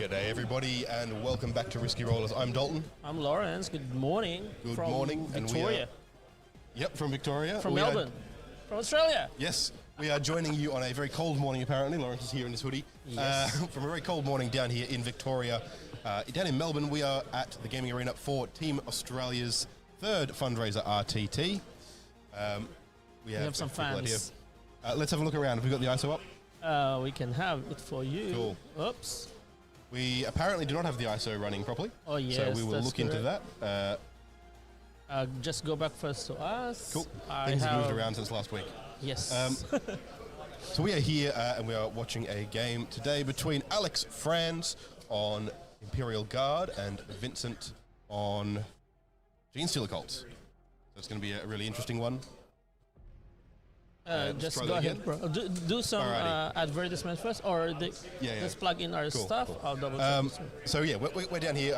G'day everybody and welcome back to Risky Rollers. I'm Dalton. I'm Lawrence. Good morning. Good from morning. Victoria. From Victoria. From Melbourne. From Australia. Yes. We are joining you on a very cold morning apparently. Lawrence is here in his hoodie. Yes. From a very cold morning down here in Victoria. Down in Melbourne we are at the gaming arena for Team Australia's third fundraiser RTT. We have some fans. Let's have a look around. Have we got the ISO up? We can have it for you. Cool. Oops. We apparently do not have the ISO running properly. Oh, yes. So we will look into that. Just go back first to us. Cool. Things have moved around since last week. Yes. So we are here and we are watching a game today between Franz on Imperial Guard and Vincent on Genestealer Cults. So it's going to be a really interesting one. Just go ahead, bro. Do some advertisement first, or just plug in our stuff. Cool. I'll double check. So yeah, we're down here.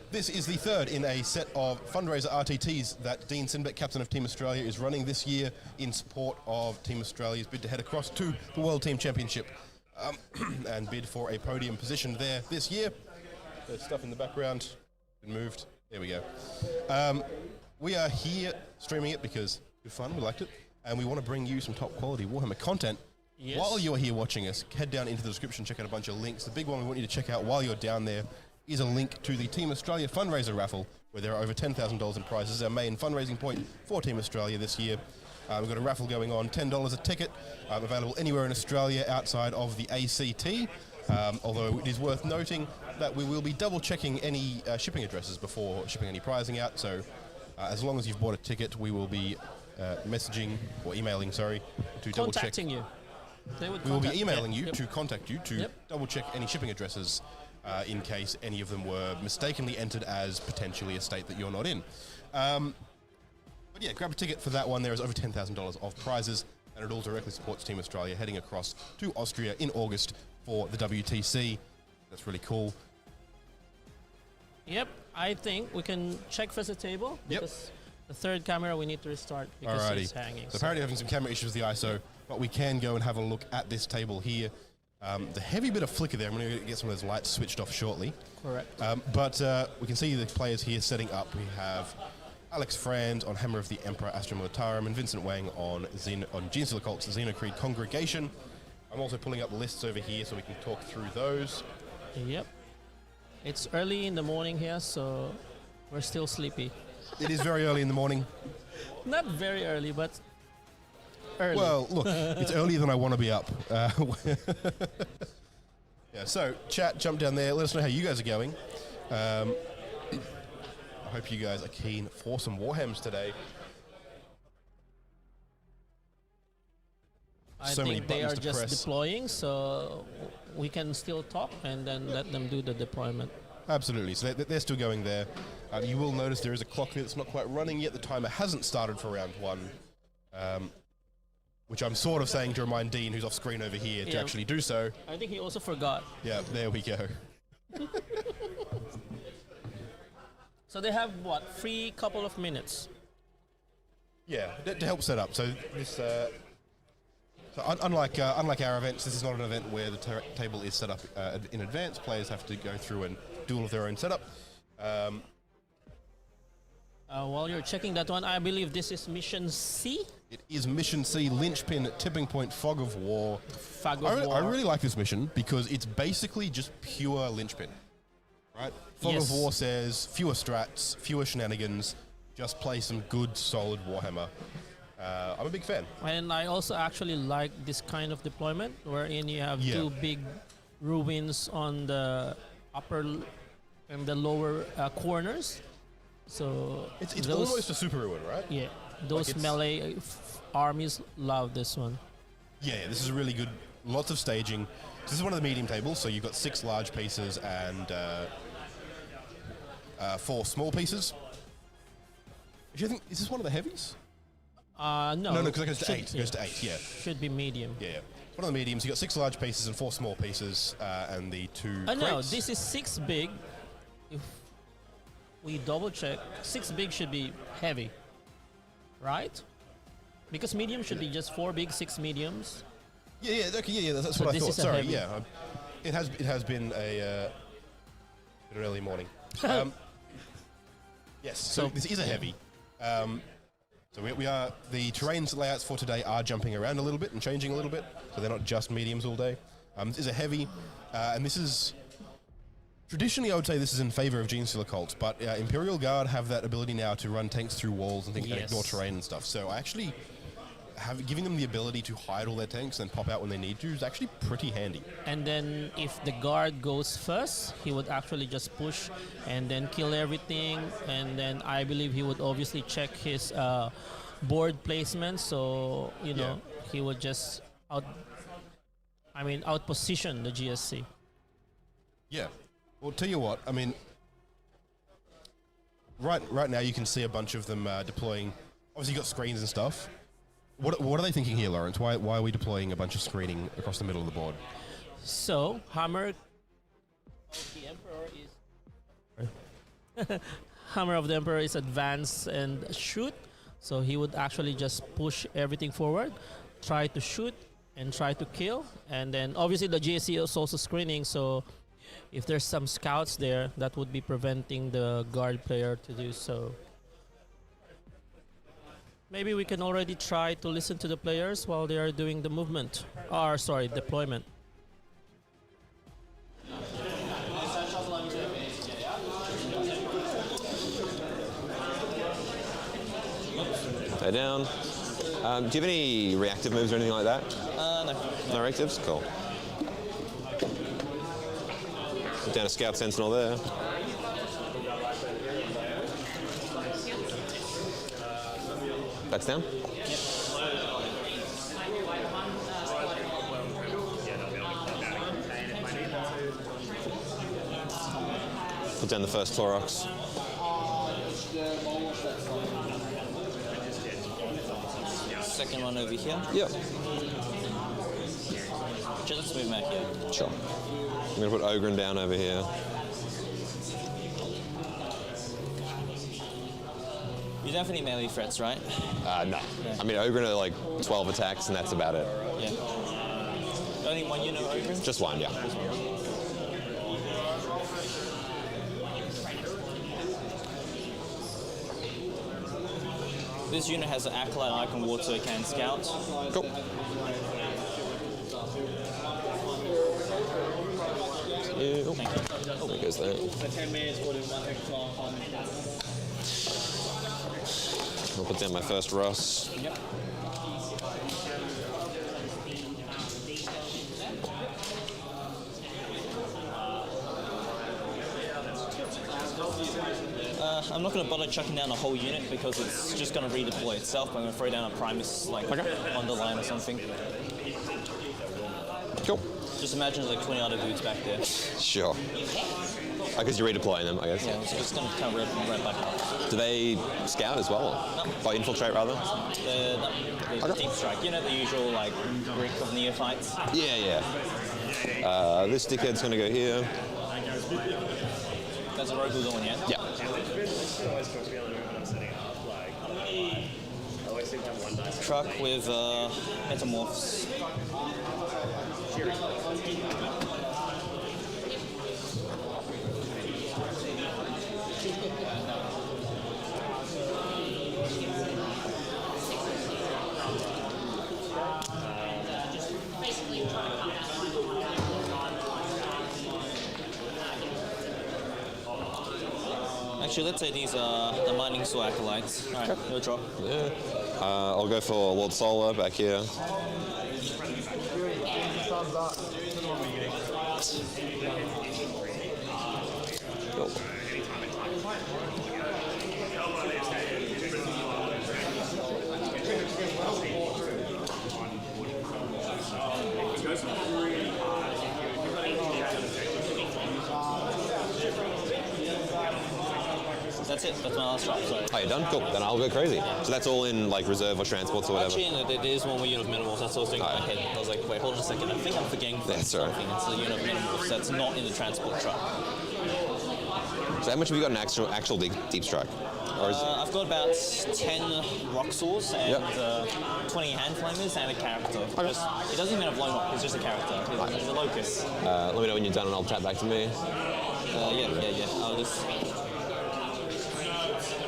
This is the third in a set of fundraiser RTTs that Dean Sinbeck, captain of Team Australia, is running this year in support of Team Australia's bid to head across to the World Team Championship and bid for a podium position there this year. There's stuff in the background. Been moved. There we go. We are here streaming it because it's fun. We liked it. And we want to bring you some top quality Warhammer content. Yes. While you're here watching us, head down into the description, check out a bunch of links. The big one we want you to check out while you're down there is a link to the Team Australia Fundraiser Raffle, where there are over $10,000 in prizes, our main fundraising point for Team Australia this year. We've got a raffle going on, $10 a ticket, available anywhere in Australia outside of the ACT. Although it is worth noting that we will be double checking any shipping addresses before shipping any prizing out. So as long as you've bought a ticket, we will be messaging or emailing, to double check. Contacting you. We will be emailing you to contact you to double check any shipping addresses in case any of them were mistakenly entered as potentially a state that you're not in. But yeah, grab a ticket for that one. There is over $10,000 of prizes, and it all directly supports Team Australia heading across to Austria in August for the WTC. That's really cool. Yep, I think we can check first the table. Because the third camera we need to restart because it's hanging. So apparently having some camera issues with the ISO, but we can go and have a look at this table here. The heavy bit of flicker there, I'm going to get some of those lights switched off shortly. Correct. But we can see the players here setting up. We have Franz on Hammer of the Emperor, Astra Militarum, and Vincent Wang on Genestealer Cults, Xenocreed Congregation. I'm also pulling up lists over here so we can talk through those. Yep. It's early in the morning here, so we're still sleepy. It is very early in the morning. Not very early, but early. Well, look, it's earlier than I want to be up. So chat, jump down there. Let us know how you guys are going. I hope you guys are keen for some Warhams today. I think they are just deploying, so we can still talk and then let them do the deployment. Absolutely. So they're still going there. You will notice there is a clock there that's not quite running yet. The timer hasn't started for round one, which I'm sort of saying to remind Dean, who's off screen over here, to actually do so. I think he also forgot. Yeah, there we go. So they have, free couple of minutes? Yeah, to help set up. So this... unlike our events, this is not an event where the table is set up in advance. Players have to go through and do all of their own setup. While you're checking that one, I believe this is Mission C? It is Mission C, Linchpin, Tipping Point, Fog of War. I really like this mission because it's basically just pure Linchpin. Right? Fog of War says fewer strats, fewer shenanigans, just play some good, solid Warhammer. I'm a big fan. And I also actually like this kind of deployment wherein you have two big ruins on the upper and the lower corners. So it's almost a super ruin, right? Yeah, those melee armies love this one. Yeah, this is really good. Lots of staging. This is one of the medium tables, so you've got 6 large pieces and 4 small pieces. Is this one of the heavies? No, because it goes to 8. It goes to 8, yeah. Should be medium. Yeah. One of the mediums. You got 6 large pieces and 4 small pieces, and the 2 crates. No, this is 6 big. If we double check, 6 big should be heavy, right? Because medium should be just 4 big, 6 mediums. Yeah, okay, that's what I thought. Sorry, yeah. It has been an early morning. Yes, so this is a heavy. So we are, the terrain's layouts for today are jumping around a little bit and changing a little bit, so they're not just mediums all day. This is a heavy, and this is, traditionally I would say this is in favour of Genestealer Cults, but Imperial Guard have that ability now to run tanks through walls and things and ignore terrain and stuff, so I actually giving them the ability to hide all their tanks and pop out when they need to is actually pretty handy. And then if the guard goes first, he would actually just push and then kill everything. And then I believe he would obviously check his board placement. So, you know, he would just outposition the GSC. Yeah. Well, tell you what, I mean, right now you can see a bunch of them deploying. Obviously you got screens and stuff. What are they thinking here, Lawrence? Why are we deploying a bunch of screening across the middle of the board? So, Hammer... The Emperor is... Hammer of the Emperor is advance and shoot. So he would actually just push everything forward, try to shoot, and try to kill. And then, obviously, the GSC is also screening, so if there's some scouts there, that would be preventing the guard player to do so. Maybe we can already try to listen to the players while they are doing the movement. Or, sorry, deployment. Stay down. Do you have any reactive moves or anything like that? No. No reactives? Cool. Put down a scout sentinel there. Backs down? Put down the first Clorox. Second one over here. Yep. Just let's move back here. Sure. I'm going to put Ogren down over here. You don't have any melee threats, right? No. I mean, Ogren are like 12 attacks, and that's about it. Yeah. Only one unit of Ogren? Just one, yeah. This unit has an Acolyte, Icon, Water, Can, Scout. Cool. Yeah. Oh, Thank you. there goes that. I'll put down my first Ross. Yep. I'm not going to bother chucking down a whole unit because it's just going to redeploy itself. I'm going to throw down a Primus like on the line or something. Cool. Just imagine there's like 20 other dudes back there. Sure. Because you're redeploying them, I guess. Yeah, it's just going to kind of right back up. Do they scout as well? No. By infiltrate, rather? The Deep Strike. You know the usual like brick of neophytes? Yeah. This dickhead's going to go here. That's a Rogue Dawn, yeah? Yeah. Truck with Metamorphs. Actually, let's say these are the Mining Saw Acolytes. Alright, no drop. Yeah. I'll go for Lord Solar back here. Cool. That's it. That's my last drop. Sorry. Oh, you're done? Cool. Then I'll go crazy. So that's all in like reserve or transports or whatever? Actually, there is one more unit of Minimals. That's what I was thinking in my head. I was like, wait, hold on a second. I think I'm forgetting That's all right. something. It's a unit of Minimals that's not in the transport truck. So how much have you got in actual deep strike? Or is I've got about 10 rock saws and Yep. 20 hand flamers and a character. It doesn't even have low rock, it's just a character. It's a locus. let me know when you're done and I'll tap back to me. Yeah. I'll just...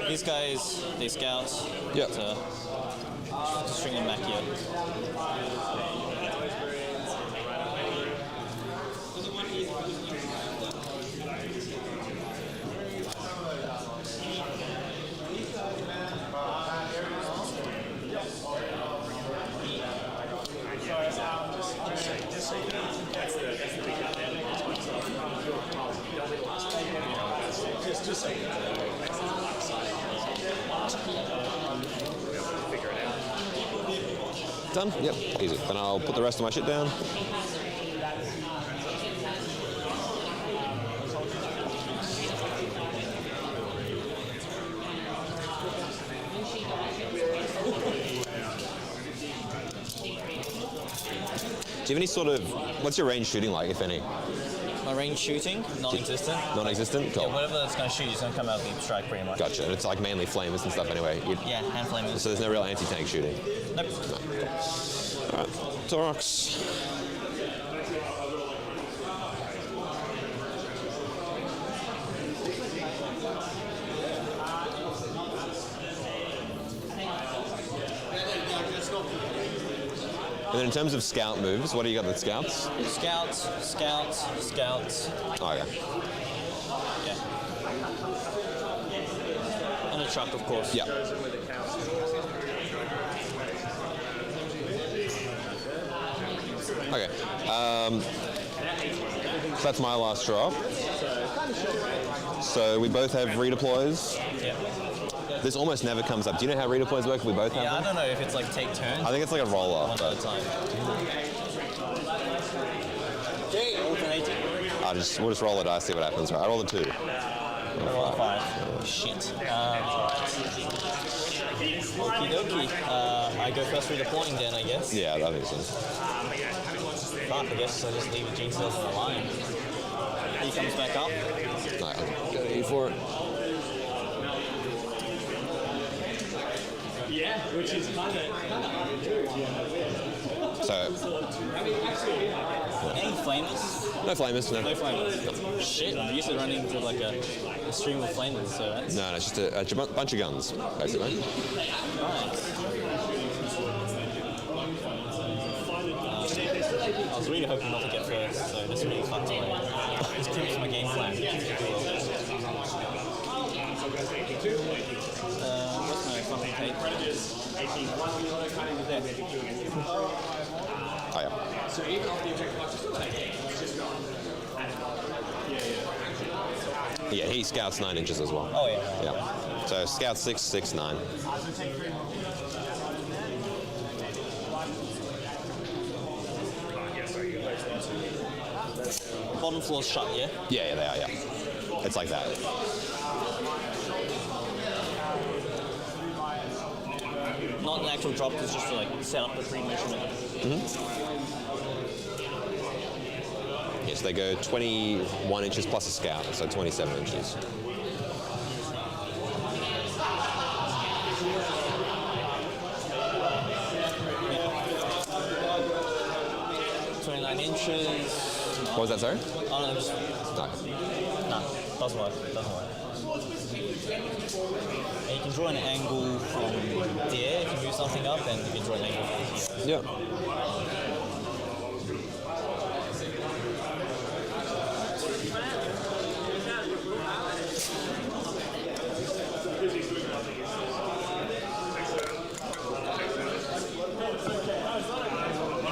These guys, they scout. Yep. Just string them back here. Done? Yep, easy. Then I'll put the rest of my shit down. Do you have any sort of, what's your range shooting like, if any? My range shooting, non-existent. Non-existent? Cool. Yeah, whatever that's going to shoot is going to come out of the strike pretty much. Gotcha, and it's like mainly flamers and stuff anyway. Yeah, hand flamers. So there's no real anti-tank shooting? Nope. No. Alright, Torox. And then in terms of scout moves, what do you got with scouts? Scouts. Oh, okay. Yeah. And a truck, of course. Yeah. Okay. So that's my last drop. So we both have redeploys. Yeah. This almost never comes up. Do you know how redeploys work? We both have Yeah, I them? don't know if it's like take turns. I think it's like a roller. One at a time. Okay, alternating. We'll just roll the dice, see what happens. Right, I roll a 2. I roll a 5. Shit. Okie dokie. I go first redeploying then, I guess. Yeah, that makes sense. Fuck, I guess I just leave a Genestealer on the line. He comes back up. Alright, I'll go to you for it. Yeah, which is kind of So, Any flamers? no flamers, no. No flamers. Shit, I'm used to running into like a stream of flamers, so that's No, it's just a bunch of guns, basically. nice. I was really hoping not to get first, so this really fucked away. This keeps my game plan. What's my fucking tape? Oh, yeah. Yeah, he scouts 9 inches as well. Oh yeah. Yeah. So scout 6, 6, 9. Bottom floor's shut, yeah? Yeah, they are, yeah. It's like that. Not an actual drop, it's just to like set up the pre-measurement. Yes, they go 21 inches plus a scout, so 27 inches. Yeah. 29 inches. What was that, sorry? Oh no, just No. no, doesn't work. And you can draw an angle from there if you move something up, and you can draw an angle from here. Yeah.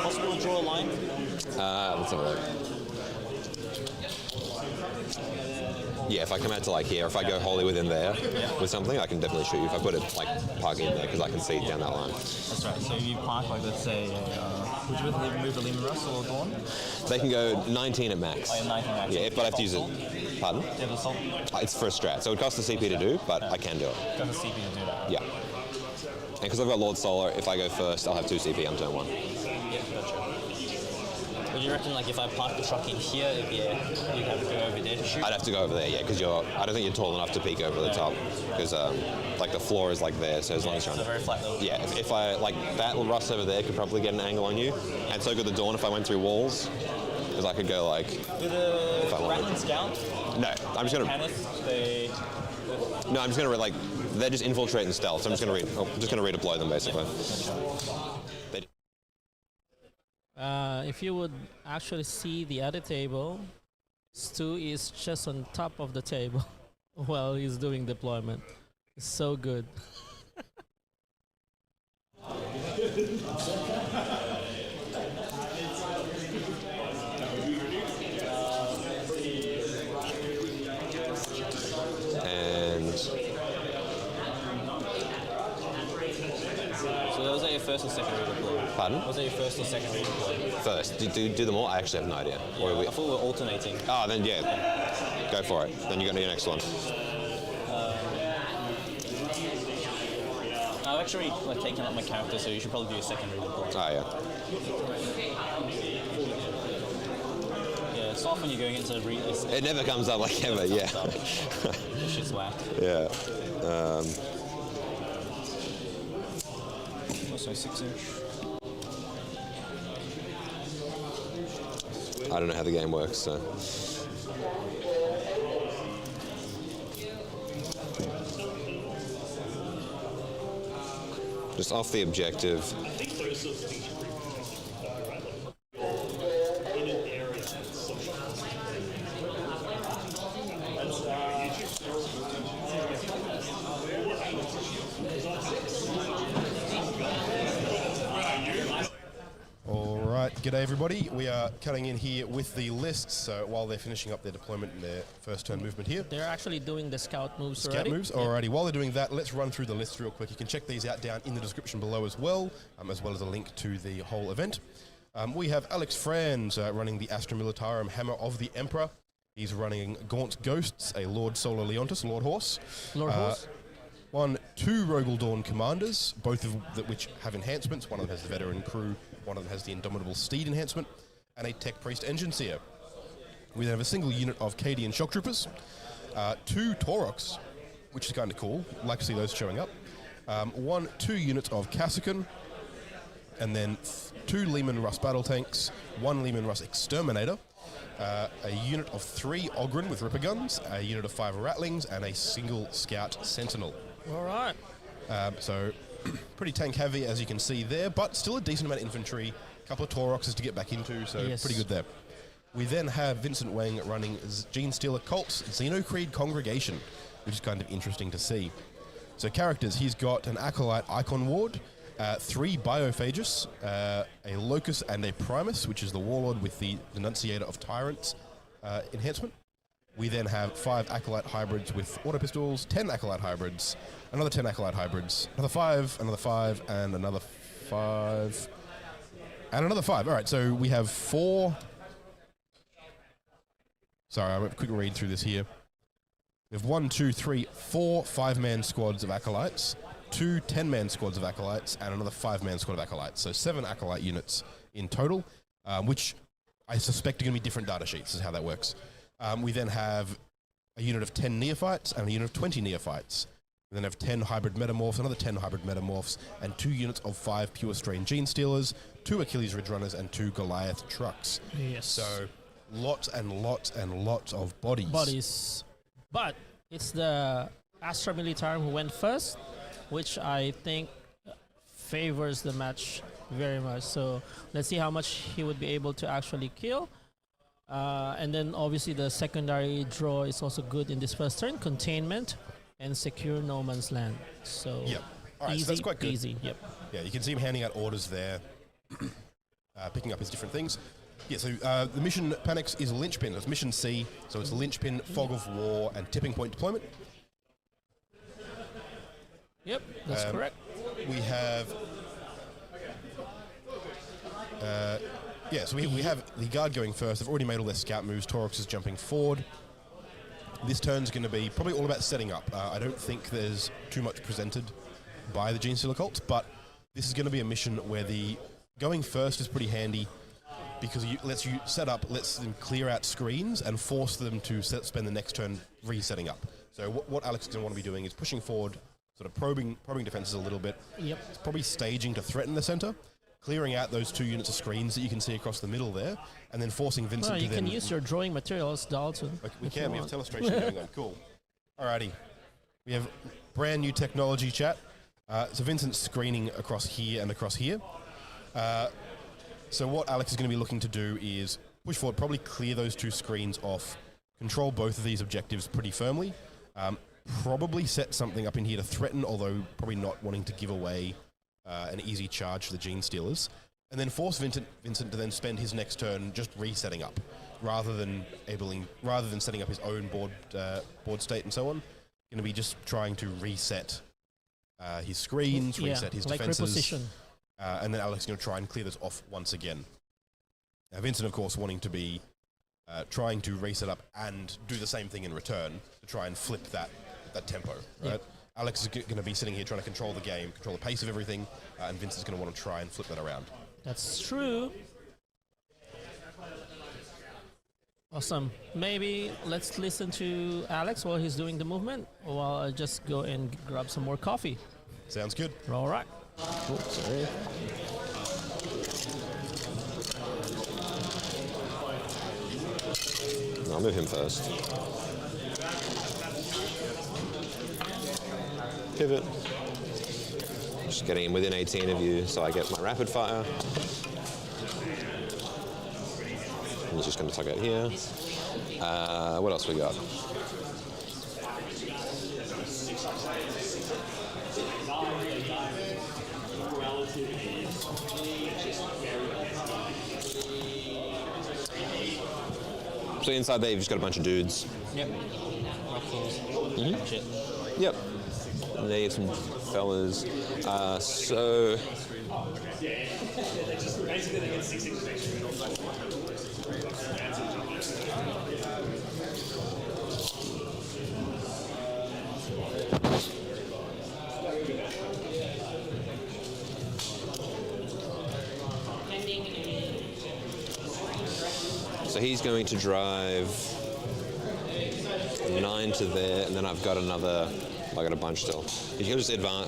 Possible to draw a line? Let's have a look. Yeah, if I come out to like here, if I go wholly within there with something, I can definitely shoot you. If I put it like park in there, because I can see down that line. That's right. So if you park like, let's say, would you move a Lehman Russ or a Dawn? They can go 19 at max. Oh, yeah, 19 max. Yeah, but I have to use it. Pardon? Do you have assault? It's for a strat, so it costs a CP to do, but I can do it. Got a CP to do that. Yeah. And because I've got Lord Solar, if I go first, I'll have 2 CP on turn 1. Yeah, gotcha. Would you reckon, like, if I park the truck in here, you'd have to go over there to shoot? I'd have to go over there, yeah, because I don't think you're tall enough to peek over the top, because like the floor is like there, so as long as you're on it's a very flat level. Yeah, if I, like, that rust over there could probably get an angle on you, and so could the dawn if I went through walls, because I could go, like... With a Rattling Scout? No, I'm just going to... No, I'm just going to, like, they're just infiltrating stealth, so I'm just going to redeploy them, basically. If you would actually see the other table, Stu is just on top of the table while he's doing deployment. It's so good. So was that your first or second redeploy? Pardon? Was that your first or second redeploy? First. Do them all? I actually have no idea. Or I thought we were alternating. Oh, then yeah. Go for it. Then you got your next one. I've actually taken up my character, so you should probably do a second redeploy. Oh, yeah. It's often you're going into It never comes up like ever, yeah. This shit's whacked. Yeah. Also 6-inch. I don't know how the game works, so... Just off the objective. G'day everybody, we are cutting in here with the lists, so while they're finishing up their deployment and their first turn movement here. They're actually doing the scout moves already. Scout moves, alrighty. While they're doing that, let's run through the lists real quick. You can check these out down in the description below as well as a link to the whole event. We have Alex Franz running the Astra Militarum Hammer of the Emperor. He's running Gaunt's Ghosts, a Lord Solar Leontus, Lord Horse. Lord Horse. 2 Rogel Dawn Commanders, both of which have enhancements. One of them has the Veteran Crew, one of them has the Indomitable Steed enhancement, and a Tech Priest Engine Seer. We then have a single unit of Cadian Shock Troopers, 2 Taurochs, which is kind of cool. Like to see those showing up. 2 units of Cassican, and then 2 Lehman Russ Battle Tanks, 1 Lehman Russ Exterminator, a unit of 3 Ogryn with Ripper Guns, a unit of 5 Rattlings, and a single Scout Sentinel. All right. So pretty tank heavy, as you can see there, but still a decent amount of infantry. A couple of Taurochs to get back into, so yes. Pretty good there. We then have Vincent Wang running Genestealer Cults, Xenocreed Congregation, which is kind of interesting to see. So characters, he's got an Acolyte Icon Ward, 3 Biophagus, a Locus and a Primus, which is the Warlord with the Denunciator of Tyrants enhancement. We then have 5 Acolyte Hybrids with Auto Pistols, 10 Acolyte Hybrids, another 10 Acolyte Hybrids, another 5, and another 5, and another 5. All right, so we have 4... Sorry, I'm going to quickly read through this here. We have 4 5-man squads of Acolytes, 2 10-man squads of Acolytes, and another 5-man squad of Acolytes. So 7 Acolyte units in total, which I suspect are going to be different data sheets, is how that works. We then have a unit of 10 Neophytes and a unit of 20 Neophytes. We then have 10 Hybrid Metamorphs, another 10 Hybrid Metamorphs, and 2 units of 5 Pure Strain Genestealers, 2 Achilles Ridge Runners, and 2 Goliath Trucks. Yes. So lots and lots and lots of bodies. But it's the Astra Militarum who went first, which I think favors the match very much. So let's see how much he would be able to actually kill. And then obviously the secondary draw is also good in this first turn. Containment and secure no man's land. So Yep. All right, easy, so that's quite good. easy. Yep. Yeah, you can see him handing out orders there, picking up his different things. Yeah, so the mission Panics is Linchpin. It's mission C, so it's Linchpin, Fog of War, and Tipping Point deployment. Yep, that's correct. We have... so we have the Guard going first. They've already made all their scout moves. Taurox is jumping forward. This turn's going to be probably all about setting up. I don't think there's too much presented by the Genestealer Cults, but this is going to be a mission where the going first is pretty handy. because it lets them clear out screens and force them to spend the next turn resetting up. So what Alex is going to want to be doing is pushing forward, sort of probing defenses a little bit. Yep. It's probably staging to threaten the center, clearing out those 2 units of screens that you can see across the middle there, and then forcing Vincent to you can use your drawing materials, Dalton. We can. We have telestration going on. Cool. Alrighty. We have brand new technology chat. So Vincent's screening across here and across here. So what Alex is going to be looking to do is push forward, probably clear those 2 screens off, control both of these objectives pretty firmly, probably set something up in here to threaten, although probably not wanting to give away an easy charge to the Genestealers, and then force Vincent to then spend his next turn just resetting up, rather than setting up his own board state and so on. Going to be just trying to reset his screens, reset his defenses, reposition. And then Alex is going to try and clear this off once again. Now Vincent, of course, wanting to be trying to reset up and do the same thing in return to try and flip that tempo. Right? Yep. Alex is going to be sitting here trying to control the game, control the pace of everything, and Vincent's going to want to try and flip that around. That's true. Awesome. Maybe let's listen to Alex while he's doing the movement, while I just go and grab some more coffee. Sounds good. All right. Oh, sorry. I'll move him first. Pivot. Just getting him within 18 of you so I get my rapid fire. And he's just going to tuck out here. What else we got? So inside there, you've just got a bunch of dudes. Yep. Raffles. Shit. Yep. And there you have some fellas. So. So he's going to drive 9 to there, and then I've got another. I got a bunch still. He'll just advance.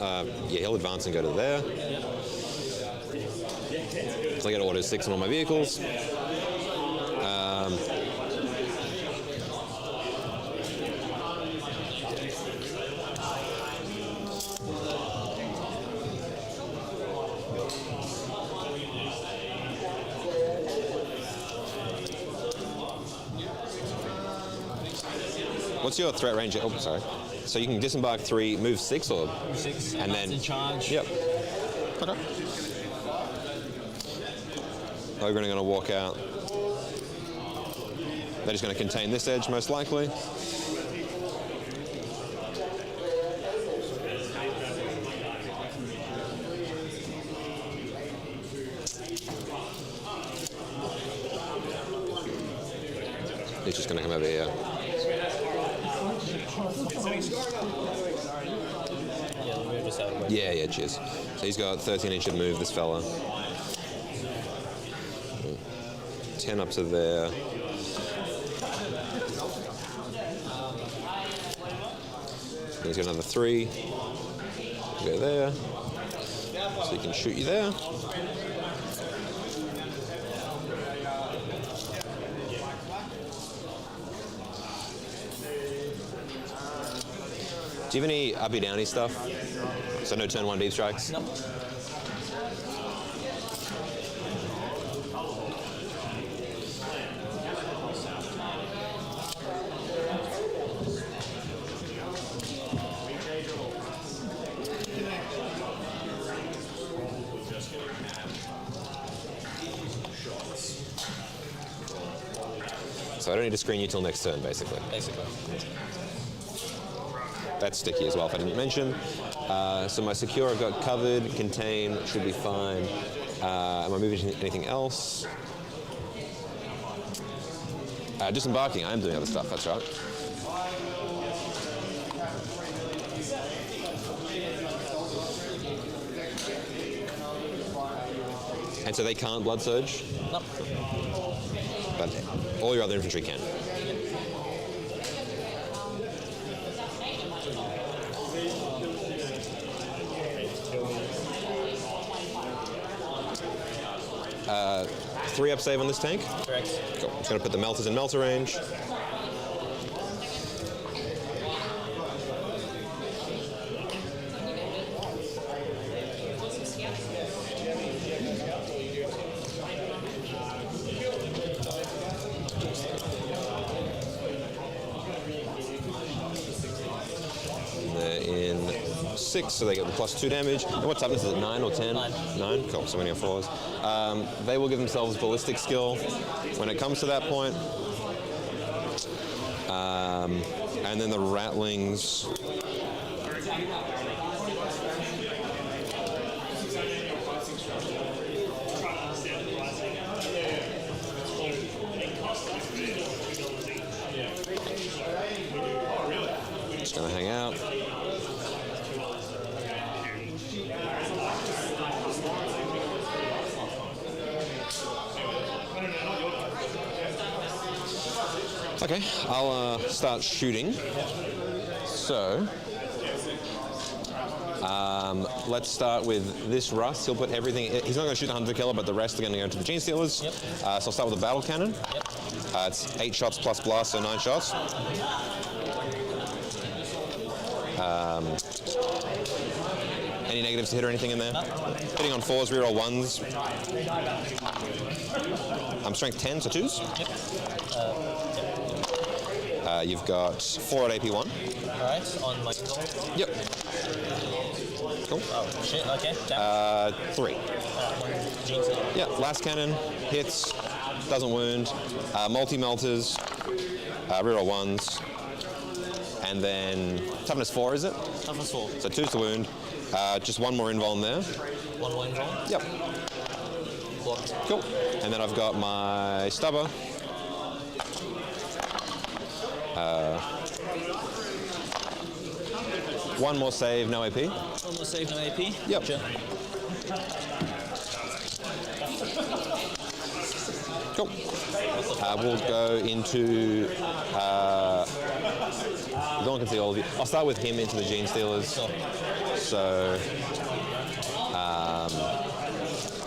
He'll advance and go to there. So I get order 6 on all my vehicles. What's your threat range? Oh, sorry. So you can disembark 3, move 6, or 6, and then in charge. Yep. Okay. Ogre are going to walk out. They're just going to contain this edge, most likely. He's just going to come over here. Yeah, cheers. So he's got 13 inch of move, this fella. 10 up to there. He's got another 3. Go there. So he can shoot you there. Do you have any uppy downy stuff? So no turn 1 deep strikes? Nope. So I don't need to screen you till next turn, basically. That's sticky as well, if I didn't mention. So my secure I've got covered, contain should be fine. Am I moving anything else? Disembarking, I am doing other stuff, that's right. And so they can't blood surge, Nope. but all your other infantry can. Three up save on this tank. Correct. Cool. I'm just going to put the melters in melter range. They're in 6, so they get the +2 damage. And what toughness is it, 9 or 10? 9. 9? Cool, so many on 4s. They will give themselves ballistic skill when it comes to that point. And then the Rattlings. Just gonna hang out. Okay, I'll start shooting. So, let's start with this Russ. He'll put everything. He's not going to shoot the Hunter Killer, but the rest are going to go into the Genestealers. Yep. So I'll start with the Battle Cannon. Yep. It's 8 shots plus blast, so 9 shots. Any negatives to hit or anything in there? No. Hitting on 4s, reroll 1s. I'm strength 10, so 2s. Yep. You've got 4 at AP1. Alright, on my control. Yep. Cool. Oh, shit, okay. 3. One Genestealer. Yeah, last cannon, hits, doesn't wound. Multi-melters, reroll 1s. And then toughness 4, is it? Toughness 4. So 2's to wound. Just 1 more invuln there. 1 more invuln. Yep. Blocked. Cool. And then I've got my stubber. 1 more save, no AP. 1 more save, no AP. Yep. Gotcha. Cool. We'll go into. No one can see all of you. I'll start with him into the Genestealers. Sure. So,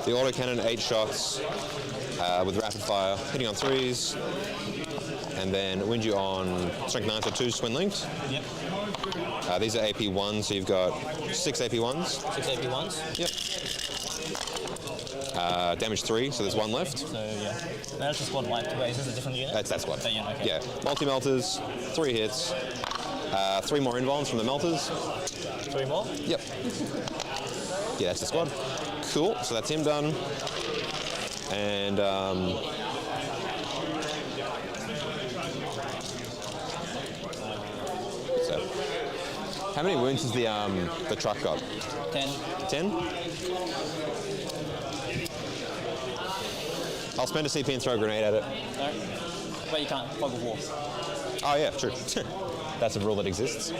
the autocannon, 8 shots with rapid fire, hitting on 3s, and then wind you on strength 9, so 2 twin linked. Yep. These are AP 1s, so you've got 6 AP 1s. 6 AP 1s. Yep. Damage 3, so there's 1 left. So, yeah. That's just squad wiped. Wait, is this a different unit? That's that squad. That unit, okay. Yeah. Multi-melters, 3 hits, 3 more invulns from the melters. 3 more? Yep. Yeah, that's the squad. Cool, so that's him done. And so how many wounds has the truck got? 10. 10? I'll spend a CP and throw a grenade at it. No. But you can't. Fog of war. Oh yeah, true. That's a rule that exists.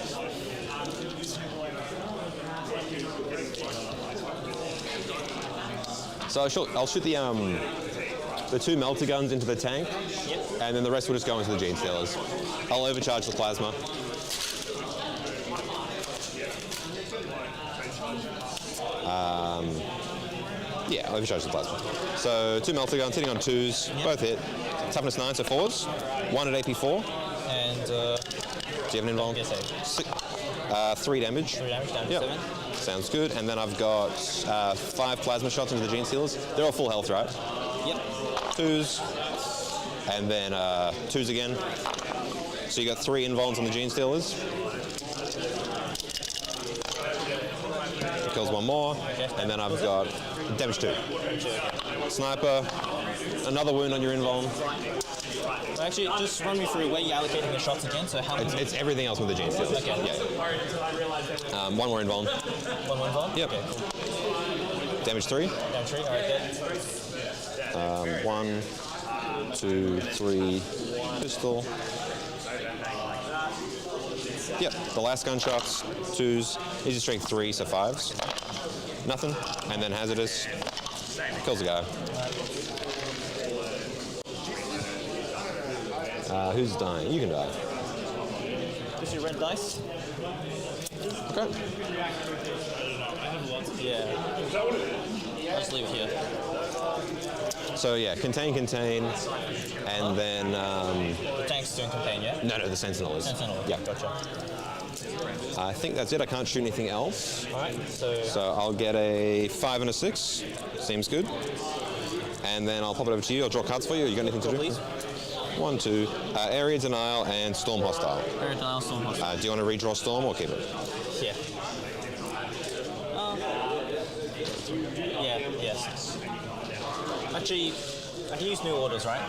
So I'll shoot the 2 melter guns into the tank, and then the rest will just go into the Genestealers. I'll overcharge the plasma. Yeah, I'll overcharge the plasma. So 2 melter guns hitting on 2s, both hit. Toughness 9, so 4s. 1 at AP 4. And, Do you have an involved? yes, 3 damage. 3 damage, down to 7. Sounds good. And then I've got 5 plasma shots into the Genestealers. They're all full health, right? Yep. 2s. And then 2s again. So you got 3 invulns on the Genestealers. Kills 1 more. Okay. And then I've got damage 2. Sniper. Another wound on your invuln. So actually, just run me through where you're allocating the shots again. So how many? It's everything else with the Genestealers. Okay. Yeah. 1 more invuln. 1 more invuln? Yep. Okay, cool. Damage 3. Damage 3, alright, good. 1, 2, 3. Pistol. Yep, the last gunshots, 2s, easy strength 3, so 5s. Nothing. And then hazardous. Kills the guy. Who's dying? You can die. This is red dice. Okay. Yeah. I'll just leave it here. So yeah, contain, and then The tank's doing contain, yeah? no, the sentinel is. Sentinel. Yeah. Gotcha. I think that's it. I can't shoot anything else. Alright, so So I'll get a 5 and a 6. Seems good. And then I'll pop it over to you. I'll draw cards for you. You got anything to do? please. 1, 2. Area denial and storm hostile. Very denial storm hostile. Do you want to redraw storm or keep it? Yeah. Yes. Actually, I can use new orders, right?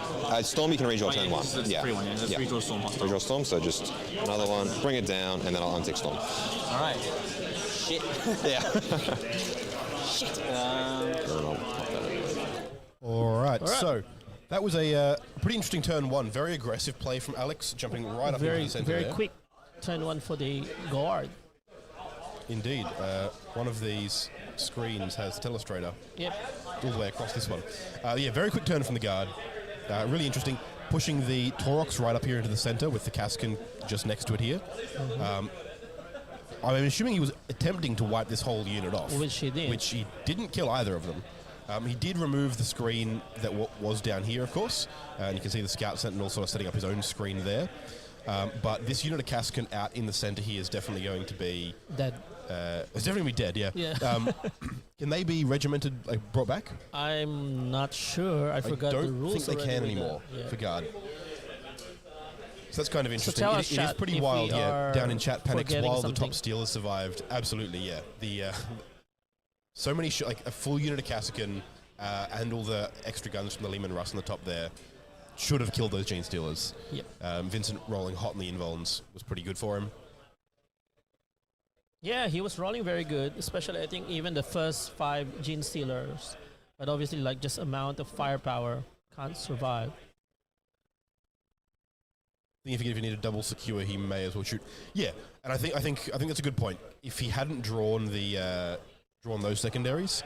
Storm you can redraw turn 1. It's free one, yeah. Let's redraw storm hostile. Redraw storm, so just another one. Bring it down, and then I'll untick storm. Alright. Shit. Yeah. Shit. All right. So that was a pretty interesting turn 1. Very aggressive play from Alex, jumping right up into the center very there. quick turn 1 for the guard. Indeed. One of these screens has the telestrator Yep. all the way across this one. Yeah, very quick turn from the guard. Really interesting. Pushing the Taurox right up here into the center with the Kaskin just next to it here. I'm assuming he was attempting to wipe this whole unit off. Which he did. Which he didn't kill either of them. He did remove the screen that was down here, of course. And you can see the Scout Sentinel sort of setting up his own screen there. But this unit of Kaskin out in the center here is definitely going to be... Dead. It's definitely going to be dead, yeah. Can they be regimented, like brought back? I'm not sure. I forgot the I don't rules. think they can already with anymore that. Yeah. for guard. So that's kind of interesting. tell It us, is chat, pretty if wild, we yeah. are Down in chat, panics forgetting while the something. top stealer survived. Absolutely, yeah. The so many like a full unit of Kaskin and all the extra guns from the Lehman Russ on the top there should have killed those Genestealers. Yep. Vincent rolling hot in the invulns was pretty good for him. Yeah, he was rolling very good, especially I think even the first 5 Genestealers. But obviously, like just amount of firepower can't survive. I think if you need a double secure, he may as well shoot. Yeah, and I think that's a good point. If he hadn't drawn those secondaries,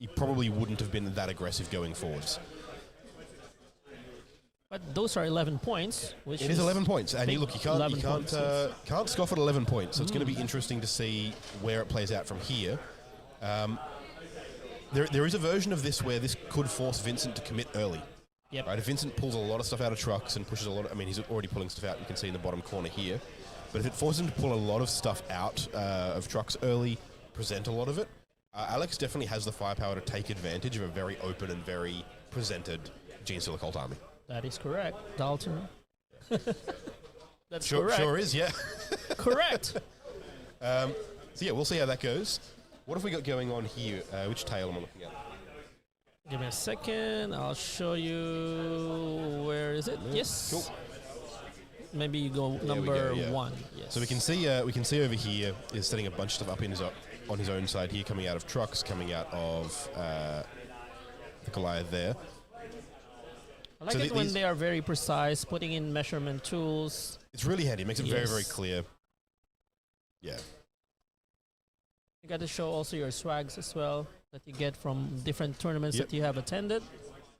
he probably wouldn't have been that aggressive going forwards. But those are 11 points, which It is 11 points, and you big can't 11 points, yes. can't scoff at 11 points. So it's going to be interesting to see where it plays out from here. There is a version of this where this could force Vincent to commit early. Yep. Right, if Vincent pulls a lot of stuff out of trucks and pushes a lot, he's already pulling stuff out. You can see in the bottom corner here. But if it forces him to pull a lot of stuff out of trucks early, present a lot of it, Alex definitely has the firepower to take advantage of a very open and very presented Genestealer Cult army. That is correct, Dalton. That's Sure, correct. sure is, yeah. Correct. So yeah, we'll see how that goes. What have we got going on here? Which tale am I looking at? Give me a second. I'll show you. Where is it? Yes. Cool. Maybe you go There we number go, yeah. 1. Yes. So we can see over here is setting a bunch of stuff up on his own side here, coming out of trucks, coming out of the Goliath there. I like so it when they are very precise, putting in measurement tools. It's really handy. It makes it very, very Yes. clear. Yeah. You got to show also your swags as well that you get from different tournaments Yep. that you have attended.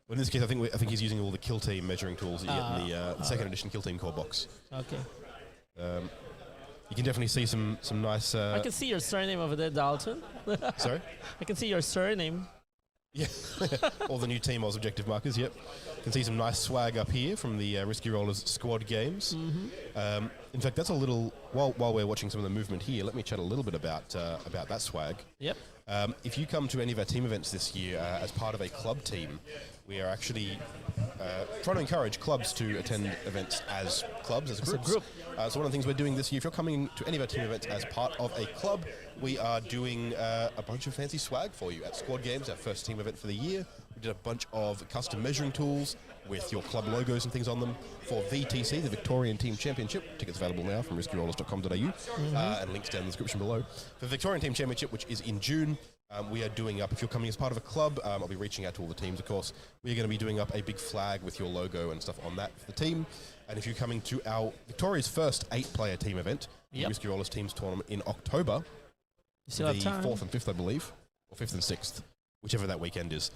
Well, in this case, I think he's using all the Kill Team measuring tools that you get in the second edition Kill Team core box. Okay. You can definitely see some nice. I can see your surname over there, Dalton. Sorry. I can see your surname. Yeah. All the new Team Oz objective markers. Yep. Can see some nice swag up here from the Risky Rollers squad games. In fact, that's a little. While we're watching some of the movement here, let me chat a little bit about that swag. Yep. If you come to any of our team events this year as part of a club team, we are actually trying to encourage clubs to attend events as clubs, as groups. group. So one of the things we're doing this year, if you're coming to any of our team events as part of a club, we are doing a bunch of fancy swag for you at Squad Games, our first team event for the year. We did a bunch of custom measuring tools with your club logos and things on them for VTC, the Victorian Team Championship. Tickets available now from riskyrollers.com.au and links down in the description below. For the Victorian Team Championship, which is in June, we are doing up, if you're coming as part of a club, I'll be reaching out to all the teams, of course. We're going to be doing up a big flag with your logo and stuff on that for the team. And if you're coming to our Victoria's first 8-player team event, the Yep. Risky Rollers Teams Tournament in October, You still the have time. 4th and 5th, I believe. or 5th and 6th, whichever that weekend is.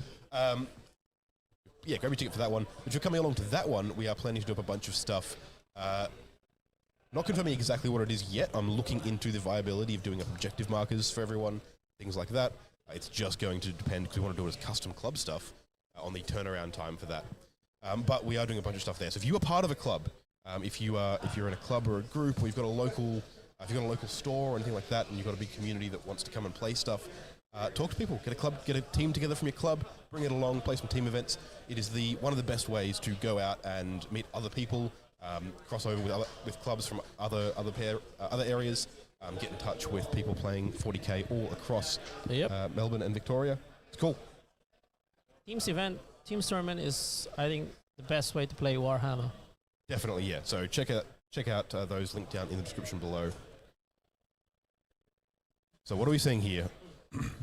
Yeah, grab your ticket for that one. But if you're coming along to that one, we are planning to do up a bunch of stuff. Not confirming exactly what it is yet. I'm looking into the viability of doing up objective markers for everyone, things like that. It's just going to depend, because we want to do it as custom club stuff, on the turnaround time for that. But we are doing a bunch of stuff there. So if you are part of a club, if you're in a club or a group, or you've got a local, if you've got a local store or anything like that, and you've got a big community that wants to come and play stuff, talk to people. Get a team together from your club, bring it along, play some team events. It is one of the best ways to go out and meet other people, cross over with clubs from other areas, get in touch with people playing 40k all across Melbourne and Victoria. It's cool. Teams tournament is, I think, the best way to play Warhammer. Definitely, yeah. So check out those linked down in the description below. So what are we seeing here?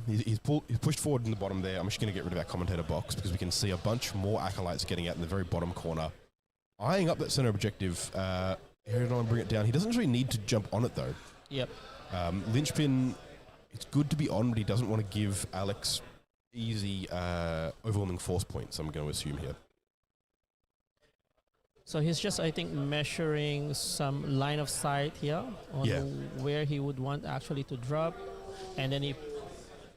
He's pushed forward in the bottom there. I'm just going to get rid of our commentator box because we can see a bunch more acolytes getting out in the very bottom corner. Eyeing up that center objective. Here on, bring it down. He doesn't really need to jump on it though. Yep. Linchpin, it's good to be on, but he doesn't want to give Alex easy, overwhelming force points, I'm going to assume here. So he's just, I think, measuring some line of sight here on where he would want actually to drop. And then he,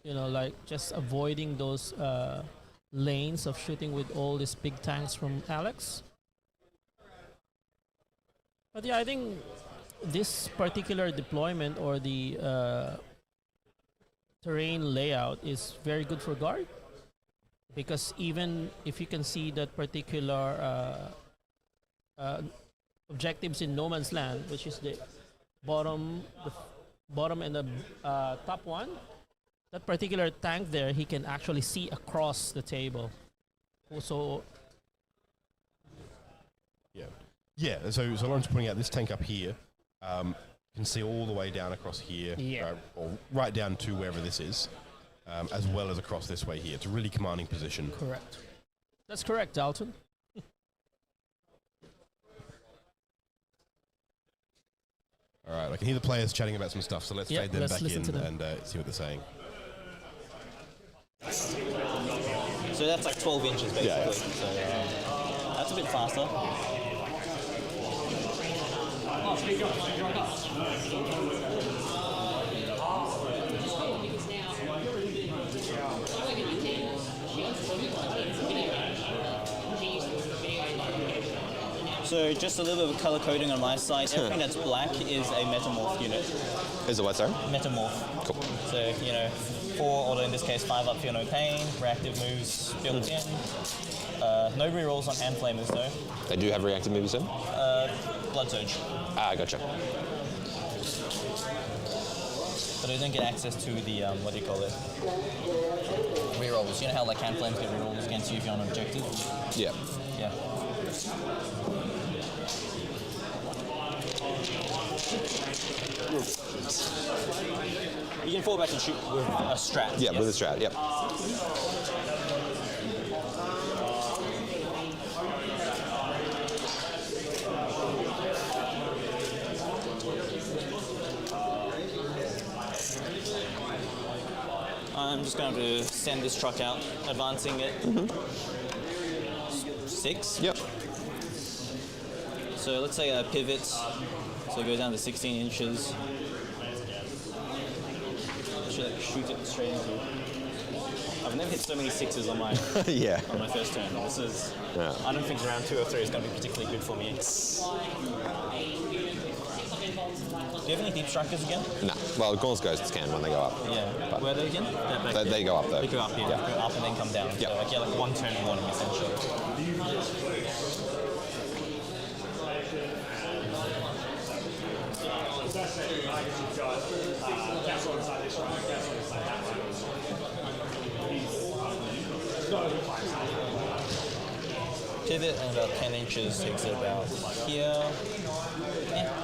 like just avoiding those lanes of shooting with all these big tanks from Alex. But yeah, I think this particular deployment or the terrain layout is very good for guard, because even if you can see that particular objectives in no man's land, which is the bottom and the top one, that particular tank there, he can actually see across the table. Also, yeah. So Lauren's putting out this tank up here. You can see all the way down across here, or right down to wherever this is, as well as across this way here. It's a really commanding position. Correct. That's correct, Dalton. All right, I can hear the players chatting about some stuff, so let's fade them back in and see what they're saying. So that's like 12 inches basically. Yeah. So that's a bit faster. So just a little bit of color coding on my side. Everything that's black is a metamorph unit. Is it what, sorry? Metamorph. Cool. So, 4, or in this case 5 up, feel no pain, reactive moves built in. No rerolls on hand flamers though. They do have reactive moves in? Blood surge. Ah, gotcha. But I don't get access to the, what do you call it? Rerolls. You know how like hand flames get rerolls against you if you're on an objective? Yeah. Yeah. You can fall back and shoot with a strat. Yeah, with a strat, yep. I'm just going to send this truck out, advancing it. 6. Yep. So let's say a pivot, so go down to 16 inches. Should shoot it straight into. I've never hit so many 6s on my on my first turn. This is. Yeah. I don't think round 2 or 3 is going to be particularly good for me. Do you have any deep strikers again? No. Well, Gaunt's Ghosts can when they go up. Yeah. But where are they again? They go up though. They go up, yeah. Go up and then come down. Yeah. So like 1 turn warning essentially. Pivot and about 10 inches takes it about here.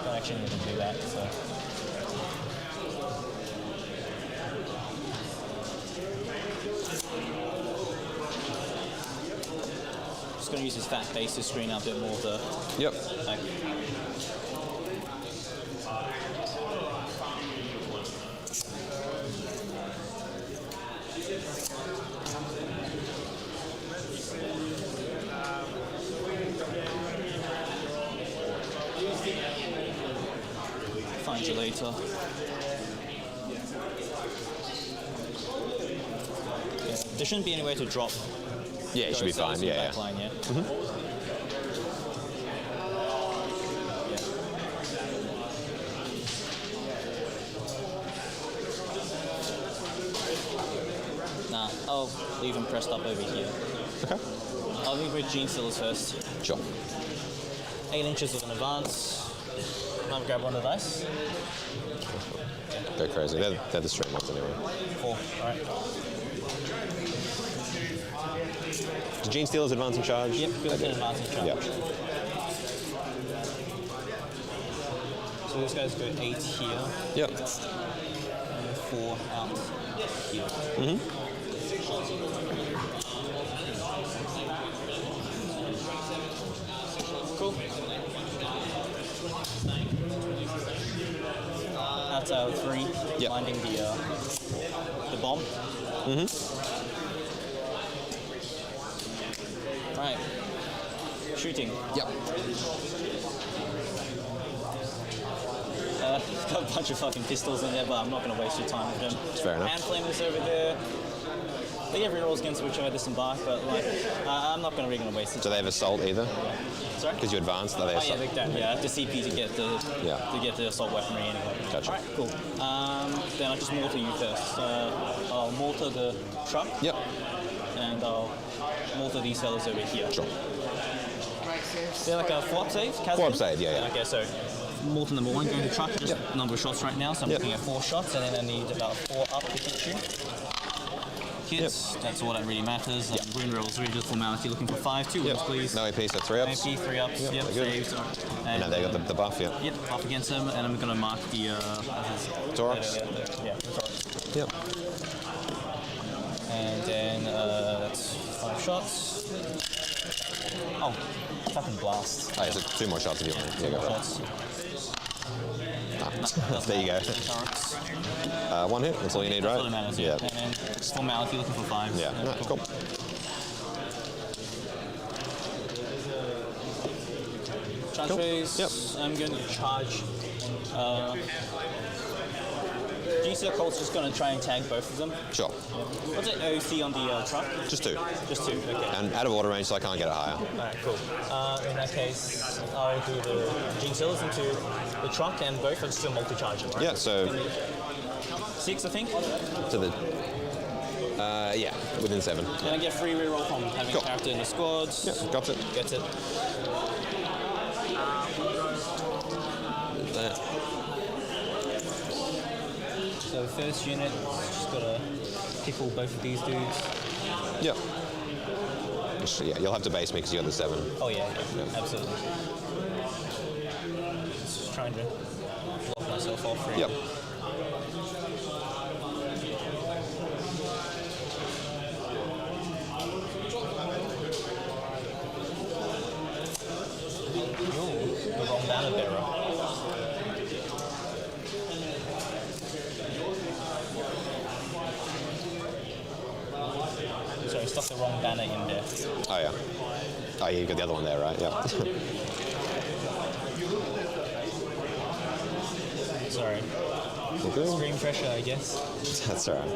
Don't actually need to do that. So. Just going to use his fat base to screen out a bit more of the. Yep. Like, Find you later. There shouldn't be any way to drop. Yeah, it should be fine. Yeah, backline, yeah. Nah, I'll leave him pressed up over here. Okay. I'll leave with Genestealers first. Sure. 8 inches of an advance. I'll grab one of the dice. Go crazy. They're the straight ones anyway. 4. Alright. Do Genestealers advance in charge? Yep, good okay. Advance in charge. Yep. So this guy's go 8 here. Yep. And 4 out here. Cool. That's our 3. Yep. Finding the bomb. Right. Shooting. Yep. Got a bunch of fucking pistols in there, but I'm not going to waste your time with them. That's fair enough. Hand flamers over there. They get rerolls against whichever disembark, but like, I'm not really going to waste it. Do they have assault either? Sorry? Because you advanced, are they Oh assault? yeah, I have to CP to get the assault weaponry anyway. Gotcha. Alright, cool. Then I'll just mortar you first. I'll mortar the truck. Yep. And I'll mortar these fellas over here. Sure. They're like a 4-up save? Four-up save, yeah. Okay, so mortar number 1 going to truck, just number of shots right now, so I'm looking at 4 shots, and then I need about 4 up to hit you. Hits, that's all that really matters. Wound rolls, really just formality, looking for 5, 2 wounds, please. No AP, so 3 ups. AP, 3 ups, yep, saved. And now they got the buff, yeah. Yep, buff against them, and I'm going to mark the... Thorax? Yeah, the thorax. Yep. And then that's 5 shots. Oh, fucking blast. Oh, yeah, so 2 more shots if you want. Yeah, go for it. Shots. There you go. Thorax. 1 hit, that's all you need, right? That's all that matters, yeah. And then just formality, looking for 5. Yeah, no, cool. Charge phase. Yep. I'm going to charge. Genestealer Cults just going to try and tag both of them. Sure. What's the OC on the truck? Just 2. Just 2, okay. And out of order range, so I can't get it higher. Alright, cool. In that case, I'll do the Genestealers into the truck, and both are still multi-charging, right? Yeah, so 6, I think. to the... yeah, within 7. Then I get free reroll from having a character in the squad. Yeah, got it. Gets it. That. So first unit, just gotta pickle both of these dudes. Yep. Yeah, you'll have to base me because you got the 7. Oh yeah, absolutely. Just trying to block myself off really. Yep. The wrong banner bearer. Sorry, stuck the wrong banner in there. Oh, yeah. Oh, yeah, you got the other one there, right? Yep. Sorry. Okay. Screen pressure, I guess. That's all right.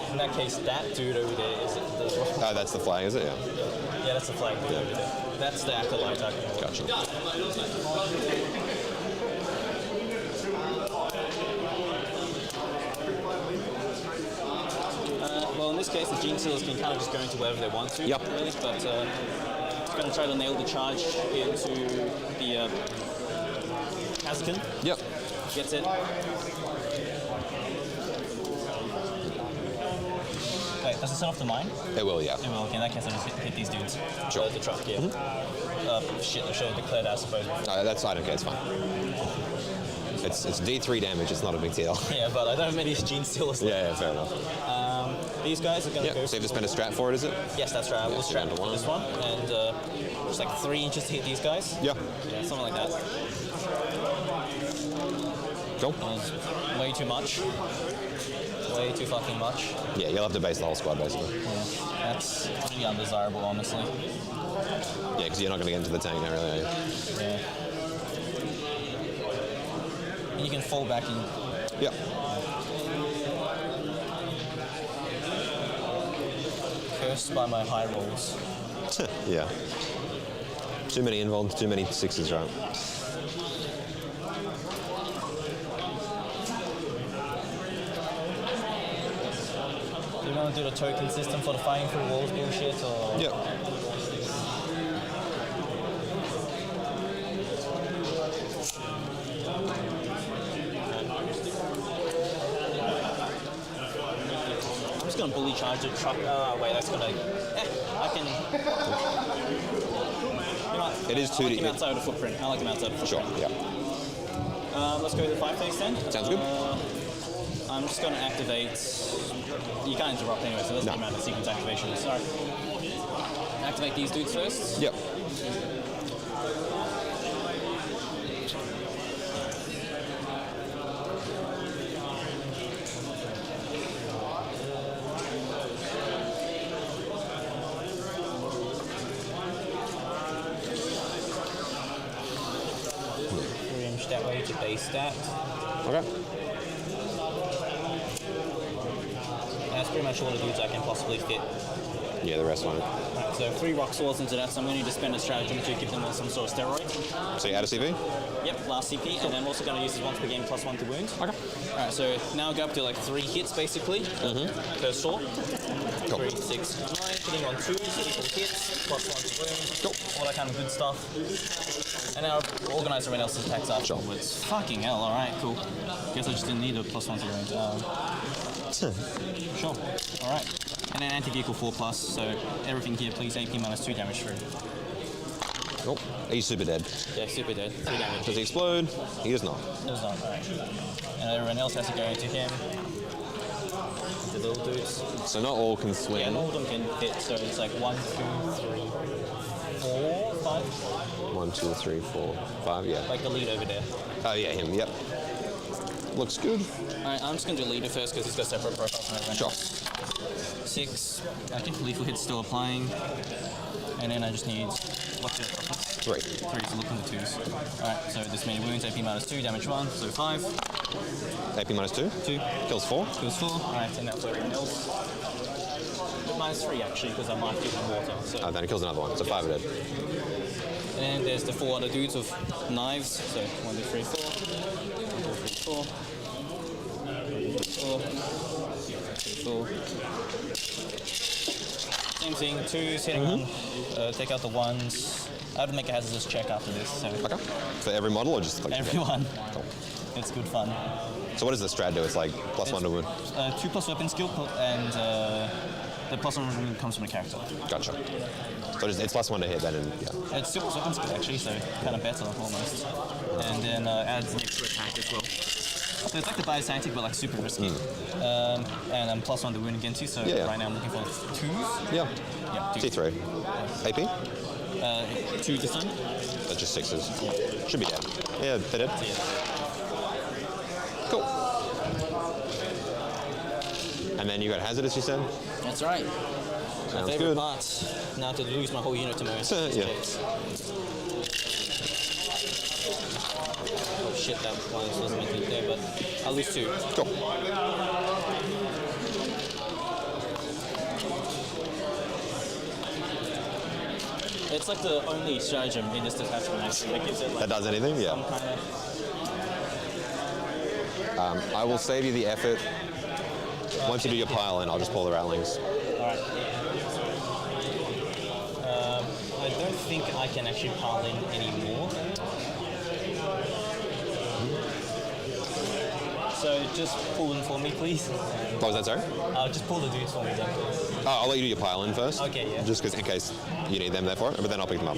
And in that case, that dude over there is the Oh, that's the flag, is it? Yeah. Yeah, that's the flag dude over there. That's the acolyte. Gotcha. Well, in this case, the Genestealers can kind of just go into wherever they want to. Yep. Really, but it's going to try to nail the charge into the Kazkin. Yep. Gets it. Wait, does it set off the mine? It will, yeah. It will. Okay, in that case, I'll just hit these dudes. Sure. The truck, yeah. Shit, I should have declared that, I suppose. That's, I don't care, it's fine. It's D3 damage, it's not a big deal. Yeah, but I don't have many Genestealers. Yeah, fair enough. These guys are going to go... So you have to spend a strat for it, is it? Yes, that's right. I will strap for this one. And just like 3 inches to hit these guys. Yeah. Yeah, something like that. Cool. Way too much. Way way too fucking much. Yeah, you'll have to base the whole squad basically. Yeah, that's pretty undesirable, honestly. Yeah, because you're not going to get into the tank now, really, are you? Yeah. And you can fall back in. Yeah. Cursed by my high rolls. Yeah. Too many involved, too many sixes, right? Do you want to do the token system for the fighting through walls bullshit, or? Yeah. I'm just gonna bully charge the truck. Wait, that's gonna. I can. You know what? It is I 2D. like him outside of the footprint. I like him outside of the Sure, footprint. yeah. Let's go to the 5 phase then. Sounds good. I'm just gonna activate. You can't interrupt anyway, so let's No. come out of sequence activation. Sorry. Activate these dudes first. Yep. Rearrange that way to base that. Okay. That's pretty much all the dudes I can possibly fit. Yeah, the rest won't. Right, so 3 rock swords into that, so I'm going to need to spend a stratagem to give them some sort of steroid. So you add a CV? Yep, last CP, and I'm also going to use this once per game +1 to wound. Okay. Alright, so now go up to like 3 hits basically per sword. Cool. 3, 6, 9, hitting on 2, so equal hits, +1 to wound, Cool. all that kind of good stuff. And now organize everyone else's attacks afterwards. Fucking hell, alright, cool. Guess I just didn't need a +1 to wound. Sure, alright. And then anti-vehicle 4+, so everything here please AP -2 damage through. Oh, he's super dead. Yeah, super dead, 3 damage. Does he explode? He does not. Does not, alright. And everyone else has to go into him. The little dudes. So not all can swing. Yeah, and all of them can hit, so it's like 1, 2, 3, 4, 5. 1, 2, 3, 4, 5, yeah. Like the lead over there. Oh, yeah, him, yep. Looks good. Alright, I'm just going to do leader first because he's got separate profiles from everyone Sure. else. 6. Okay, lethal hit's still applying. And then I just need. What's the preference? 3. 3, so look in the 2s. Alright, so this many wounds, AP -2, damage 1, so 5. AP -2. 2. Kills 4. Kills 4. Alright, and that's everyone else. But -3 actually, because I might give them water. So. Oh, then it kills another one. So 5 are dead. And then there's the 4 other dudes with knives. So 1, 2, 3, 4. 1, 2, 3, 4. 4. 4. Same thing, 2s hitting on. Take out the 1s. I have to make a hazardous check after this. So Okay. For every model or just like everyone. Cool. It's good fun. So what does the strat do? It's like +1 to wound. 2+ weapon skill, and the +1 wound comes from a character. Gotcha. So it's +1 to hit then, and yeah. It's still weapon skill actually, so kind of better almost. And then adds an extra attack as well. So it's like the bioscientific, but like super risky. And I'm +1 to wound again too, so Yeah. right now I'm looking for 2s. Yeah. Yeah, 2. T3. AP? 2 this time. That's just 6s. Should be dead. Yeah, they're dead. Yeah. Cool. And then you got hazardous, you said? That's right. My Sounds favorite good. part. Now to lose my whole unit to most. Yeah. Oh shit, that one wasn't meant to be there, but I'll lose 2. Cool. It's like the only stratagem in this detachment actually that gives it like That does anything? Yeah. some kind of. I will save you the effort. Once you do your pile in, I'll just pull the rattlings. Alright. I don't think I can actually pile in anymore. So just pull them for me, please. What was that, sorry? Just pull the dudes for me then, please. Oh, I'll let you do your pile in first. Okay, yeah. Just because in case you need them there for it, but then I'll pick them up.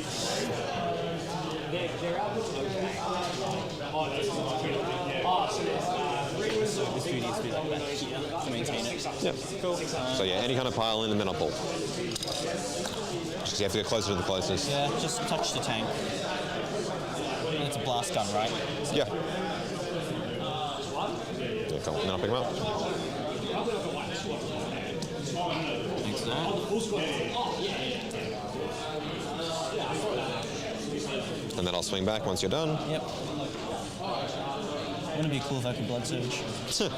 So this dude needs to be like back here to maintain it. Yeah. Cool. So yeah, any kind of pile in and then I'll pull. Just you have to get closer to the closest. Yeah, just touch the tank. It's a blast gun, right? Yeah. Yeah, cool. And then I'll pick them up. and then I'll swing back once you're done. Yep. Wouldn't it be cool if I could blood surge? So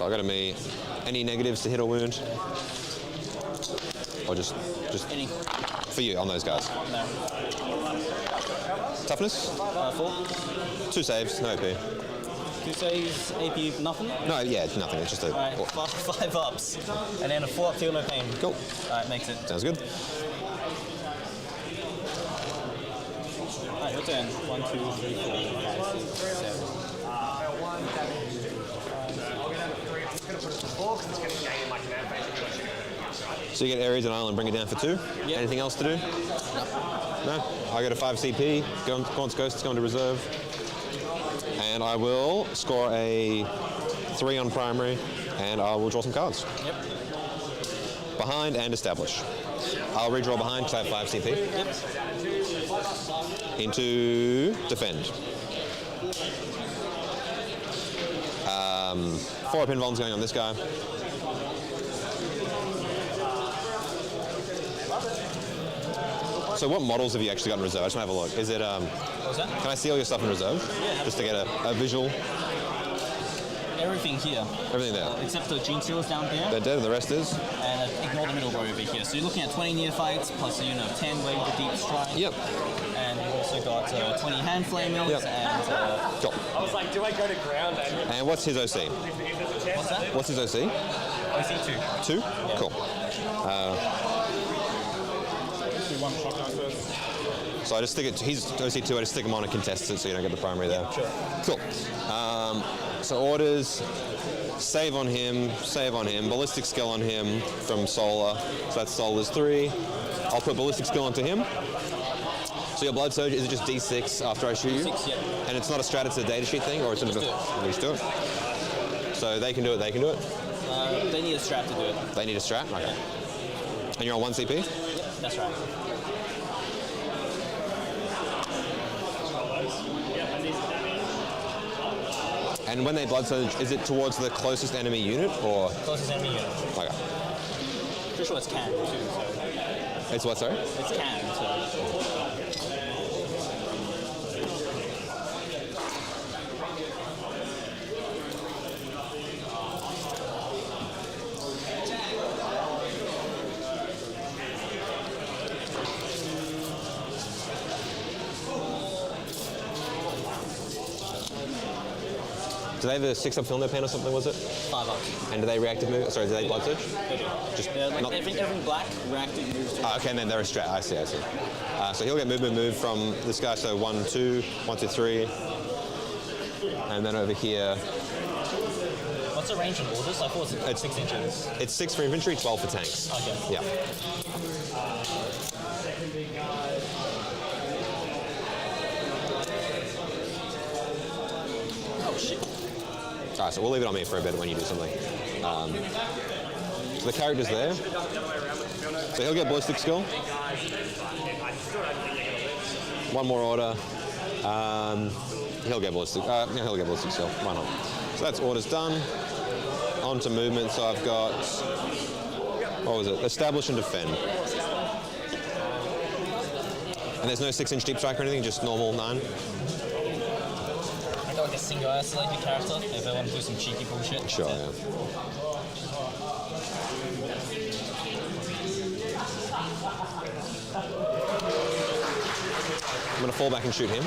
I'll go to me. Any negatives to hit or wound? Or just Any? for you on those guys? No. Toughness? 4. 2 saves, no AP. 2 saves, AP, nothing? No, yeah, it's nothing. It's just a. Alright, 5 ups. And then a 4 up, feel no pain. Cool. Alright, makes it. Sounds good. Alright, your turn. 1, 2, 3, 4, 5, 6, 7. So you get areas and island, bring it down for 2. Yep. Anything else to do? No. I go to 5 CP. Gaunt's Ghost is going to reserve. And I will score a 3 on primary, and I will draw some cards. Yep. Behind and establish. I'll redraw behind because I have 5 CP. Yep. Into defend. 4 up invulns going on this guy. So what models have you actually got in reserve? I just want to have a look. Is it, What was that? can I see all your stuff in reserve? Yeah. Just to get a visual. Everything here. Everything there. Except the Genestealers down there. They're dead and the rest is? And ignore the middle row over here. So you're looking at 20 neophytes plus a unit of 10 wave the deep strike. Yep. And you've also got 20 hand flamers Yep. and Cool. I was like, do I go to ground? And what's his OC? what's that? What's his OC? OC2. 2? Cool. One shotgun first. So I just stick it, he's OC2, I just stick him on and contest it so you don't get the primary there. Sure. Cool. So orders, save on him, ballistic skill on him from Solar. So that's Solar's 3. I'll put ballistic skill onto him. So your blood surge, is it just D6 after I shoot you? D6, yeah. And it's not a strat, it's a data sheet thing, or it's sort of a... Just do it. So they can do it, they can do it? They need a strat to do it. They need a strat? Okay. And you're on 1 CP? Yep, that's right. And when they blood surge, is it towards the closest enemy unit, or...? Closest enemy unit. Okay. Pretty sure it's can too, so... It's what, sorry? It's can, so... Do they have a 6-up film their pen or something, was it? 5 up. And do they reactive move? Sorry, do they blood surge? They do. Just Like not... every black reactive moves to... Okay, and then they're a strat. I see. So he'll get move from this guy, so 1, 2, 1, 2, 3. And then over here, What's the range of orders? I thought it's 6 inches. it's 6 for infantry, 12 for tanks. Okay. Yeah. Oh, shit. All right, so we'll leave it on me for a bit when you do something. So the character's there. So he'll get ballistic skill. One more order. He'll get ballistic. He'll get ballistic skill. Why not? So that's orders done. On to movement. So I've got, what was it? Establish and defend. And there's no 6-inch deep strike or anything. Just normal 9. I got like a single isolated character if they want to do some cheeky bullshit. Sure. Yeah. I'm going to fall back and shoot him.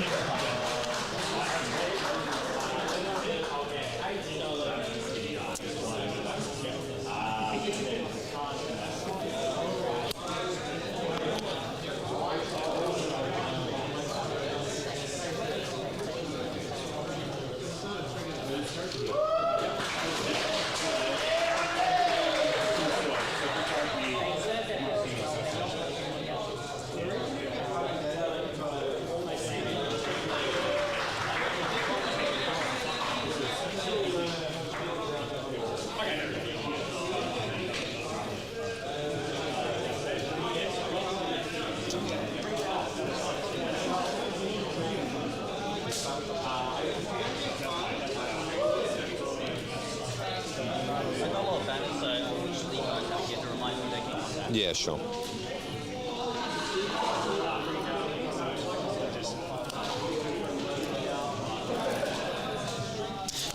I got a lot of banners, so I'll just leave my navigate to remind me they can come back.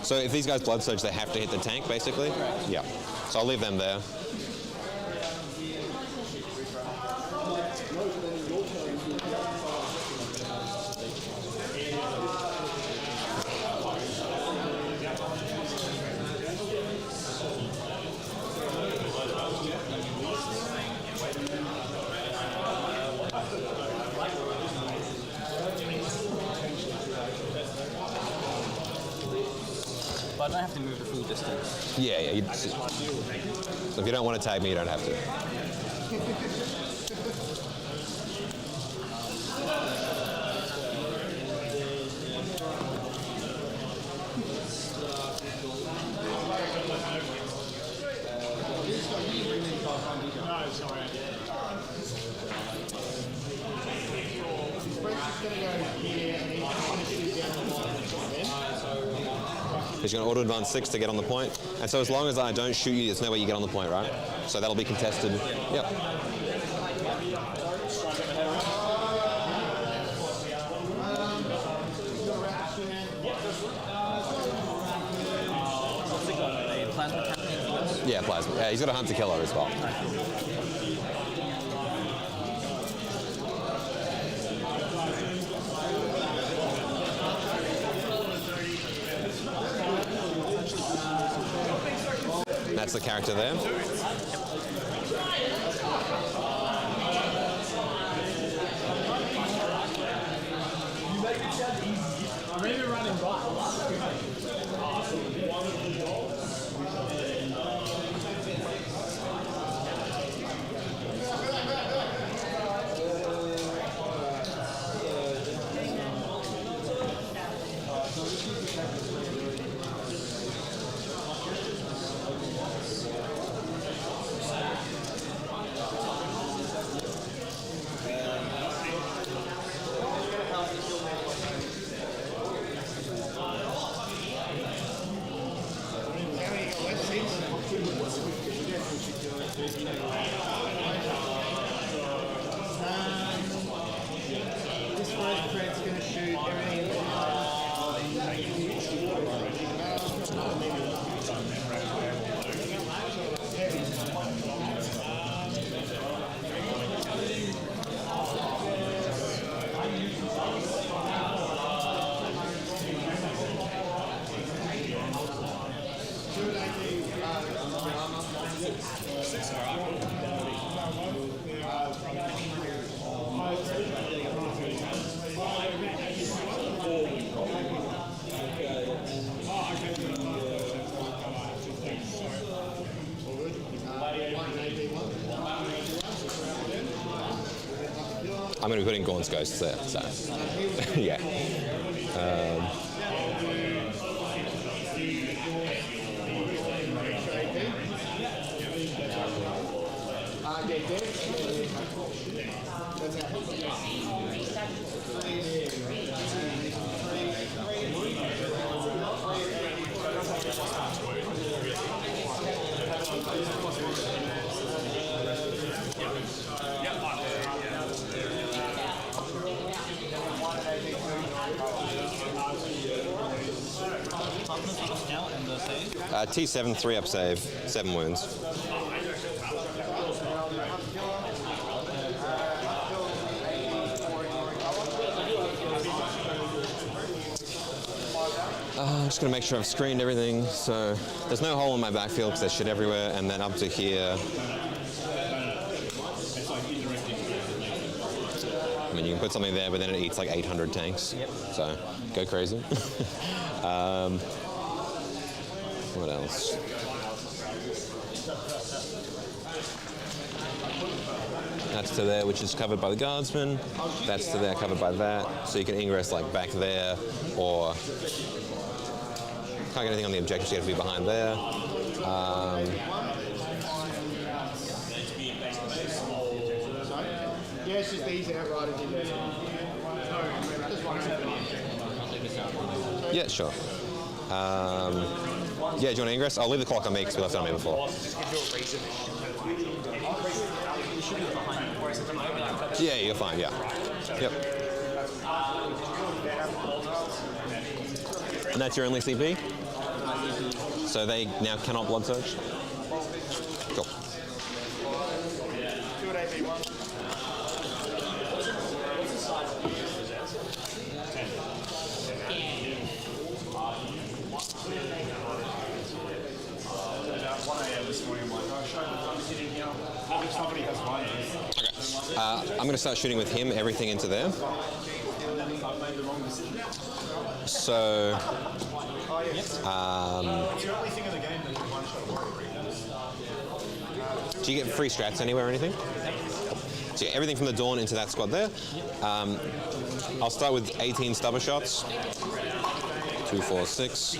So if these guys blood surge, they have to hit the tank, basically? Yeah. So I'll leave them there. But I don't have to move the full distance. Yeah. So if you don't want to tag me, you don't have to. He's going to auto advance 6 to get on the point. And so as long as I don't shoot you, there's no way you get on the point, right? So that'll be contested. Yep. Yeah, plasma. Yeah, he's got a hunter killer as well. That's the character there. I'm going to be putting Gorn's Ghosts there, so yeah. T7, 3-up save, 7 wounds. I'm just going to make sure I've screened everything. So there's no hole in my backfield because there's shit everywhere. And then up to here. I mean, you can put something there, but then it eats like 800 tanks. Yep. So go crazy. What else? That's to there, which is covered by the guardsman. That's to there, covered by that. So you can ingress like back there, or can't get anything on the objective, so you have to be behind there. Yeah, it's just these outriders in there. Yeah, sure. Yeah, do you want to ingress? I'll leave the clock on me because we left it on me before. Yeah, you're fine, yeah. Yep. And that's your only CP? So they now cannot blood surge? Cool. I'm going to start shooting with him, everything into there. So, do you get free strats anywhere or anything? So yeah, everything from the Dawn into that squad there. I'll start with 18 stubber shots. 2, 4, 6.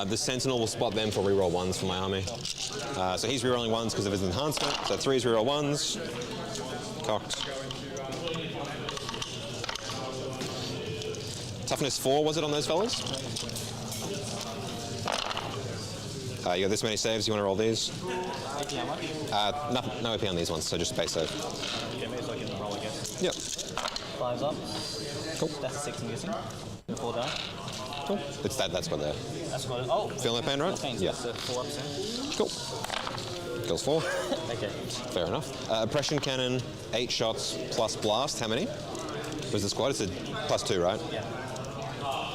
The Sentinel will spot them for reroll 1s for my army. So he's rerolling 1s because of his enhancement. So 3s reroll 1s. Cocked. Toughness 4 was it on those fellas? You got this many saves, you want to roll these? No AP on these ones, so just base save. Okay, maybe so I can roll again. Yep. 5's up. Cool. That's a 6 I'm guessing. 4 down. Cool. It's that's what there. That's what. Oh. Feeling that pain, right? Pain, Yeah. So 4 up, so. Cool. Kills 4. Okay. Fair enough. Oppression cannon, 8 shots plus blast. How many? Was the squad? It's a +2, right? Yeah.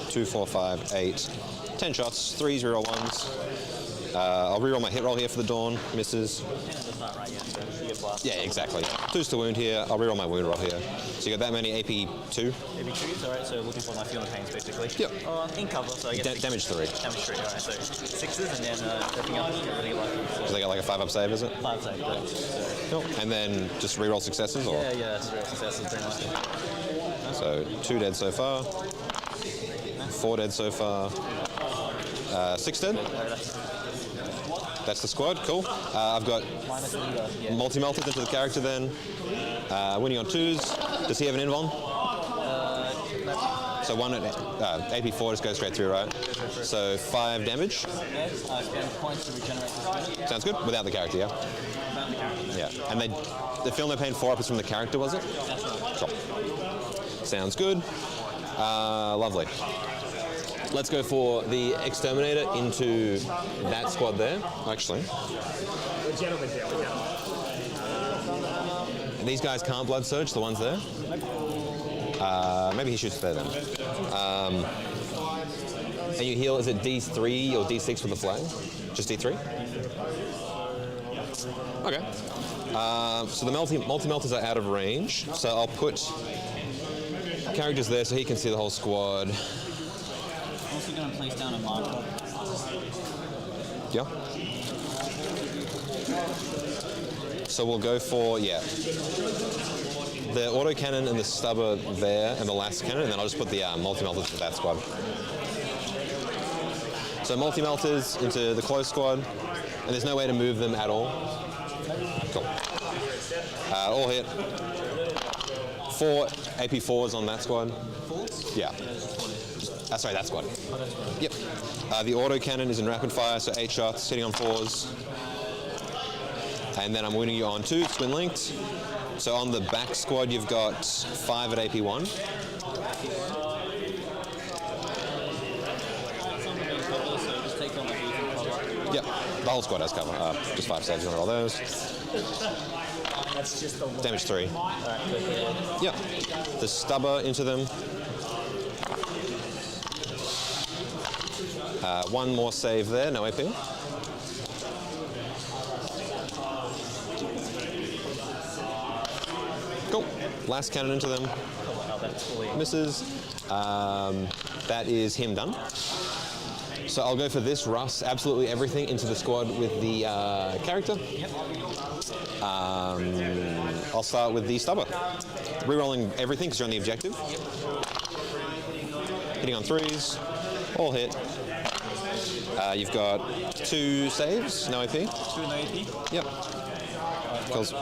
2, 4, 5, 8. 10 shots. 3s reroll 1s. I'll reroll my hit roll here for the Dawn. Misses. That's not right yet, so you get blast. Yeah, exactly. 2s to wound here. I'll reroll my wound roll here. So you got that many AP 2. Maybe 2s, alright, so looking for my feeling pains basically. Yep. In cover, so I get Damage 3. Damage 3, alright, so 6s and then everything else is really like. So they got like a 5-up save, is it? 5 save, correct. So, Cool. And then just reroll successes, or? yeah, it's real successes pretty much. So 2 dead so far. 4 dead so far. 6 dead. That's the squad. Cool. I've got multi-melted into the character then. Winning on 2s. Does he have an invuln? So 1 at AP 4 just goes straight through, right? So 5 damage. Yes, I spend points to regenerate this. Sounds good. Without the character, yeah. Without the character. Yeah. And the Feel No Pain 4-up is from the character, was it? That's right. Cool. Sounds good. Lovely. Let's go for the Exterminator into that squad there, actually. These guys can't blood surge, the ones there. Maybe he shoots there then. And you heal, is it D3 or D6 for the flag? Just D3? Okay. So the multi-melters are out of range, so I'll put characters there so he can see the whole squad. I'm also going to place down a marker. Yeah. So we'll go for, the autocannon and the stubber there and the last cannon, and then I'll just put the multi-melters for that squad. So multi-melters into the close squad, and there's no way to move them at all. Cool. All hit. 4 AP4s on that squad. 4s? Yeah. Sorry, that squad. Yep. The autocannon is in rapid fire, so 8 shots, hitting on 4s. And then I'm winning you on 2s, twin linked. So on the back squad, you've got 5 at AP1. Yep, the whole squad has cover. Just 5 saves, you want to roll those. Damage 3. Yep. The stubber into them. 1 more save there, no AP. Cool. Last cannon into them. Misses. That is him done. So I'll go for this, Russ, absolutely everything into the squad with the character. I'll start with the stubber. Rerolling everything because you're on the objective. Hitting on 3s. All hit. You've got 2 saves, no AP. 2 no AP? Yep. Kills.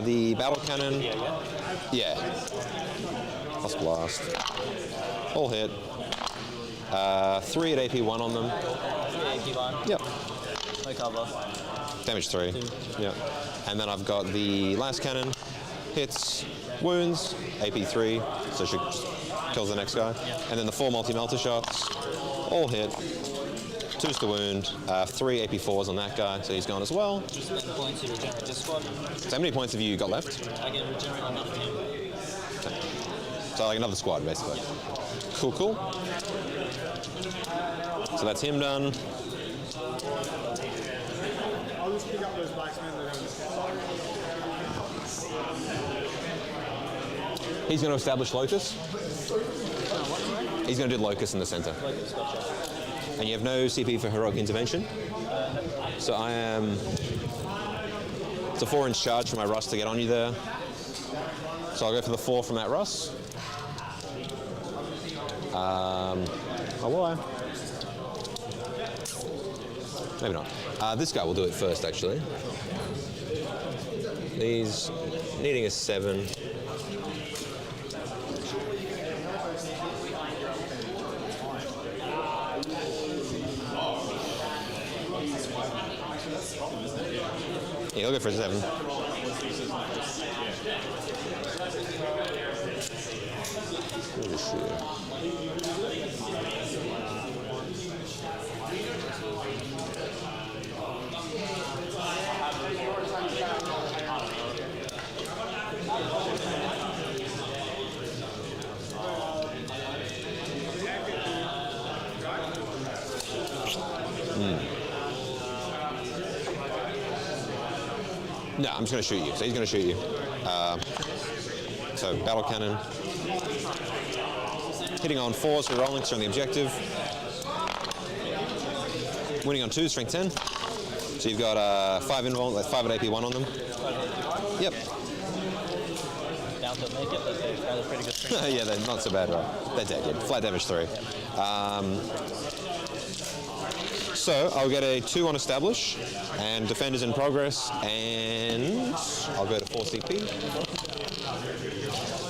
The battle cannon. Yeah. Plus blast. All hit. 3 at AP1 on them. 3 AP1. Yep. No cover. Damage 3. Yep. And then I've got the last cannon. Hits. wounds, AP3, so she just kills the next guy. And then the 4 multi-melter shots, all hit. 2's the wound, 3 AP4s on that guy, so he's gone as well. Points to regenerate this squad. So how many points have you got left? I can regenerate another team. So like another squad, basically. Cool, cool. So that's him done. I'll just pick up those blacksmen that are He's going to establish Locus. He's going to do Locus in the center. And you have no CP for Heroic Intervention. So I am... It's a 4-inch charge for my Russ to get on you there. So I'll go for the 4 from that Russ. Oh, will I? Maybe not. This guy will do it first, actually. He's needing a 7. Yeah, he'll go for a 7. Holy shit. No, I'm just going to shoot you. So he's going to shoot you. So battle cannon. Hitting on 4s for rolling, on the objective. Winning on 2, strength 10. So you've got 5 invuln, 5 at AP1 on them. Yep. Down to make it, but they've got a pretty good strength. Yeah, they're not so bad, right? They're dead, yeah. Flat damage 3. So I'll get a 2 on establish, and defend is in progress, and I'll go to 4 CP.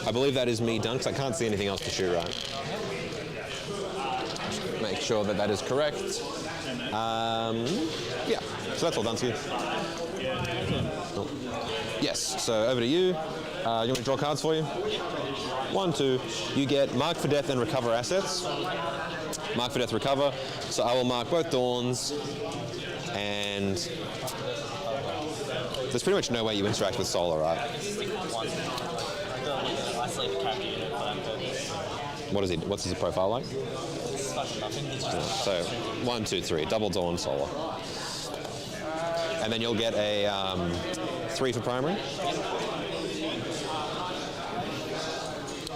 I believe that is me done, because I can't see anything else to shoot, right? Make sure that that is correct. Yeah, so that's all done to you. Oh. Yes, so over to you. You want me to draw cards for you? 1, 2. You get Mark for Death and Recover assets. Mark for Death, Recover. So I will mark both Dawns, and there's pretty much no way you interact with Solar, right? What is he? What's his profile like? So 1, 2, 3, double Dawn Solar, and then you'll get a 3 for primary.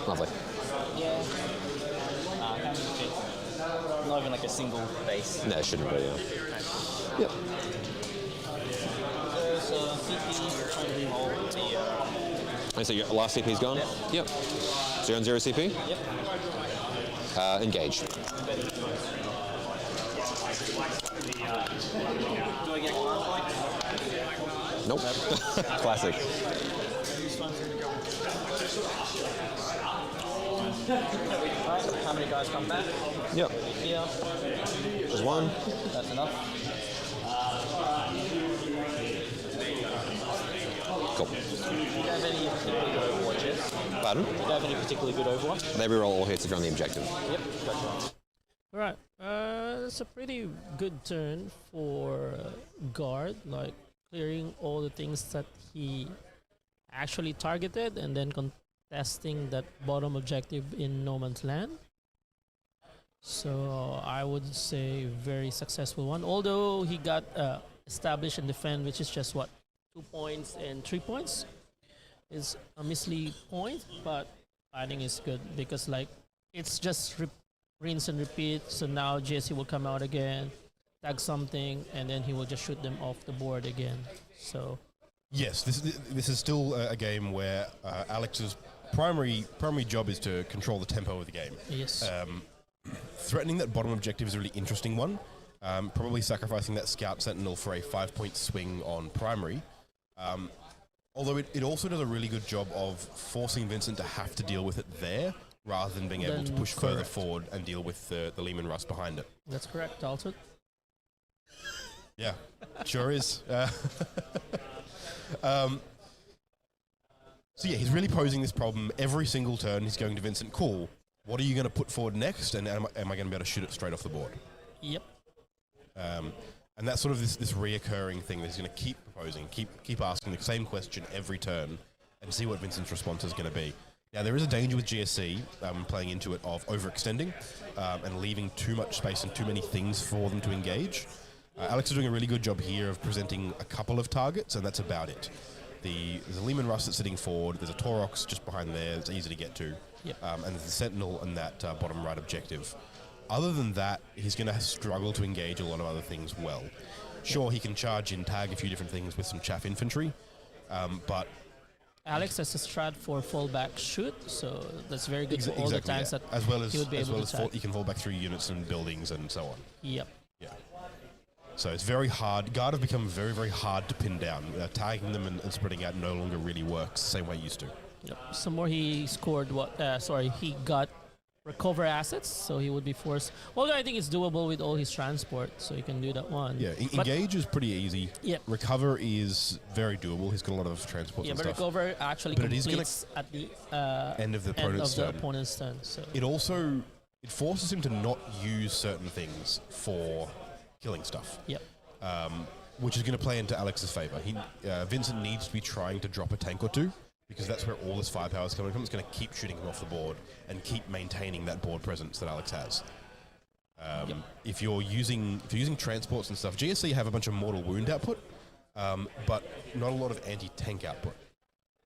Lovely. Yeah. Not even like a single base. No, it shouldn't be. Yeah. Yep. So CP, trying to roll the. And so your last CP's gone. Yep. So you're on 0 CP. Yep. Engage. Do I get command points? Nope. Classic. Right, how many guys come back? Yep. Here. Just 1. That's enough. Cool. Do you have any particularly good Overwatches? Pardon? Do you have any particularly good Overwatch? They reroll all hits if you're on the objective. Yep, gotcha. Right. It's a pretty good turn for guard, like clearing all the things that he actually targeted and then contesting that bottom objective in no man's land. So I would say very successful one. Although he got establish and defend, which is just what, 2 points and 3 points. It's a measly point, but I think it's good because like it's just rinse and repeat. So now Jesse will come out again, tag something, and then he will just shoot them off the board again. So yes, this is still a game where Alex's primary job is to control the tempo of the game. yes, Threatening that bottom objective is a really interesting one. Probably sacrificing that Scout Sentinel for a 5-point swing on primary. Although it also does a really good job of forcing Vincent to have to deal with it there, rather than being able to push further forward and deal with the Lehman Russ behind it. that's correct, Dalton. Yeah, sure is. So yeah, he's really posing this problem every single turn. He's going to Vincent, cool. What are you going to put forward next? And am I going to be able to shoot it straight off the board? Yep. And that's sort of this reoccurring thing that he's going to keep proposing, keep asking the same question every turn and see what Vincent's response is going to be. Now, there is a danger with GSC playing into it of overextending and leaving too much space and too many things for them to engage. Alex is doing a really good job here of presenting a couple of targets, and that's about it. There's a Lehman Russ that's sitting forward, there's a Taurox just behind there, it's easy to get to, and there's the Sentinel and that bottom right objective. Other than that, he's going to struggle to engage a lot of other things well. Sure, he can charge in, tag a few different things with some chaff infantry, but... Alex has a strat for fallback shoot, so that's very good for all the tanks that as well as, he would be able to tag. He can fall back through units and buildings and so on. Yep. Yeah. So it's very hard. Guard have become very, very hard to pin down. Tagging them and spreading out no longer really works the same way it used to. Yep. Some more he scored he got recover assets, so he would be forced. Although I think it's doable with all his transport, so he can do that one. Yeah, engage is pretty easy. Yep. Recover is very doable. He's got a lot of transport and stuff. Recover actually completes at the end of the opponent's turn. So it forces him to not use certain things for killing stuff. Yep. Which is going to play into Alex's favor. Vincent needs to be trying to drop a tank or two, because that's where all this firepower is coming from. It's going to keep shooting him off the board and keep maintaining that board presence that Alex has. If you're using transports and stuff, GSC have a bunch of mortal wound output, but not a lot of anti-tank output.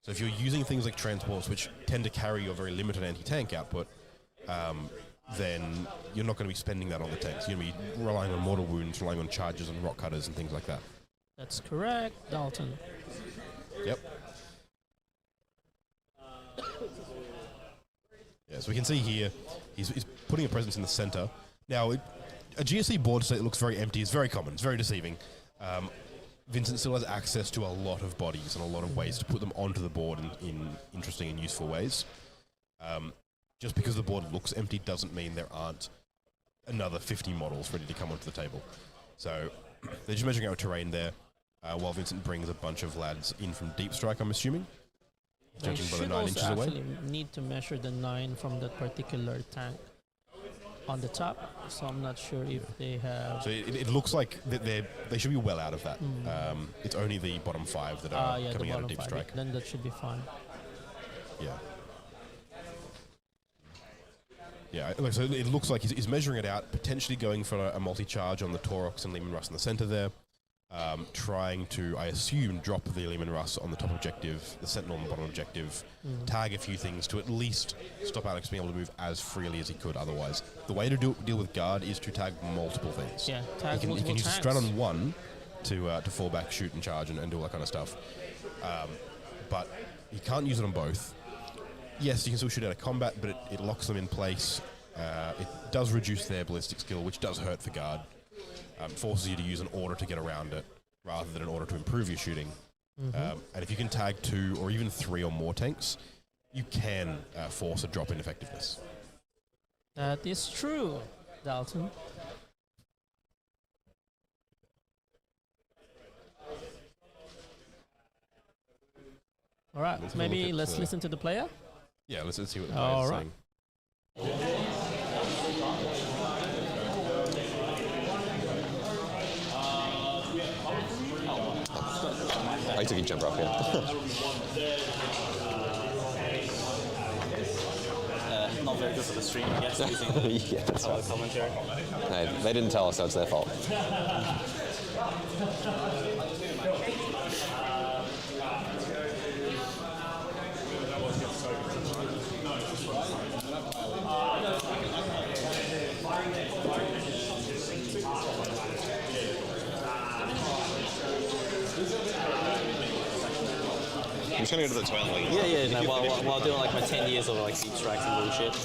So if you're using things like transports, which tend to carry your very limited anti-tank output, then you're not going to be spending that on the tanks. You're going to be relying on mortal wounds, relying on charges and rock cutters and things like that. That's correct, Dalton. Yep. Yeah, so we can see here, he's putting a presence in the center. Now, a GSC board state that looks very empty is very common. It's very deceiving. Vincent still has access to a lot of bodies and a lot of ways to put them onto the board in interesting and useful ways. Just because the board looks empty doesn't mean there aren't another 50 models ready to come onto the table. So they're just measuring out terrain there, while Vincent brings a bunch of lads in from Deep Strike, I'm assuming. Judging by the 9 inches away. Actually need to measure the 9 from that particular tank on the top, so I'm not sure if they have... So it looks like they should be well out of that. It's only the bottom 5 that are coming out of Deep Strike. Then that should be fine. Yeah. Yeah, so it looks like he's measuring it out, potentially going for a multi-charge on the Taurox and Lehman Russ in the center there. Trying to, I assume, drop the Lehman Russ on the top objective, the Sentinel on the bottom objective, tag a few things to at least stop Alex being able to move as freely as he could otherwise. The way to deal with Guard is to tag multiple things. Yeah, tag multiple He can use tanks. a strat on one to fall back, shoot and charge and do all that kind of stuff. But he can't use it on both. Yes, you can still shoot out of combat, but it locks them in place. It does reduce their ballistic skill, which does hurt for Guard. Forces you to use an order to get around it rather than an order to improve your shooting. And if you can tag 2 or even 3 or more tanks, you can force a drop in effectiveness. That is true, Dalton. All right, maybe let's listen to the player. Yeah, let's see what the player is saying. I took a jump off, yeah. Not very good for the stream, I guess, using yeah, that's right. commentary. Hey, they didn't tell us, so it's their fault. I'm just gonna go to the toilet. Yeah, no, while doing like my 10 years of like deep strikes and bullshit.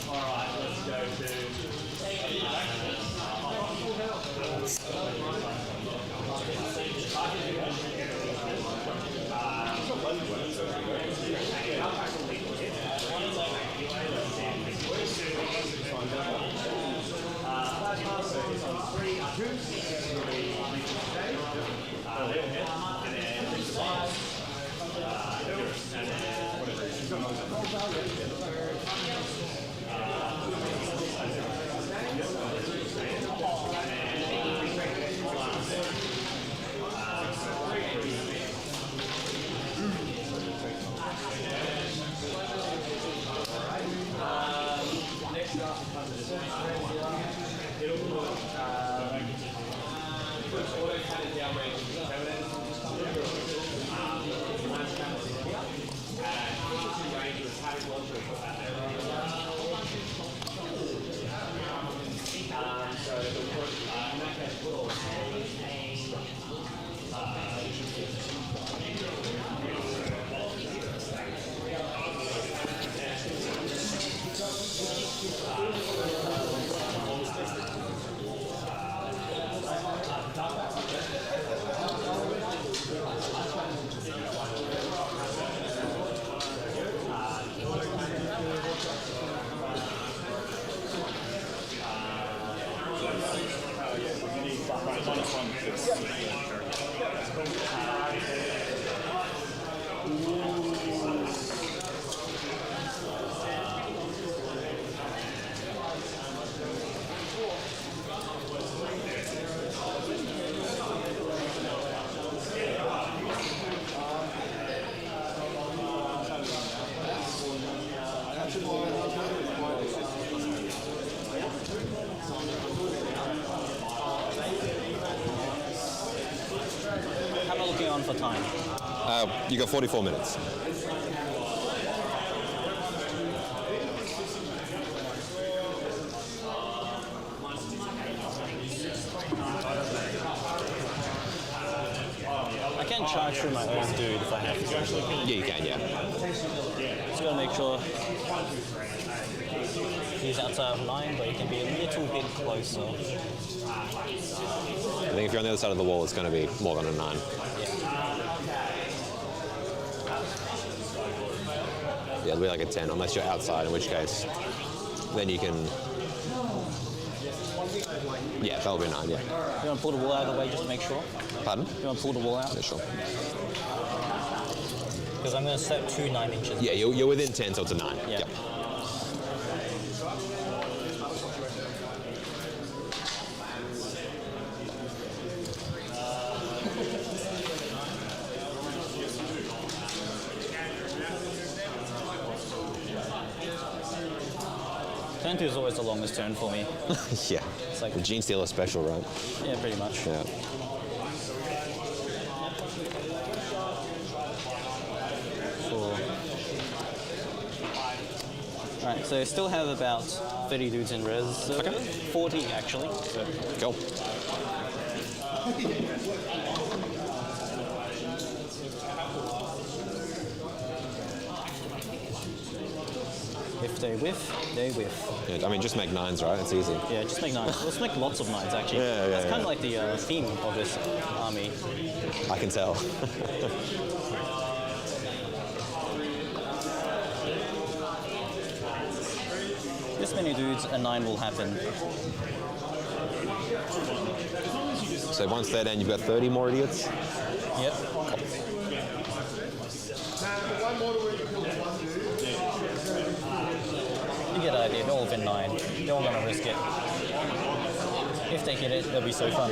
How am I looking on for time? You got 44 minutes. I can charge through my own dude if I have to. Yeah, you can, yeah. Just gotta make sure he's outside of 9, but he can be a little bit closer. I think if you're on the other side of the wall, it's going to be more than a 9. Yeah, it'll be like a 10, unless you're outside, in which case, then you can... Yeah, that'll be a 9, yeah. You want to pull the wall out of the way just to make sure? Pardon? You want to pull the wall out? Yeah, sure. Because I'm going to set 2 9 inches. Yeah, you're within 10, so it's a 9. Yeah. Yep. Turn 2 is always the longest turn for me. Yeah. It's like The Genestealer special, right? Yeah, pretty much. Yeah. Alright, so I still have about 30 dudes in res. Okay. 40 actually. So. Go. If they whiff, they whiff. Yeah, I mean, just make 9s, right? It's easy. Yeah, just make 9s. Let's make lots of 9s actually. Yeah, That's kind yeah. of like the theme of this army. I can tell. This many dudes, a 9 will happen. So once they're down, you've got 30 more idiots? Yep. You get the idea, they're all within 9. They're all gonna risk it. If they hit it, they'll be so fun.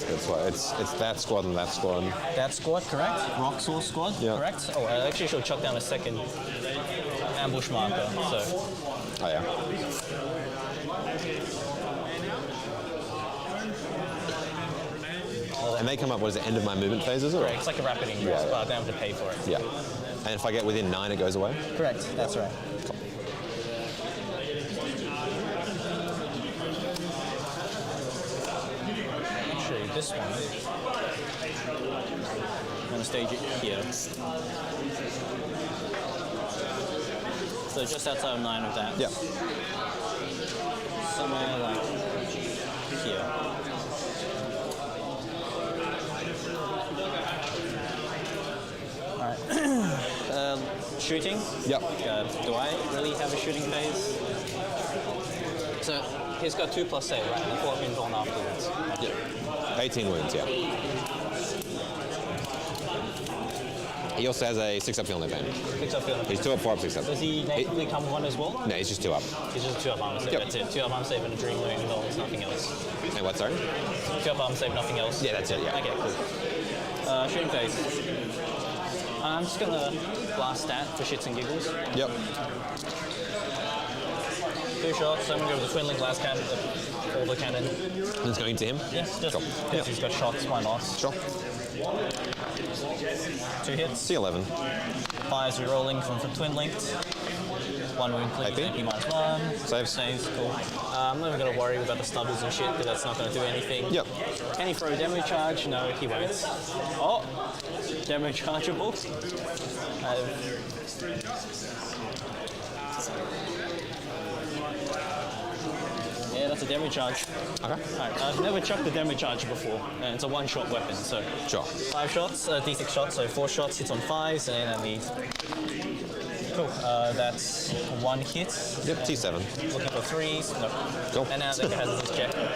That's why it's that squad and that squad. That squad, correct? Proxywars squad, Yeah. correct? Oh, I actually should chuck down a second ambush marker, so... Oh, yeah. And they come up, what is it, end of my movement phases? Or? Correct, it's like a rapid ingress, Yeah. but I don't have to pay for it. Yeah. And if I get within 9, it goes away? Correct, that's right. Actually, this one, I'm going to stage it here. So just outside of 9 of that. Yeah. Somewhere like here. Alright. Shooting? Yep. Do I really have a shooting phase? So he's got 2+ save, right? And 4 pins on afterwards. Yeah. 18 wounds, yeah. He also has a 6-up field event. 6-up field. He's 2 up, 4 up, 6 up. Does he natively come with one as well? No, he's just 2 up. He's just 2 up armor save. Yep. That's it. 2 up armor save and a dream wound, nothing else. Hey, what, sorry? 2 up armor save, nothing else. Yeah, that's it, yeah. Okay, cool. Shooting phase. I'm just gonna blast stat for shits and giggles. Yep. 2 shots. I'm gonna go with the twin link last cannon, all the cannon. And it's going to him? Yes, just Sure. because he's got shots. Why not? Sure. 2 hits. C11. 5s re-rolling from twin linked. 1 wound, please. AP. AP -1. Saves. Saves, cool. I'm not even going to worry about the stubbers and shit because that's not going to do anything. Yep. Can he throw a demo charge? No, he won't. Oh! Demo chargeable. Yeah, that's a demo charge. Okay. Alright, I've never chucked a demo charge before, and it's a 1-shot weapon, so. Sure. 5 shots, D6 shots, so 4 shots, hits on 5s, and then the. Cool, that's 1 hit. Yep, T7. Looking for 3s, no. Cool. And now the guy has his check, no.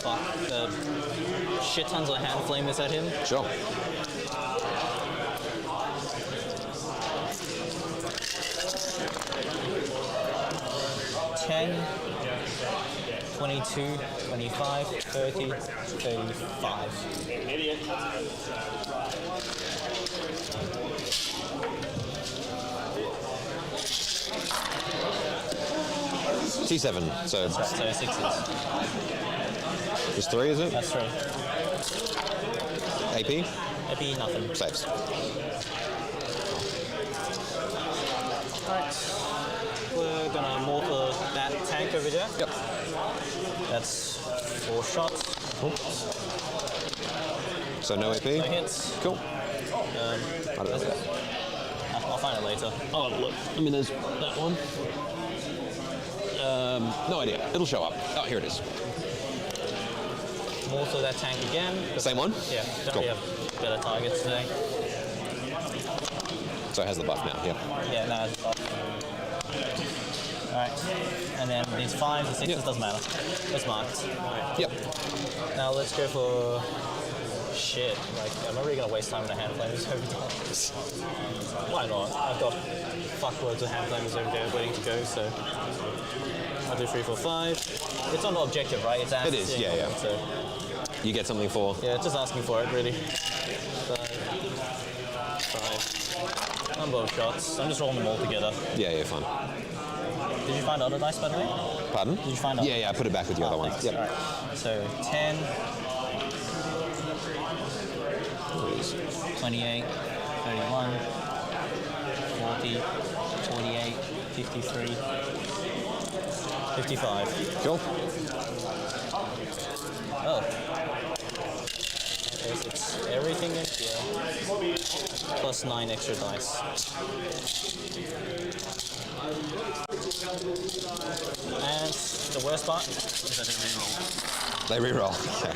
Fuck, shit tons of hand flamers at him. Sure. 10, 22, 25, 30, 35. T7, so So 6s. it's 3, is it? That's 3. AP? AP, nothing. Saves. Alright. We're gonna mortar that tank over there. Yep. That's 4 shots. Cool. So no AP? No hits. Cool. I don't know. I'll find it later. Oh, look. I mean, there's that one. No idea. It'll show up. Oh, here it is. Mortar that tank again. Same one? Yeah, don't Cool. really have better targets today. So it has the buff now, yeah. Yeah, no, it's off. Alright. And then these 5s and 6s, Yep. doesn't matter. It's marked. Yep. Now let's go for shit. Like, I'm not really gonna waste time in the hand flamers over there. Why not? I've got fuckloads of hand flamers over there waiting to go, so I'll do 3, 4, 5. It's on the objective, right? It's It is, yeah. So You get something for? yeah, just asking for it really. 5. Number of shots. I'm just rolling them all together. Yeah, fine. Did you find other dice by the way? Pardon? Did you find other? Yeah, I put it back with the other ones. Thanks. Yep. Alright. So 10, 28, 31, 40, 48, 53, 55. Cool. Oh. Okay, so it's everything in here. Plus 9 extra dice. And the worst part is that they reroll. They reroll. Okay.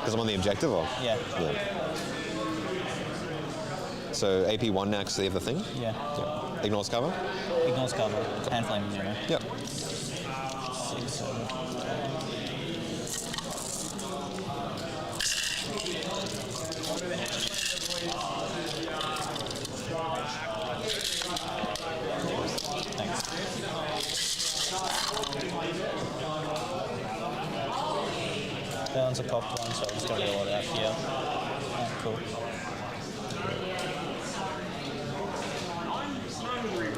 Because I'm on the objective, or? Yeah. Yeah. So AP1 now because they have the thing? Yeah. Yep. Ignores cover? Ignores cover. Hand flame 0. Yep. 6, 7. Thanks. Balance a cocked one, so I'm just going to roll it out here. Oh, cool.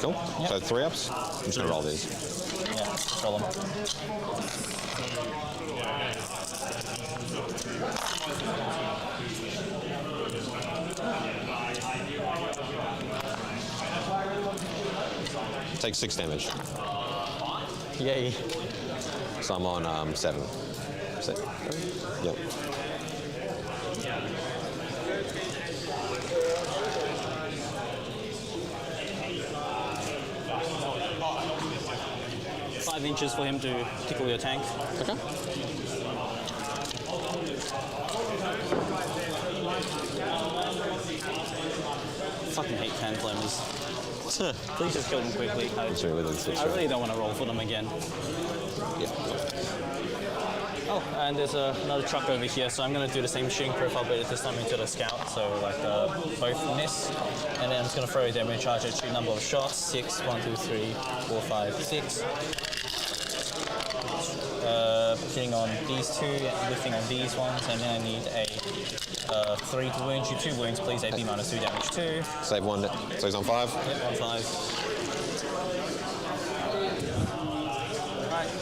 Cool. Yep. So 3 ups. I'm just going to roll these. Yeah, just roll them. Take 6 damage. Yay. So I'm on 7. Yep. Five inches for him to tickle your tank. Okay. fucking hate fan flamers. Please just kill them quickly. I really don't want to roll for them again. Yeah. Oh, and there's another truck over here, so I'm going to do the same shooting profile, but this time into the scout, so like both miss. And then I'm just going to throw a damage charge at a number of shots. 6, 1, 2, 3, 4, 5, 6. Hitting on these two, lifting on these ones, and then I need a 3 to wound you. 2 wounds, please. AB minus 2 damage 2. Save 1, so he's on 5. Yep, on 5.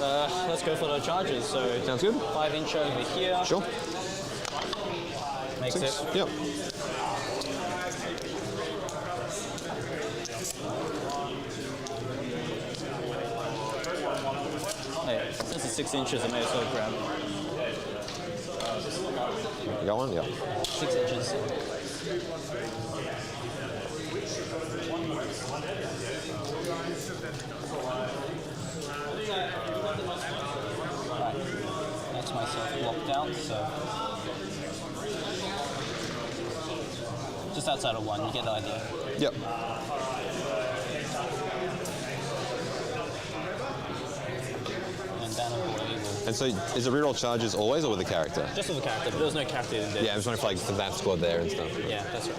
Alright, let's go for the charges. So sounds good. 5-inch over here. Sure. Makes 6. it. Yep. Hey, since it's 6 inches, I may as well grab You got one? Yeah. 6 inches. Alright, that's myself blocked out, so. Just outside of 1, you get the idea. Yep. And down over able. And so, is it reroll charges always or with the character? Just with the character, but there was no character in there. Yeah, I was wondering if like for that squad there and stuff. Yeah, that's right.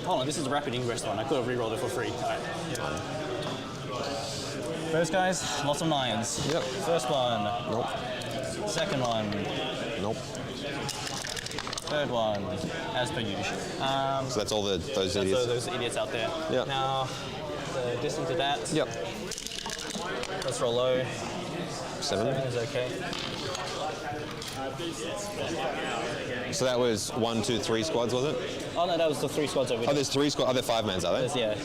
Hold on, this is a rapid ingress one. I could have rerolled it for free. Alright. Those guys, lots of 9s. Yep. First one. Nope. Second one. Nope. Third one, as per usual. So that's all those That's idiots. those idiots out there. Yep. Now, the distance to that. Yep. Let's roll low. 7. Is okay. So that was 1, 2, 3 squads, was it? Oh no, that was the 3 squads over Oh, there. there's 3 squads. Oh, they're 5-mans, are they? Yeah,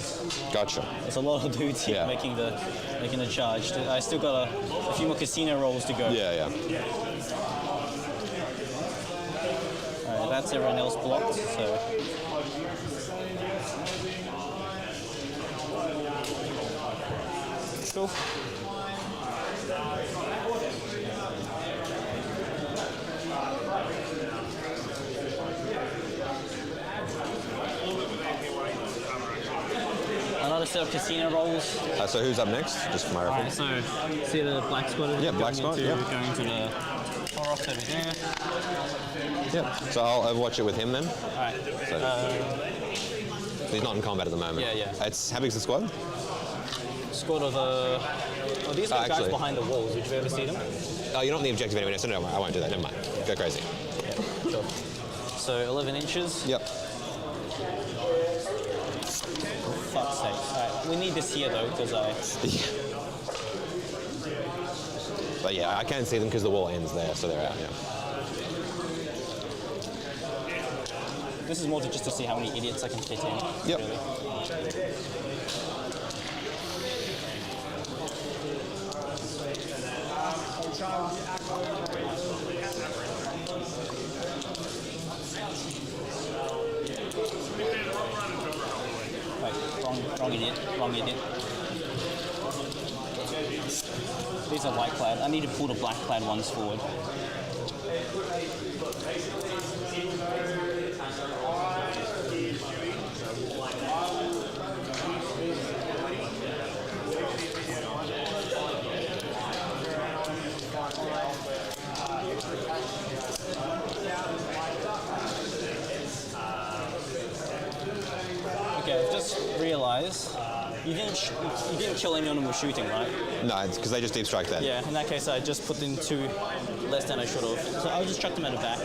Gotcha. there's a lot of dudes here Yeah. making the charge. I still got a few more casino rolls to go. Yeah. Alright, that's everyone else blocked, so. Cool. Another set of casino rolls. So who's up next? Just for my Alright, reference. so see the black squad? Yeah, black squad, yeah. Going to the Toros over there. Yeah. So I'll watch it with him then. Alright. So he's not in combat at the moment. Yeah. It's how big's the squad? Squad of these are the guys actually. behind the walls. Would you ever see them? Oh, you're not in the objective anyway. So no, I won't do that. Never mind. Go crazy. Sure. So 11 inches. Yep. Fuck's sake. Alright, we need this here though, because But yeah, I can't see them because the wall ends there, so they're out. Yeah. this is more to just to see how many idiots I can fit in. Yep. Really. Wait, wrong idiot. These are white clad. I need to pull the black clad ones forward. Okay, I've just realised you didn't kill anyone who was shooting, right? No, it's because they just deep strike that. Yeah, in that case I just put in 2 less than I should have. So I'll just chuck them at the back.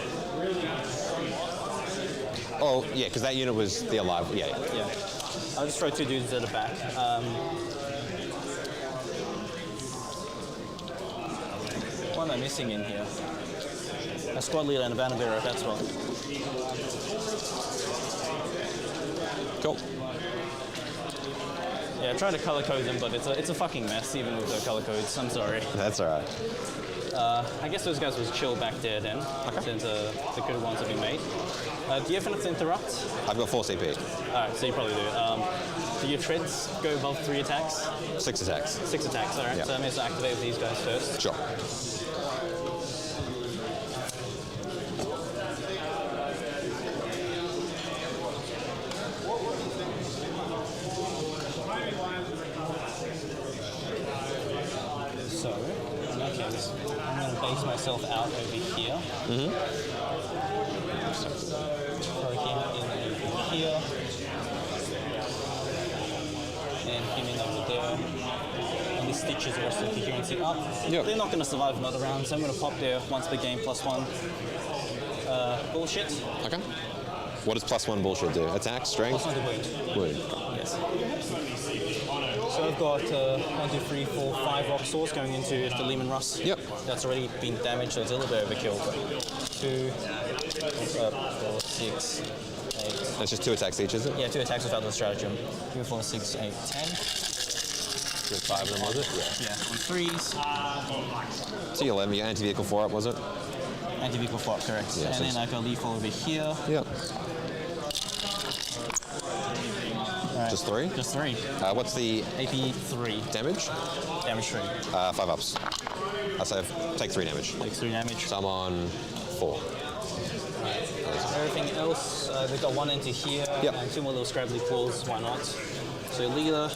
Oh, yeah, because that unit was the alive. Yeah. Yeah. I'll just throw 2 dudes at the back. What am I missing in here? A squad leader and a banner bearer, that's what. Cool. Yeah, I try to color code them, but it's a fucking mess, even with the color codes. I'm sorry. That's all right. I guess those guys was chill back there then, since the good ones have been made. Do you have enough to interrupt? I've got 4 CP. Alright, so you probably do. Do your treads go above 3 attacks? 6 attacks. 6 attacks, alright. Yeah. So I may as well activate with these guys first. Sure. So, in that case, I'm going to base myself out over here. Throw him in over here. And him in over there. And this stitches the rest of the coherency up. Yep. They're not going to survive another round, so I'm going to pop their once per game +1 bullshit. Okay. What does +1 bullshit do? Attack, strength? +1 to wound. Wound. Yes. So I've got 1, 2, 3, 4, 5 rock swords going into the Lehman Russ. Yep. That's already been damaged, so it's a little bit overkill. But 2, 4, 6, 8. That's just 2 attacks each, is it? Yeah, 2 attacks without the stratagem. 3, 4, 6, 8, 10. With 5 of them, was it? Yeah, on 3s. So 11, your anti-vehicle 4-up, was it? Anti-vehicle 4, correct. Yeah, and so then I've got lethal over here. Yep. Right. Just 3? Just 3. What's the AP 3. damage? Damage 3. 5 ups. I say take 3 damage. Takes 3 damage. So I'm on 4. Everything else, they've got 1 into here. Yep. And 2 more little scrabbly claws, why not? So leader,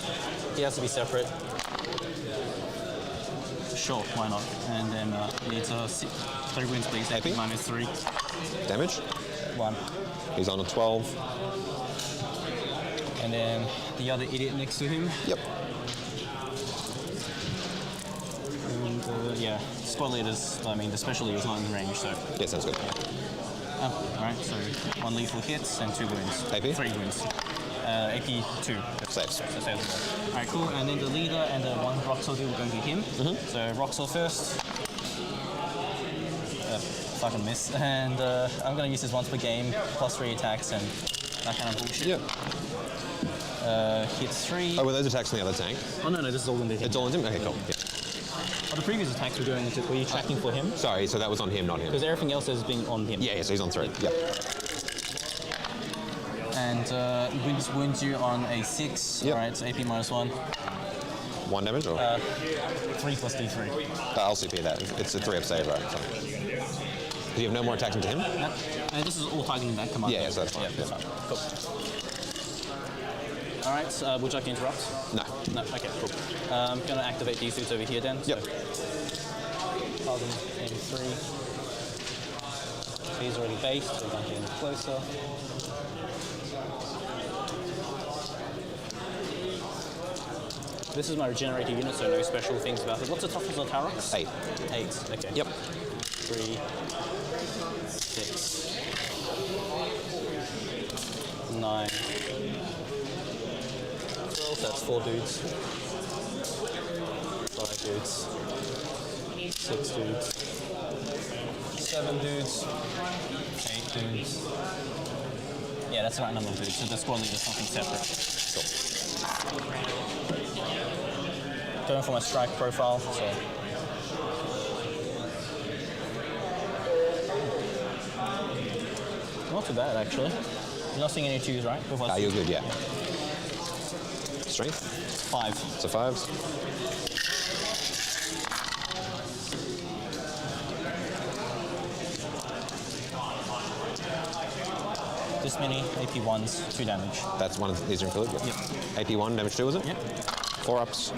he has to be separate. Sure, why not? And then needs 3 wounds, please. AP AP? -3. Damage? 1. He's on a 12. And then the other idiot next to him. Yep. And yeah, squad leaders, I mean, the special leader's not in range, so. Yeah, sounds good. Alright, so 1 lethal hits and 2 wounds. AP? 3 wounds. AP 2. Saves. So saves. Alright, cool. And then the leader and the 1 rock sword will go to him. So rock sword first. Fucking miss. And I'm gonna use this once per game, +3 attacks and that kind of bullshit. Yep. Hits 3. Oh, were those attacks on the other tank? Oh no, this is all into him. It's all in him? Okay, cool. Yeah. Oh, the previous attacks were going into. Were you tracking for him? Sorry, so that was on him, not him. Because everything else has been on him. Yeah, so he's on 3. Yep. And wounds you on a 6. Yep. Alright, so AP -1. 1 damage or? 3 plus D3. I'll CP that. It's a 3-up save, right? So. Do you have no more attacks into him? No. This is all targeting that command. Yeah, so that's fine. Yeah, that's fine. Cool. Alright, would you like to interrupt? No. No, okay, cool. I'm going to activate these suits over here then. Yep. So target in 3. He's already based, so I'm going to get in closer. This is my regenerated unit, so no special things about it. What's the toughness on Tarox? 8. 8, okay. Yep. 3, 6, 9, 12, that's 4 dudes. 5 dudes. 6 dudes. 7 dudes. 8 dudes. Yeah, that's the right number of dudes, so the squad leader is something separate. Going for my strike profile, so. Not too bad, actually. You're not seeing any 2s, right? You're good, yeah. Strength? 5. So 5s. This many AP 1s, 2 damage. That's one of these are included? Yep. AP 1, damage 2, was it? Yep. 4 ups.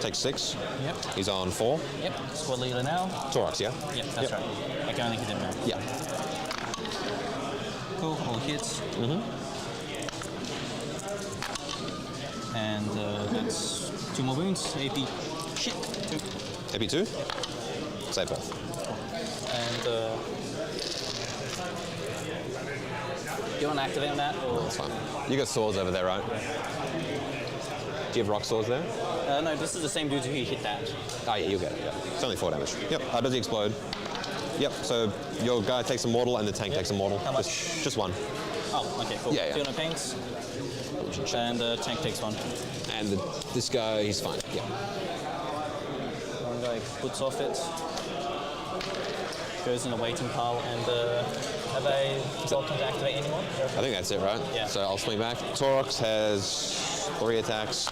Takes 6. Yep. He's on 4. Yep. Squad leader now. Thorax, yeah? Yep, that's right. I can only get him now. Yeah. Cool, all hits. And that's 2 more wounds. AP. Shit. 2. AP 2? Save both. And do you want to activate on that? Or? That's fine. You got swords over there, right? Do you have rock swords there? No, this is the same dude who hit that. Oh, yeah, you'll get it, yeah. It's only 4 damage. Yep. Does he explode? Yep, so your guy takes a mortal and the tank takes a mortal. How much? Just 1. Oh, okay, cool. Yeah, yeah. 200 paints. And the tank takes 1. And this guy, he's fine. Yeah. One guy puts off it. Goes in a waiting pile, and have I got to activate anyone? I think that's it, right? Yeah. So I'll swing back. Thorax has 3 attacks.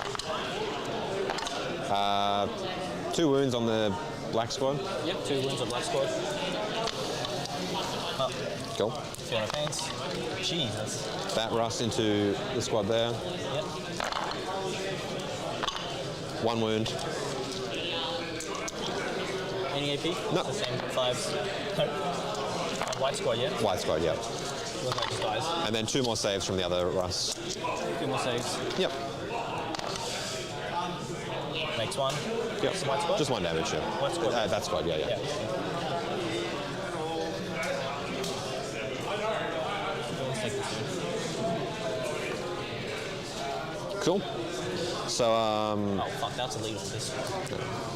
2 wounds on the black squad. Yep, 2 wounds of black squad. Oh, Cool. 200 paints. Jesus. That rust into the squad there. Yep. 1 wound. AP? No. The same 5s. White squad, yeah? White squad, yeah. Look like just dies. And then 2 more saves from the other Russ. 2 more saves. Yep. Makes 1. Yep. Just white squad? Just 1 damage, yeah. White squad? That squad, yeah. Yeah. Let's take this one. Cool. So, Oh, fuck, that's illegal. This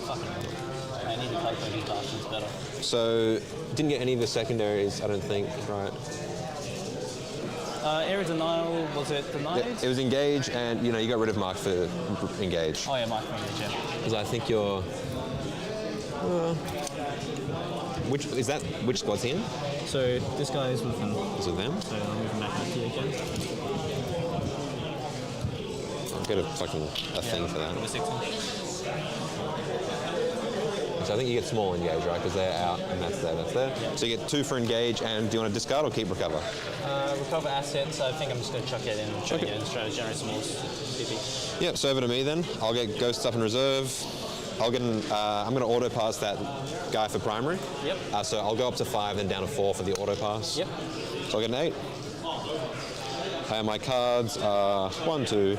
fucking. I need to calculate these bastards better. so didn't get any of the secondaries, I don't think, right? Area denial, was it denied? It was engage, and you got rid of mark for engage. Oh, yeah, Mark Fingers, yeah. Because I think you're. Which squad's he in? So this guy is with him. Is it them? So I'll move him back to you again. I'll get a thing for that. Number 16. So I think you get small engage, right? Because they're out, and that's there. Yeah. So you get 2 for engage, and do you want to discard or keep recover? Recover assets, I think I'm just going to chuck it in and try to generate some more CP. Yep, so over to me then. I'll get ghosts up in reserve. I'll get I'm going to auto pass that guy for primary. Yep. So I'll go up to 5, then down to 4 for the auto pass. Yep. So I'll get an 8. And my cards are 1, 2,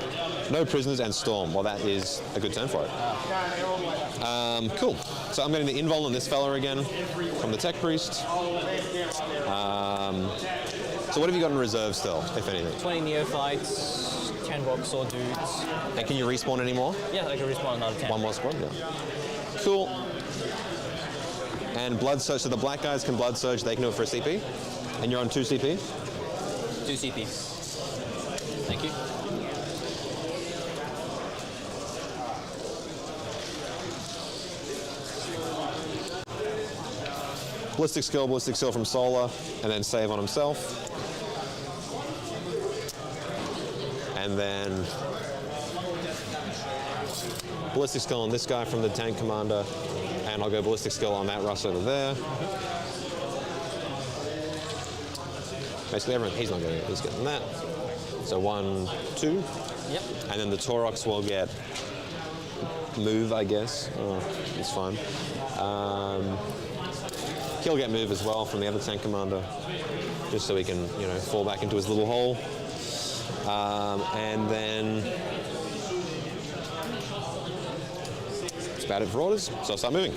no prisoners and storm. Well, that is a good turn for it. Cool. So I'm getting the invul on this fella again from the tech priest. So what have you got in reserve still, if anything? 20 neophytes, 10 rock sword dudes. And can you respawn any more? Yeah, I can respawn another 10. 1 more squad, yeah. Cool. And blood surge. So the black guys can blood surge. They can do it for a CP. And you're on 2 CP. 2 CP. Thank you. Ballistic skill from Solar, and then save on himself. And then ballistic skill on this guy from the tank commander, and I'll go ballistic skill on that Russ over there. Basically everyone, he's not getting it, he's getting that. So 1, 2. Yep. And then the Taurox will get move, I guess. Oh, it's fine. He'll get move as well from the other tank commander, just so he can, fall back into his little hole. And then that's about it for orders. So I'll start moving.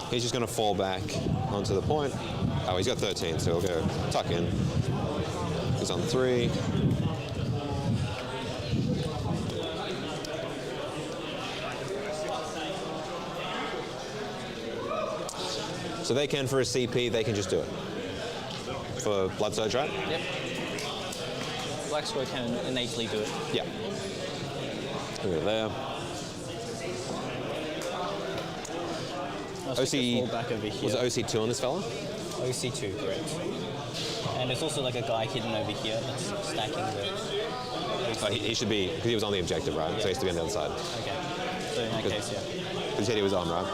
He's just going to fall back onto the point. Oh, he's got 13, so he'll go tuck in. He's on 3. So they can, for a CP, they can just do it. For blood surge, right? Yep. Black squad can innately do it. Yeah. Look at there. OC, back over here. was it OC2 on this fella? OC2, correct. And there's also like a guy hidden over here that's stacking the... Oh, he should be, because he was on the objective, right? So he has to be on the other side. Okay. So in that case, yeah. Because he said he was on, right?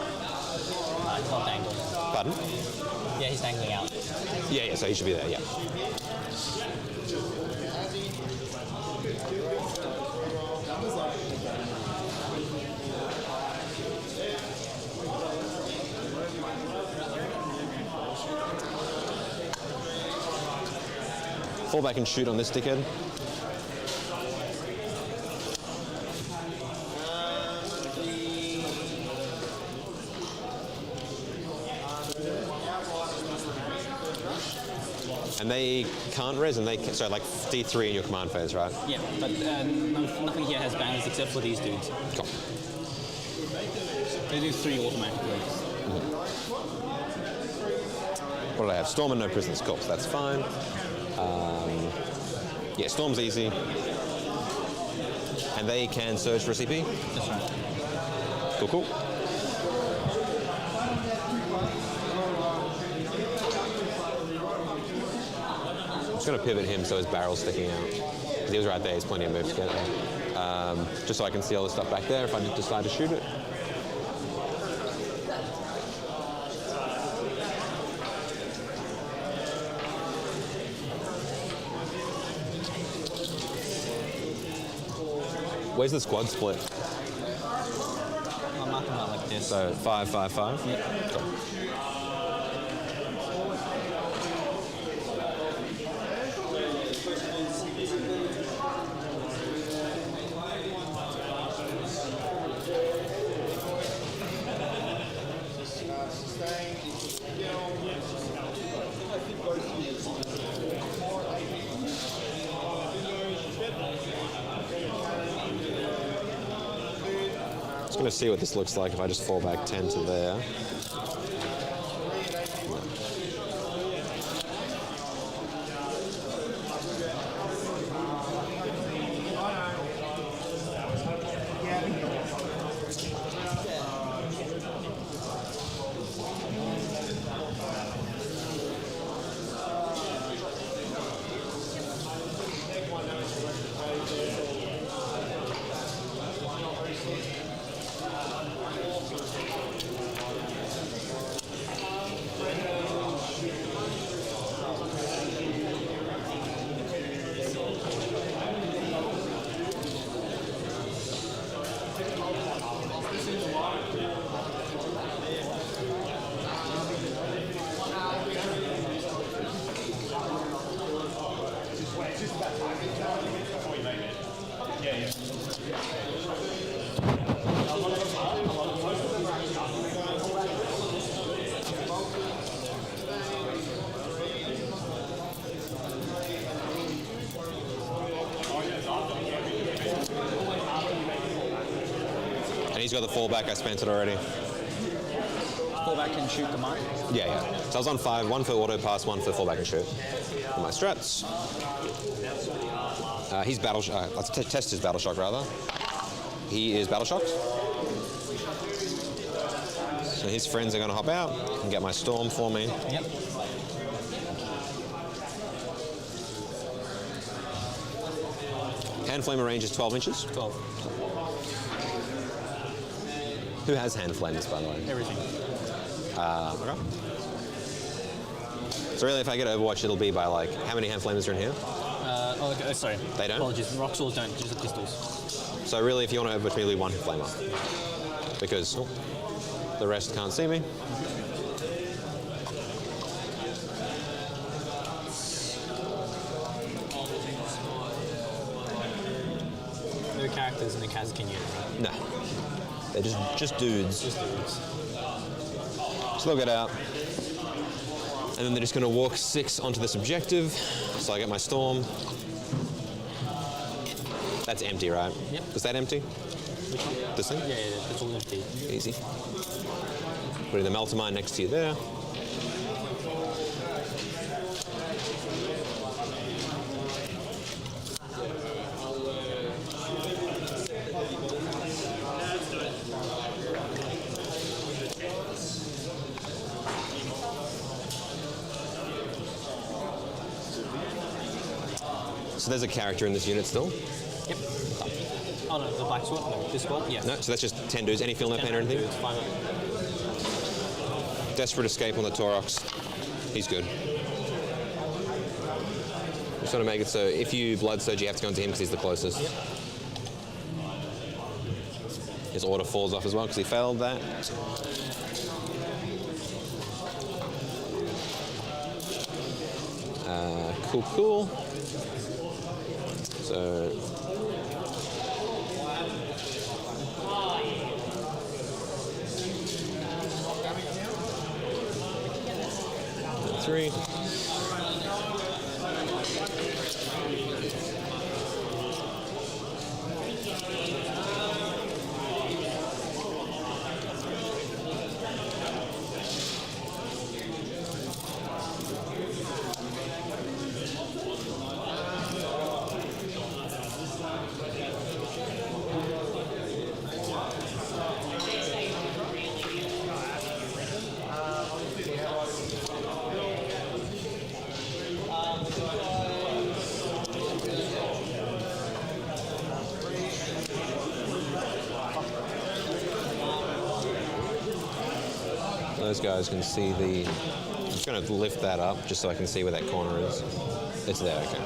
It's not dangling. Pardon? Yeah, he's dangling out. Yeah, so he should be there, yeah. Fall back and shoot on this dickhead. And they can't res, and they can, so like D3 in your command phase, right? Yeah, but nothing here has banners except for these dudes. Cool. They do 3 automatically. What do I have? Storm and no prisoners. Cool, so that's fine. Yeah, Storm's easy. And they can surge for a CP? That's right. Cool, cool. I'm just going to pivot him so his barrel's sticking out. Because he was right there, he's plenty of move to get there. Just so I can see all the stuff back there if I decide to shoot it. Where's the squad split? I'm marking out like this. So 5, 5, 5. Yep. Cool. I'm going to see what this looks like if I just fall back 10 to there. And he's got the fallback, I spent it already. Fallback and shoot command. Yeah. So I was on 5, 1 for auto pass, 1 for fallback and shoot. For my strats. He's battle shock. Let's test his battle shock rather. He is battle shocked. So his friends are going to hop out and get my storm for me. Yep. Hand flamer range is 12 inches. 12. Who has hand flames, by the way? Everything. Okay. So really, if I get Overwatch, it'll be by like, how many hand flamers are in here? Okay, sorry. They don't? Apologies. Rock swords don't, just the pistols. So really, if you want to Overwatch me, it'll be 1 flamer. Because the rest can't see me. No characters in the Kazakin unit, right? No. They're just dudes. Just dudes. So they'll get out. And then they're just going to walk 6 onto this objective. So I get my storm. That's empty, right? Yep. Is that empty? Which one? This thing? Yeah, it's all empty. Easy. Putting the melter mine next to you there. So there's a character in this unit still? Yep. Oh no, the black sword? No, this sword? Yes. No, so that's just 10 dudes. Any field note paint or anything? Dudes, 5 Desperate escape on the Taurox. He's good. Just want to make it so if you blood surge, you have to go into him because he's the closest. Yep. His order falls off as well because he failed that. Cool. So. Three. Those guys can see the... I'm just going to lift that up just so I can see where that corner is. It's there, okay.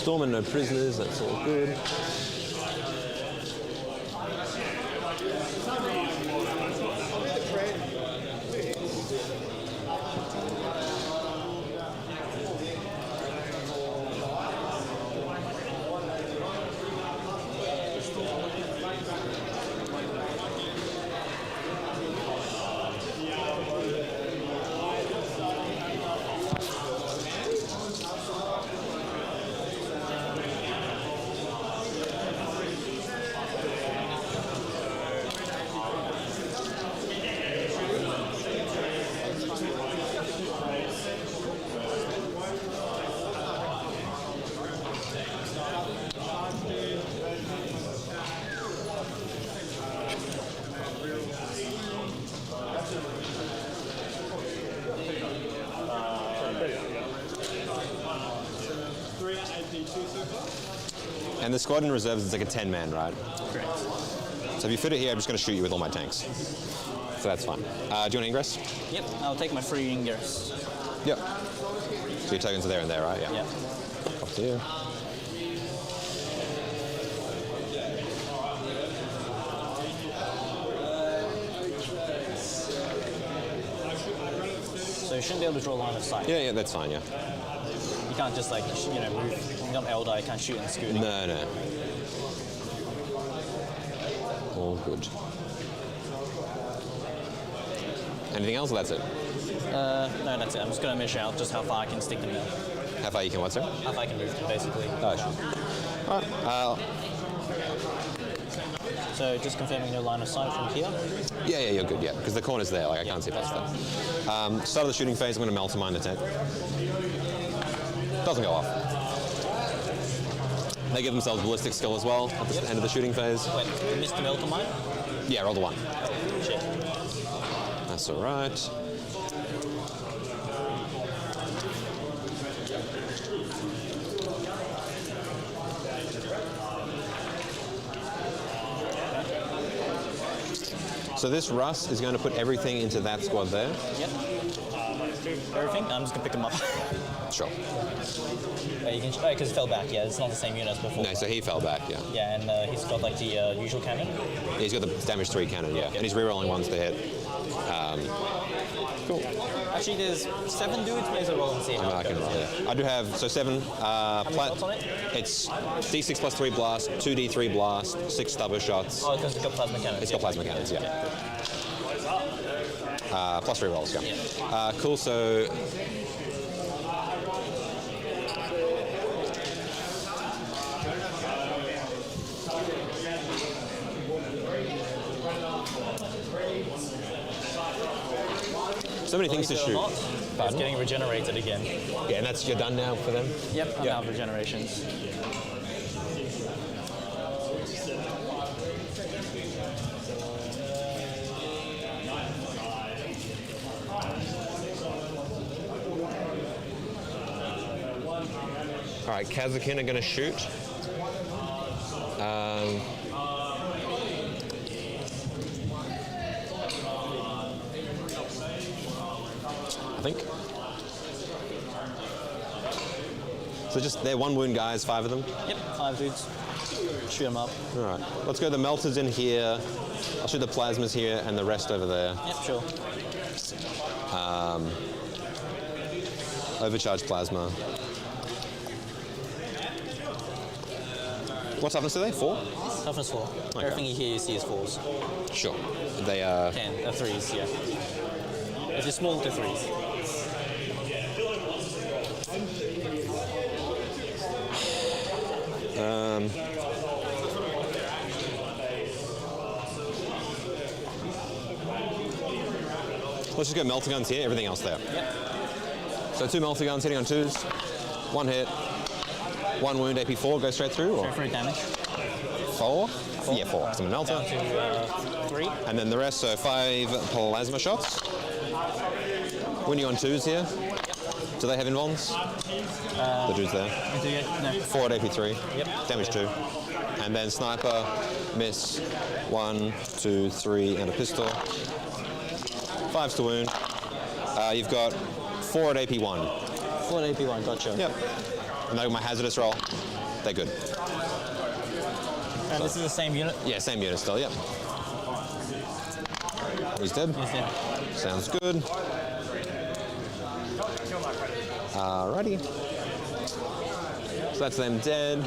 Storm and no prisoners, that's all good. And the squad in reserves is like a 10-man, right? Correct. So if you fit it here, I'm just going to shoot you with all my tanks. So that's fine. Do you want ingress? Yep, I'll take my free ingress. Yep. So your tokens are there and there, right? Yeah. Yep. Up to you. So you shouldn't be able to draw a line of sight. Yeah, that's fine, yeah. You can't just like, move. I'm Elder, I can't shoot and scoot. No. All good. Anything else, or that's it? No, that's it. I'm just going to measure out just how far I can stick them in. How far you can what, sir? How far I can move them, basically. Oh, sure. All right. So just confirming no line of sight from here. Yeah, you're good, yeah. Because the corner's there, like I can't see past that. Start of the shooting phase, I'm going to melt mine the tent. Doesn't go off. They give themselves ballistic skill as well at the end of the shooting phase. Wait, you missed the melt on mine? Yeah, roll the 1. Shit. That's all right. So this Russ is going to put everything into that squad there. Yep. Everything? I'm just going to pick them up. Sure. You can, because it fell back, yeah. It's not the same unit as before. No, so he fell back, yeah. Yeah, and he's got like the usual cannon. Yeah, he's got the damage 3 cannon, yeah. And he's rerolling ones to hit. Cool. Actually, there's 7 dudes. May as well roll and see how I it can goes. roll, yeah. I do have, so 7. How many shots on it? It's D6 plus 3 blast, 2D3 blast, 6 stubber shots. Oh, because it's got plasma cannons. It's got plasma cannons, yeah. Plus 3 rolls, yeah. Cool, so... So many things to shoot. It's getting regenerated again. Yeah, and that's, you're done now for them? Yep, I'm out of regenerations. All right, Kazakin are going to shoot. I think. So just, they're 1 wound guys, 5 of them? Yep, 5 dudes. Shoot them up. All right, let's go the melters in here. I'll shoot the plasmas here and the rest over there. Yep, sure. Overcharged plasma. What toughness are they? 4? Toughness 4. Okay. Everything you hear you see is 4s. Sure. They are... 10, 3s, yeah. If you're small, to 3s. Let's just go melter guns here, everything else there. Yep. So 2 melter guns hitting on 2s, 1 hit, 1 wound, AP4, go straight through? Or 3 damage. 4? Yeah, 4. So I'm a melter. Down to 3. And then the rest, so 5 plasma shots. Winning on 2s here. Do they have invulns? The dudes there. No. 4 at AP3. Yep. Damage 2. And then sniper, miss, 1, 2, 3, and a pistol. 5s to wound. You've got 4 at AP1. 4 AP1, gotcha. Yep. And I got my hazardous roll. they're good. And this is the same unit? Yeah, same unit still, yep. He's dead. He's dead. Sounds good. Alrighty. So that's them dead.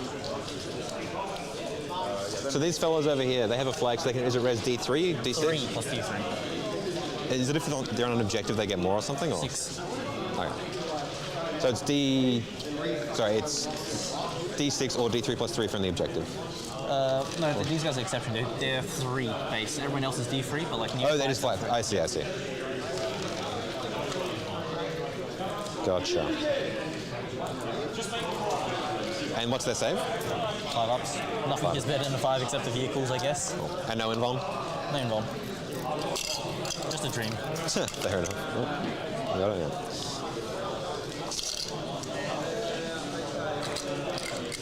So these fellas over here, they have a flag, so they can, is it res D3, D6? 3 plus D3. Is it if they're on an objective they get more or something? Or? 6. Okay. So it's it's D6 or D3 plus 3 from the objective. No, these guys are exception. They're 3 base. Everyone else is D3, but like... Oh, they just flat. I see. Gotcha. And what's their save? 5 ups. Nothing is better than a 5 except the vehicles, I guess. And no invuln? No invuln. Just a dream. Fair enough. Oh, I got it now.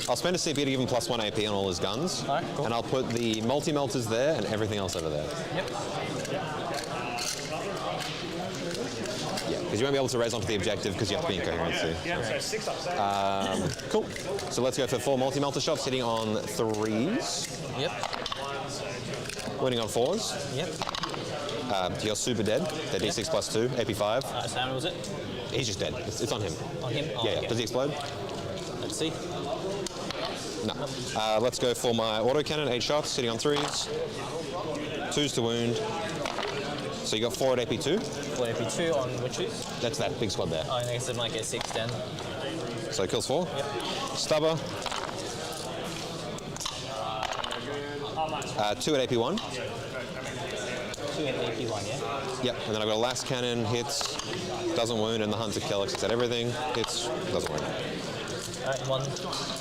I'll spend a CP to give him +1 AP on all his guns. Alright, cool. And I'll put the multi-melters there and everything else over there. Yep. Yeah, because you won't be able to res onto the objective because you have to be in coherency. Yeah, so 6 ups. Cool. So let's go for 4 multi-melter shots, hitting on 3s. Yep. Winning on 4s. Yep. You're super dead. They're D6 plus 2, AP 5. So how many was it? He's just dead. It's on him. On him? Oh, Yeah. okay. Does he explode? Let's see. No. Let's go for my autocannon, 8 shots, hitting on 3s. 2s to wound. So you got 4 at AP2. 4 AP2 on witches. That's that big squad there. Oh, I guess it might get 6 then. So it kills 4. Yep. Stubber. 2 at AP1. 2 at AP1, yeah? Yep. And then I've got a last cannon, hits, doesn't wound, and the Hunter Kellex at everything. Hits, doesn't wound. Alright, 1.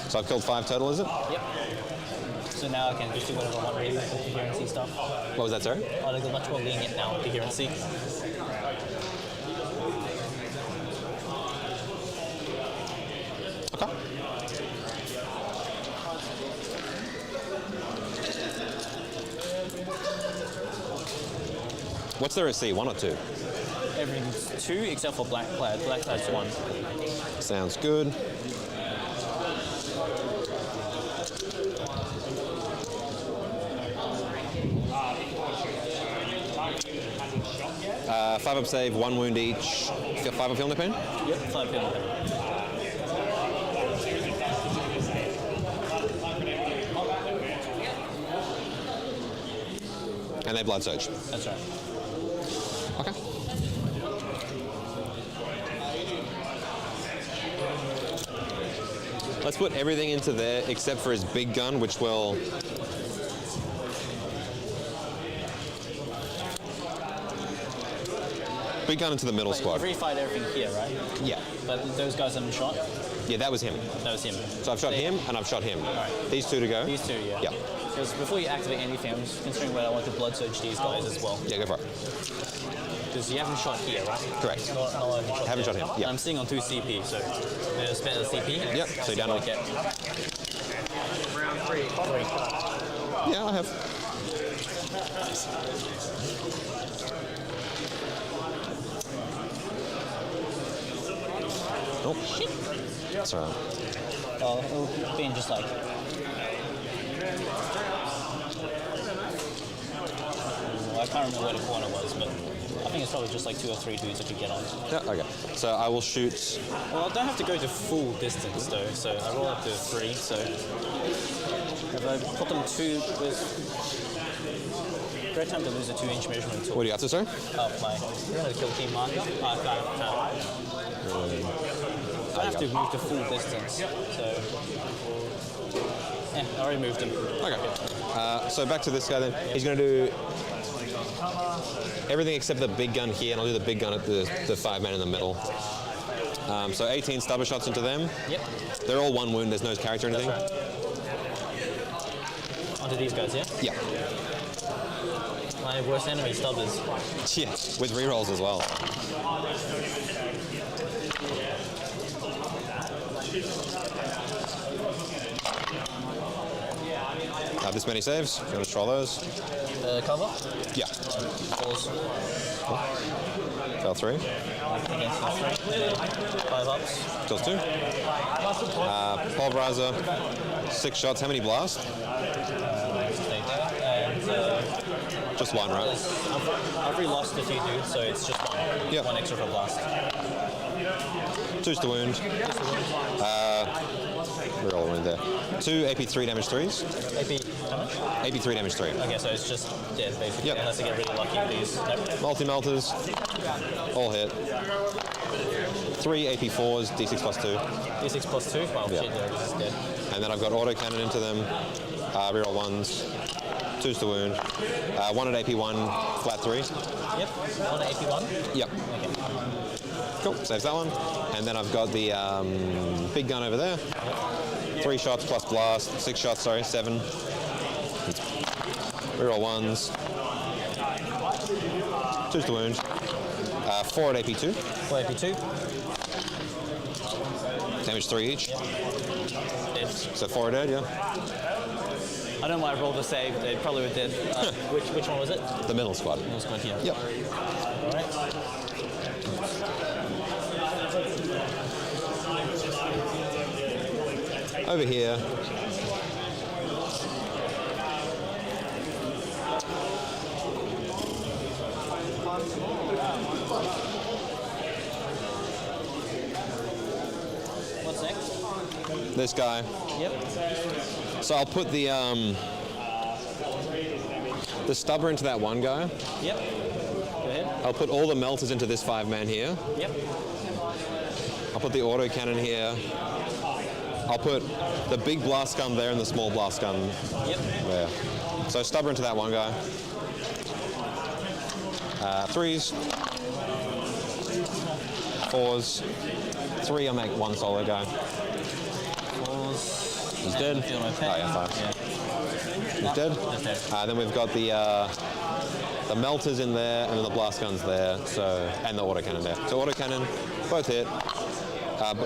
So I've killed 5 total, is it? Yep. So now I can just do whatever I want really with the coherency stuff. What was that, sorry? Oh, they're much more lenient now with coherency. Okay. What's their AC, 1 or 2? Everything's 2 except for black clad. Black clad's 1. Sounds good. 5 up save, 1 wound each. 5 up feeling the pain? Yep, 5 feeling pain. And they blood surge. That's right. Okay. Let's put everything into there except for his big gun, which will... Big gun into the middle squad. You've refired everything here, right? Yeah. But those guys haven't shot? Yeah, that was him. That was him. So I've shot him and I've shot him. Right. These 2 to go. These 2, yeah. Yeah. Because before you activate anything, I'm just considering whether I want to blood surge these guys as well. Yeah, go for it. Because you haven't shot here, right? Correct. I haven't shot him, yeah. I'm sitting on 2 CP, so I'm going to spend the CP. And Yep, so see you're down what to... I get. Round 3. Yeah, I have. Oh, shit. That's all right. Oh, it'll be in just like... I can't remember where the corner was, but I think it's probably just like 2 or 3 dudes I could get on. Yeah, okay. So I will shoot... Well, I don't have to go to full distance though, so I roll up to 3, so... If I put them 2 with... Great time to lose a 2-inch measurement tool. What do you got to, sorry? My kill team marker. I have to move to full distance, so... Yeah, I already moved him. Okay. So back to this guy then. He's going to do everything except the big gun here, and I'll do the big gun at the 5 men in the middle. So 18 stubber shots into them. Yep. They're all 1 wound, there's no character or anything. Right. Onto these guys, yeah? Yeah. My worst enemy, stubbers. Yeah, with rerolls as well. This many saves. You want to try those? Cover? Yeah. Pause. Fail 3. Against the 3. 5 ups. Kills 2. Pulverizer. 6 shots. How many blast? Stay there. And Just 1, right? I've already lost a few dudes, so it's just 1. Yep. 1 extra for blast. 2's the wound. We're all in there. 2 AP3 damage 3s. AP, how much? AP3 damage 3. Okay, so it's just dead, basically, Yep. unless I get really lucky with these. Nope. Multi-melters. All hit. 3 AP4s, D6 plus 2. D6 plus 2. Well, Yeah. shit, there it is. It's dead. And then I've got auto cannon into them. Reroll 1s. 2's the wound. 1 at AP1, flat 3. Yep. 1 AP1. Yep. Okay. Cool, saves that one. And then I've got the big gun over there. 3 shots plus blast. 6 shots, sorry, 7. Reroll 1s. 2's the wound. 4 at AP2. 4 AP2. Damage 3 each. Dead. So 4 are dead, yeah. I don't know why I rolled a save. They probably were dead. Which one was it? The middle squad. It was good here. Yep. All right. Over here. What's next? This guy. Yep. So I'll put the stubber into that one guy. Yep. Go ahead. I'll put all the melters into this 5-man here. Yep. I'll put the auto cannon here. I'll put the big blast gun there and the small blast gun Yep. there. So stubber into that one guy. 3s. 4s. 3, I'll make 1 solo guy. 4s. He's dead. Feel my Oh pain. yeah, 5. Yeah. He's dead. That's dead. Then we've got the melters in there, and then the blast guns there, so and the auto cannon there. So auto cannon, both hit.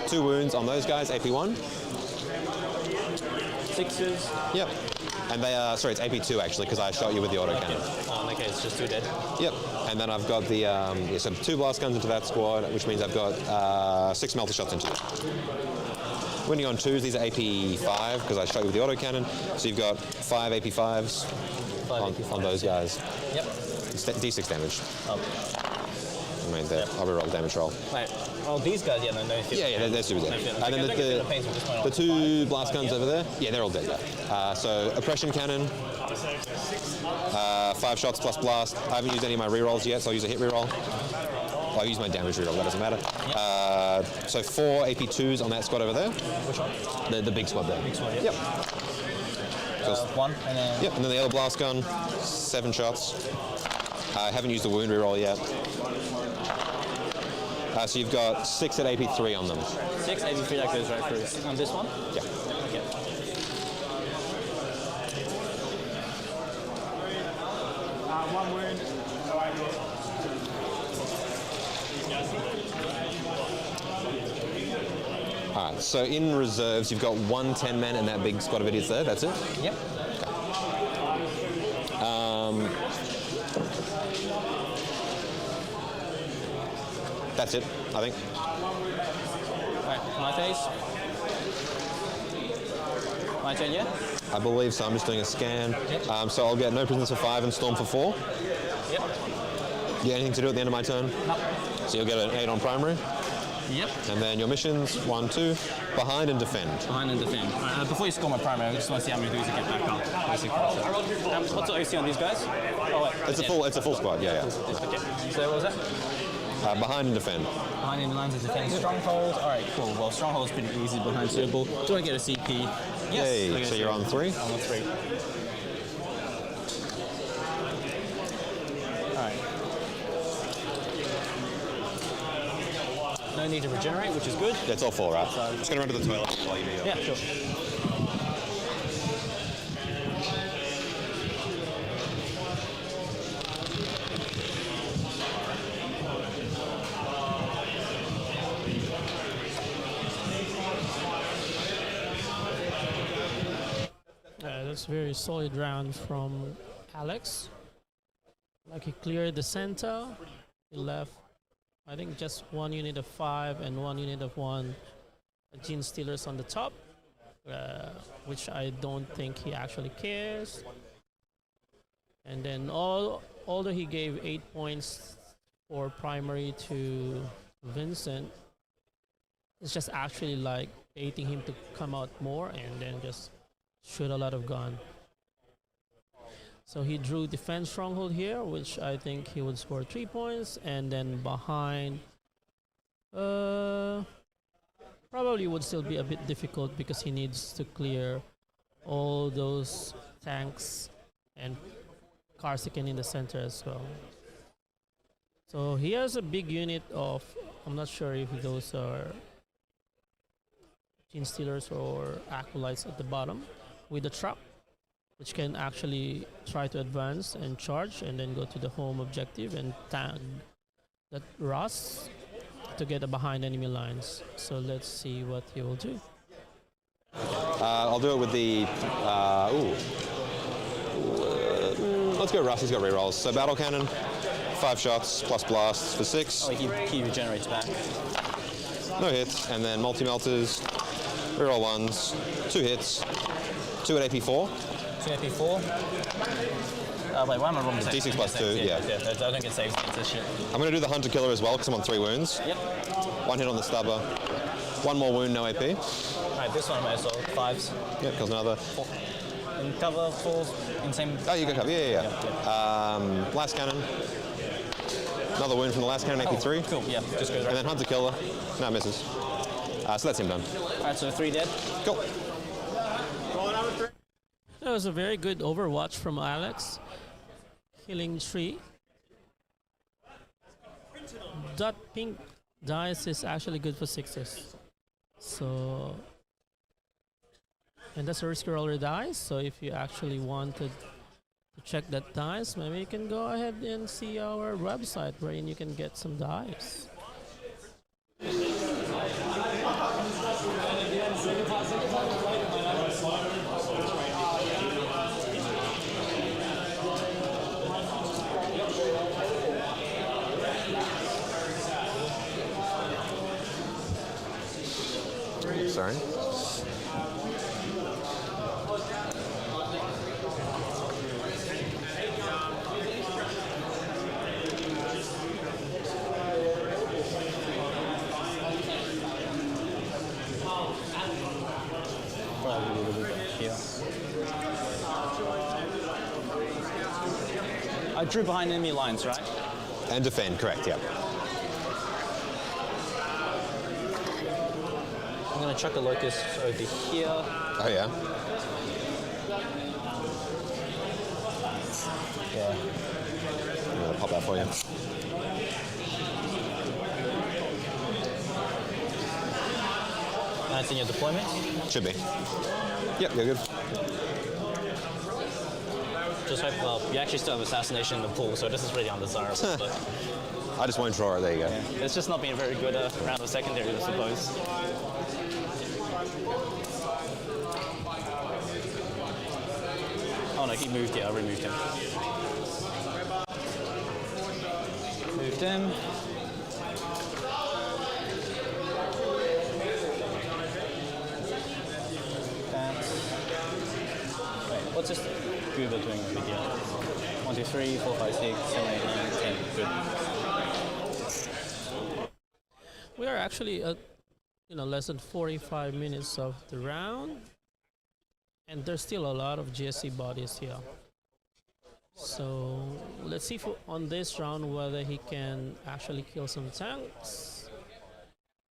2 wounds on those guys, AP1. 6s. Yep. And they are, sorry, it's AP2 actually, because I shot you with the auto cannon. Okay, it's just 2 dead. Yep. And then I've got the, so 2 blast guns into that squad, which means I've got 6 melter shots into it. Winning on 2s, these are AP5, because I shot you with the auto cannon. So you've got 5 AP5s 5 on, AP5s. on those guys. Yep. D6 damage. Oh. I mean, I'll reroll the damage roll. Right. Oh, these guys, yeah, no feel. Yeah, they're super dead. No And then the 2 blast guns over there, yeah, they're all dead. Yeah. So oppression cannon, 5 shots plus blast. I haven't used any of my rerolls yet, so I'll use a hit reroll. I'll use my damage reroll, that doesn't matter. So 4 AP2s on that squad over there. Which one? The big squad there. Big squad, yep. Yep. 1, and then... Yep, and then the other blast gun, 7 shots. I haven't used the wound reroll yet. So you've got 6 at AP3 on them. 6 AP3, that goes right through. On this one? Yeah. Okay. One wound. All right, so in reserves, you've got 1 10-man and that big squad of idiots there, that's it? Yep. That's it, I think. Right, my phase. My turn, yeah? I believe so. I'm just doing a scan. So I'll get no prisoners for 5 and storm for 4. Yep. You get anything to do at the end of my turn? No. So you'll get an 8 on primary. Yep. And then your missions, 1, 2, behind and defend. Behind and defend. Before you score my primary, I just want to see how many dudes you get back up. Basically. So, what's the OC on these guys? Oh, wait. It's a full squad, yeah. Okay. So what was that? Behind and defend. Behind in lines of defense. Stronghold. All right, cool. Well, Stronghold's pretty easy behind Suitable. Do I get a CP? Yes. Yay. Okay, So you're on 3? I'm on 3. All right. No need to regenerate, which is good. That's all 4, right? I'm just going to run to the toilet while you do your... Yeah, sure. That's a very solid round from Alex. Like he cleared the center, he left I think just 1 unit of 5 and 1 unit of 1 Genestealers on the top, which I don't think he actually cares. And then although he gave 8 points for primary to Vincent, it's just actually like baiting him to come out more and then just shoot a lot of gun. So he drew defense stronghold here, which I think he would score 3 points, and then behind probably would still be a bit difficult because he needs to clear all those tanks and Karsikin in the center as well. So he has a big unit of, I'm not sure if those are Genestealers or Acolytes at the bottom, with the truck, which can actually try to advance and charge and then go to the home objective and tag that Ross to get behind enemy lines. So let's see what he will do. I'll do it with the... let's go Russ, he's got rerolls. So battle cannon, 5 shots plus blasts for 6. Oh, he regenerates back. No hits, and then multi-melters, reroll 1s, 2 hits, 2 at AP4. 2 AP4. Wait, why am I wrong? D6 plus 2, yeah. I don't get saves against this shit. I'm going to do the Hunter Killer as well because I'm on 3 wounds. Yep. 1 hit on the stubber, 1 more wound, no AP. Alright, this one I as well. 5s. Yep, kills another. And cover falls in same. Oh, you got cover, yeah. Last cannon. Another wound from the last cannon, AP3. Cool, yeah, just goes right. And then Hunter Killer. No, misses. So that's him done. Alright, so 3 dead. Cool. That was a very good overwatch from Alex. Killing 3. That pink dice is actually good for 6s. So, and that's a risky roller dice. So if you actually wanted to check that dice, maybe you can go ahead and see our website wherein you can get some dice. Sorry. Here. I drew behind enemy lines, right? And defend, correct, yeah. I'm gonna chuck a locust over here. Oh, yeah. Yeah. I'm going to pop that for you. That's in your deployment. Should be. Yep, you're good. Just hope, well, you actually still have assassination in the pool, so this is really undesirable. But I just won't draw it, there you go. yeah. It's just not been a very good round of secondary, I suppose. Oh no, he moved, yeah, I removed him. Moved him. Wait, what's this Goober doing over here? 1, 2, 3, 4, 5, 6, 7, 8, 9, 10. Good. We are actually at less than 45 minutes of the round, and there's still a lot of GSC bodies here. So let's see on this round whether he can actually kill some tanks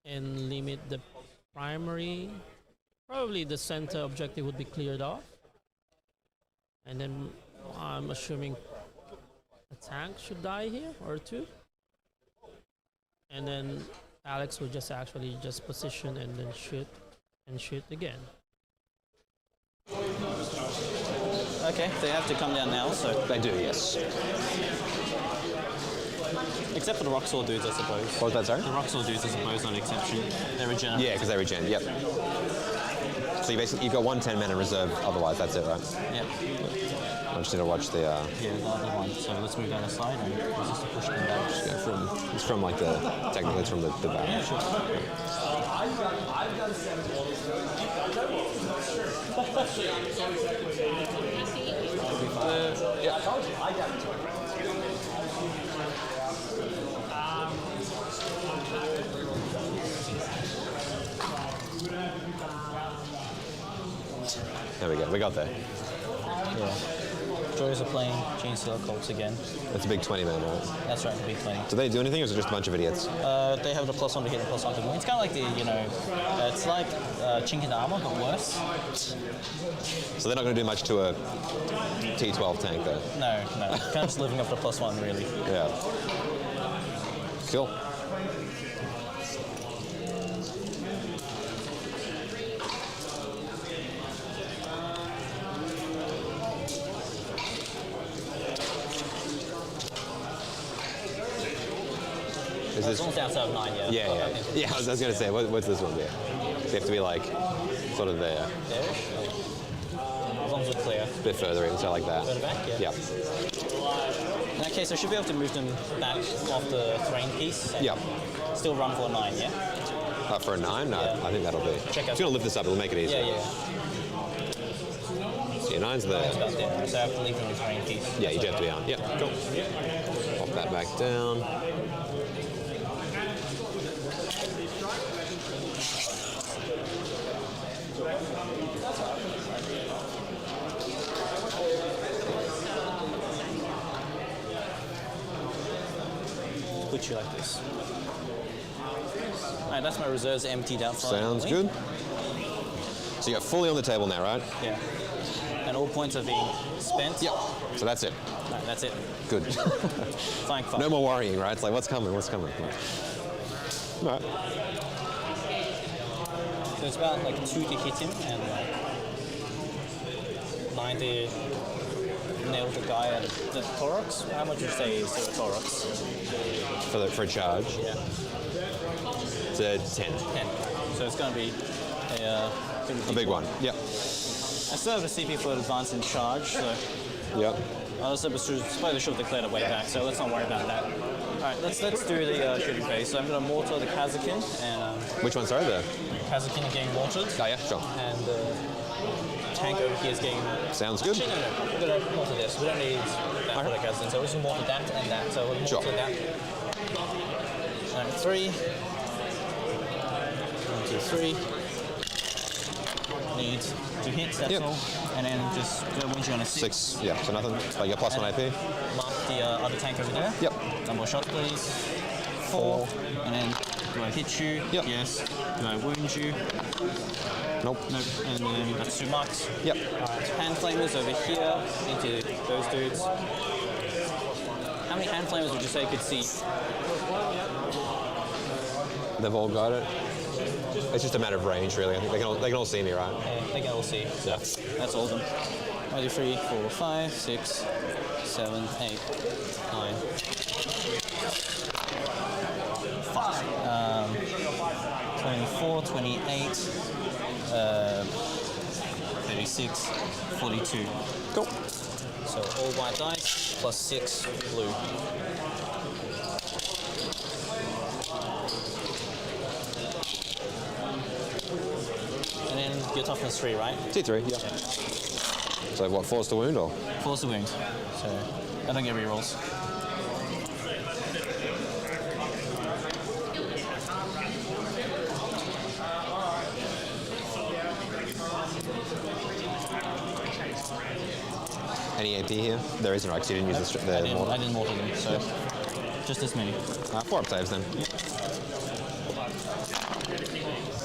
and limit the primary. Probably the center objective would be cleared off, and then I'm assuming a tank should die here or 2, and then Alex would just actually just position and then shoot again. Okay, they have to come down now, so They do, yes. except for the Roxor dudes, I suppose. What was that, sorry? The Roxor dudes, I suppose, not an exception. They regenerate. Yeah, because they regen, yep. So you've got 1 10-man in reserve, otherwise that's it, right? Yeah. I just need to watch the... Yeah, the other one. So let's move that aside and just push them back. it's from like the... Technically it's from the back. Yeah, sure. There we go, we got there. Yeah. Joys are playing Genestealer Cults again. That's a big 20-man, right? That's right, the big 20. Do they do anything, or is it just a bunch of idiots? They have the +1 to hit and +1 to wound. It's kind of like the, it's like chink in the armor, but worse. So they're not going to do much to a T12 tank, though? No. Kind of just living up to +1, really. Yeah. Cool. Is It's almost outside of 9, yeah. Yeah, I was going to say, what's this one there? So you have to be like, sort of there. There-ish? As long as it's clear. A bit further in, so like that. Further back, yeah. Yeah. In that case, I should be able to move them back off the terrain piece. And Yeah. Still run for a 9, yeah? For a 9? No, Yeah. I think that'll be. Check out. If you want to lift this up, it'll make it easier. Yeah. So your 9's there. It's about there. So I have to leave them in the terrain piece. Yeah, you do have to be on. Yeah, cool. Pop that back down. Put you like this. Alright, that's my reserves emptied out. Sounds good. So you're fully on the table now, right? Yeah. And all points are being spent. Yep. So that's it. Alright, that's it. Good. Fine. No more worrying, right? It's like, what's coming? What's coming? All right. So it's about like 2 to hit him and 9 to nail the guy at the thorax. How much would you say is the thorax? For a charge? Yeah. It's a 10. 10. So it's going to be a big one. Yep. I still have a CP for advance in charge, so Yep. I was supposed to have declared it way back, so let's not worry about that. Alright, let's do the shooting phase. So I'm going to mortar the Kazakin, and Which one, sorry? The... Kazakin are getting mortared. Oh, yeah, sure. And the tank over here is getting... Sounds good. Actually, no. We're going to mortar this. We don't need that for the Kazakin, so we're just going to mortar that and that. So we'll mortar that. And 3. 1, 2, 3. Need 2 hits, that's all. And then just go once you're on a 6. Yeah, so nothing. Like your +1 AP. Mark the other tank over there. Yep. Number of shots, please. 4. And then do I hit you? Yep. Yes. Do I wound you? Nope. Nope. And then that's 2 marks. Yep. Alright, hand flamers over here into those dudes. How many hand flamers would you say could see? They've all got it. It's just a matter of range, really. I think they can all see me, right? Yeah, they can all see. Yeah. That's all of them. 1, 2, 3, 4, 5, 6, 7, 8, 9. 24, 28, 36, 42. Cool. So all white dice plus 6 blue. And then your toughness 3, right? T3, yeah. So what, force to wound or? Force the wound. So I don't get rerolls. Any AP here? There isn't, right? Because you didn't use the I didn't mortar them, so just this many. 4 up saves then.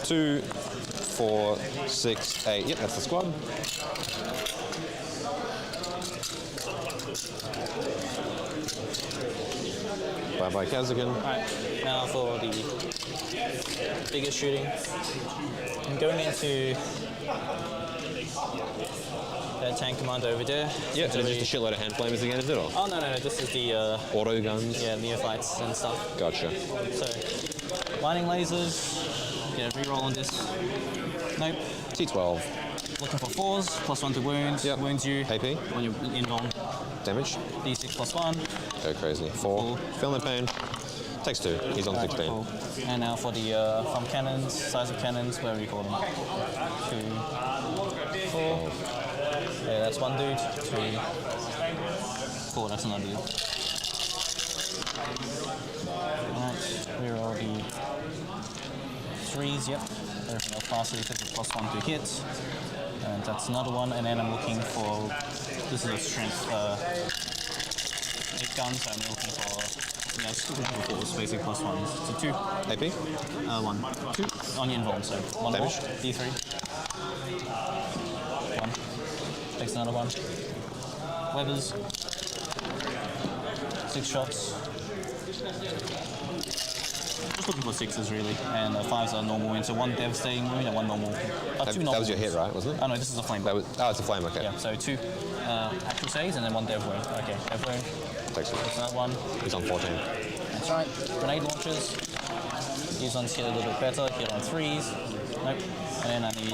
2, 4, 6, 8. Yep, that's the squad. Bye-bye, Kazakin. Alright, now for the biggest shooting. I'm going into that tank commander over there. Yeah, so just a shitload of hand flamers again, is it? Or? Oh, no, this is the Auto guns? yeah, neophytes and stuff. Gotcha. So, lightning lasers, Yeah, reroll on this. Nope. T12. Looking for 4s, +1 to wounds. Yep. Wounds you. AP. When you're invuln. Damage. D6 +1. Go crazy. 4. Feeling the pain. Takes 2. He's on 16. Cool. And now for the from cannons, size of cannons, whatever you call them. 2, 4. Yeah, that's one dude. 3, 4. That's another dude. Alright, reroll the 3s. Yep. Everything else passes because it's +1 to hit. And that's another one. And then I'm looking for. This is a strength 8 gun, so I'm looking for. Yeah, it's basically +1s. So 2. AP. 1. 2. On your invuln, so 1 Damage. more. D3. 1. Takes another 1. Webbers. 6 shots. Just looking for 6s really, and 5s are normal wounds. So 1 devastating wound and 1 normal. 2 normal. That was your hit, right? Wasn't it? Oh no, this is a flame. It's a flame. Okay. Yeah, so 2 actual saves and then 1 dev wound. Okay, dev wound. Takes 2. That's that one. He's on 14. That's right. Grenade launchers. These ones hit a little bit better. Hit on 3s. Nope. And then I need a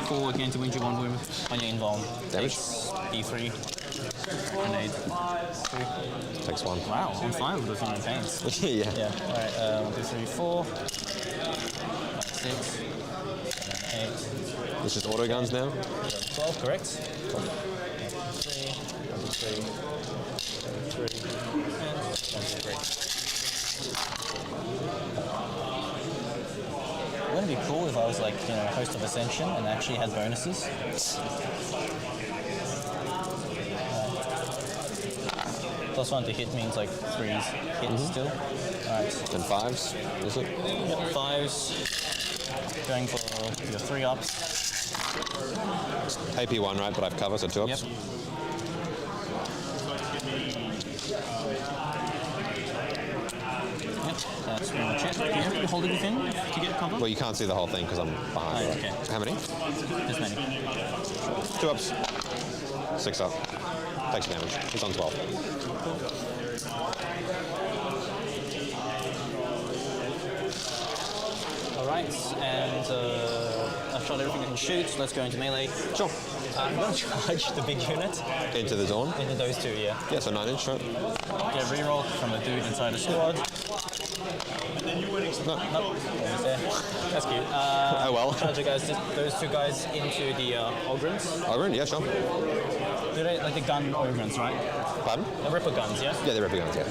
4 again to win you 1 wound on your invuln. Damage. D3. Grenade. 2. Takes 1. Wow, on 5 with those on pains. Yeah. Yeah. Alright, 1, 2, 3, 4. 5, 6. 7, 8. It's just auto guns now. 12, correct? 3, 3, 3, and 3. Wouldn't it be cool if I was like, host of Ascension and actually had bonuses? +1 to hit means like 3s hit still. Alright. And 5s, is it? Yep, 5s. Going for your 3 ups. AP 1, right? But I've covered, so 2 ups. Yep. Yep, that's pretty much it. Do you have to hold everything to get cover? Well, you can't see the whole thing because I'm behind. Oh, Right? okay. How many? This many. 2 ups. 6 up. Takes damage. He's on 12. Alright, and I've shot everything I can shoot. Let's go into melee. Sure. I'm going to charge the big unit Into the zone. into those 2, yeah. Yeah, so 9-inch, right? Get a reroll from a dude inside the squad. No. Nope, almost there. That's cute. Oh well. Charge the guys, those 2 guys into the Ogrins. Ogren, yeah, sure. Do they, like the gun Ogrins, right? Pardon? The Ripper guns, yeah? Yeah, they're ripper guns, yeah.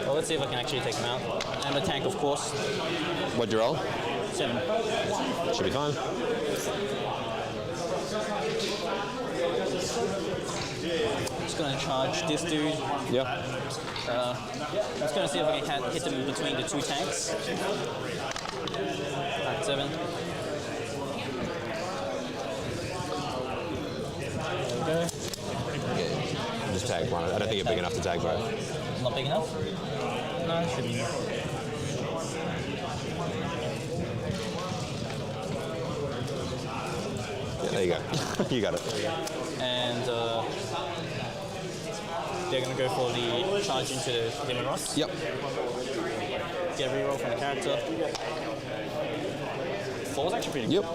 Well, let's see if I can actually take them out. And the tank, of course. What'd you roll? 7. Should be fine. Just gonna charge this dude. Yep. I'm just gonna see if I can hit him in between the 2 tanks. Alright, 7. There we go. Just tag one. I don't think you're big enough to tag both. Not big enough? No, it should be. Yeah, there you go. You got it. And they're gonna go for the charge into the Demon Ross. Yep. Get a reroll from the character. 4 is actually pretty good. Yep.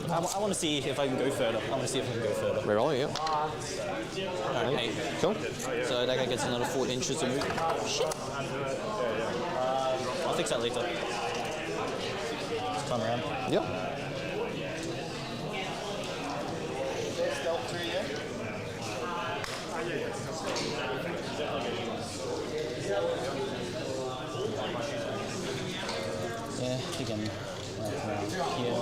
I want to see if I can go further. I want to see if I can go further. Rerolling, yep. Alright, 8. Cool. So that guy gets another 4 inches to move. Shit. I'll fix that later. Just come around. Yep. Yeah, you can right around here.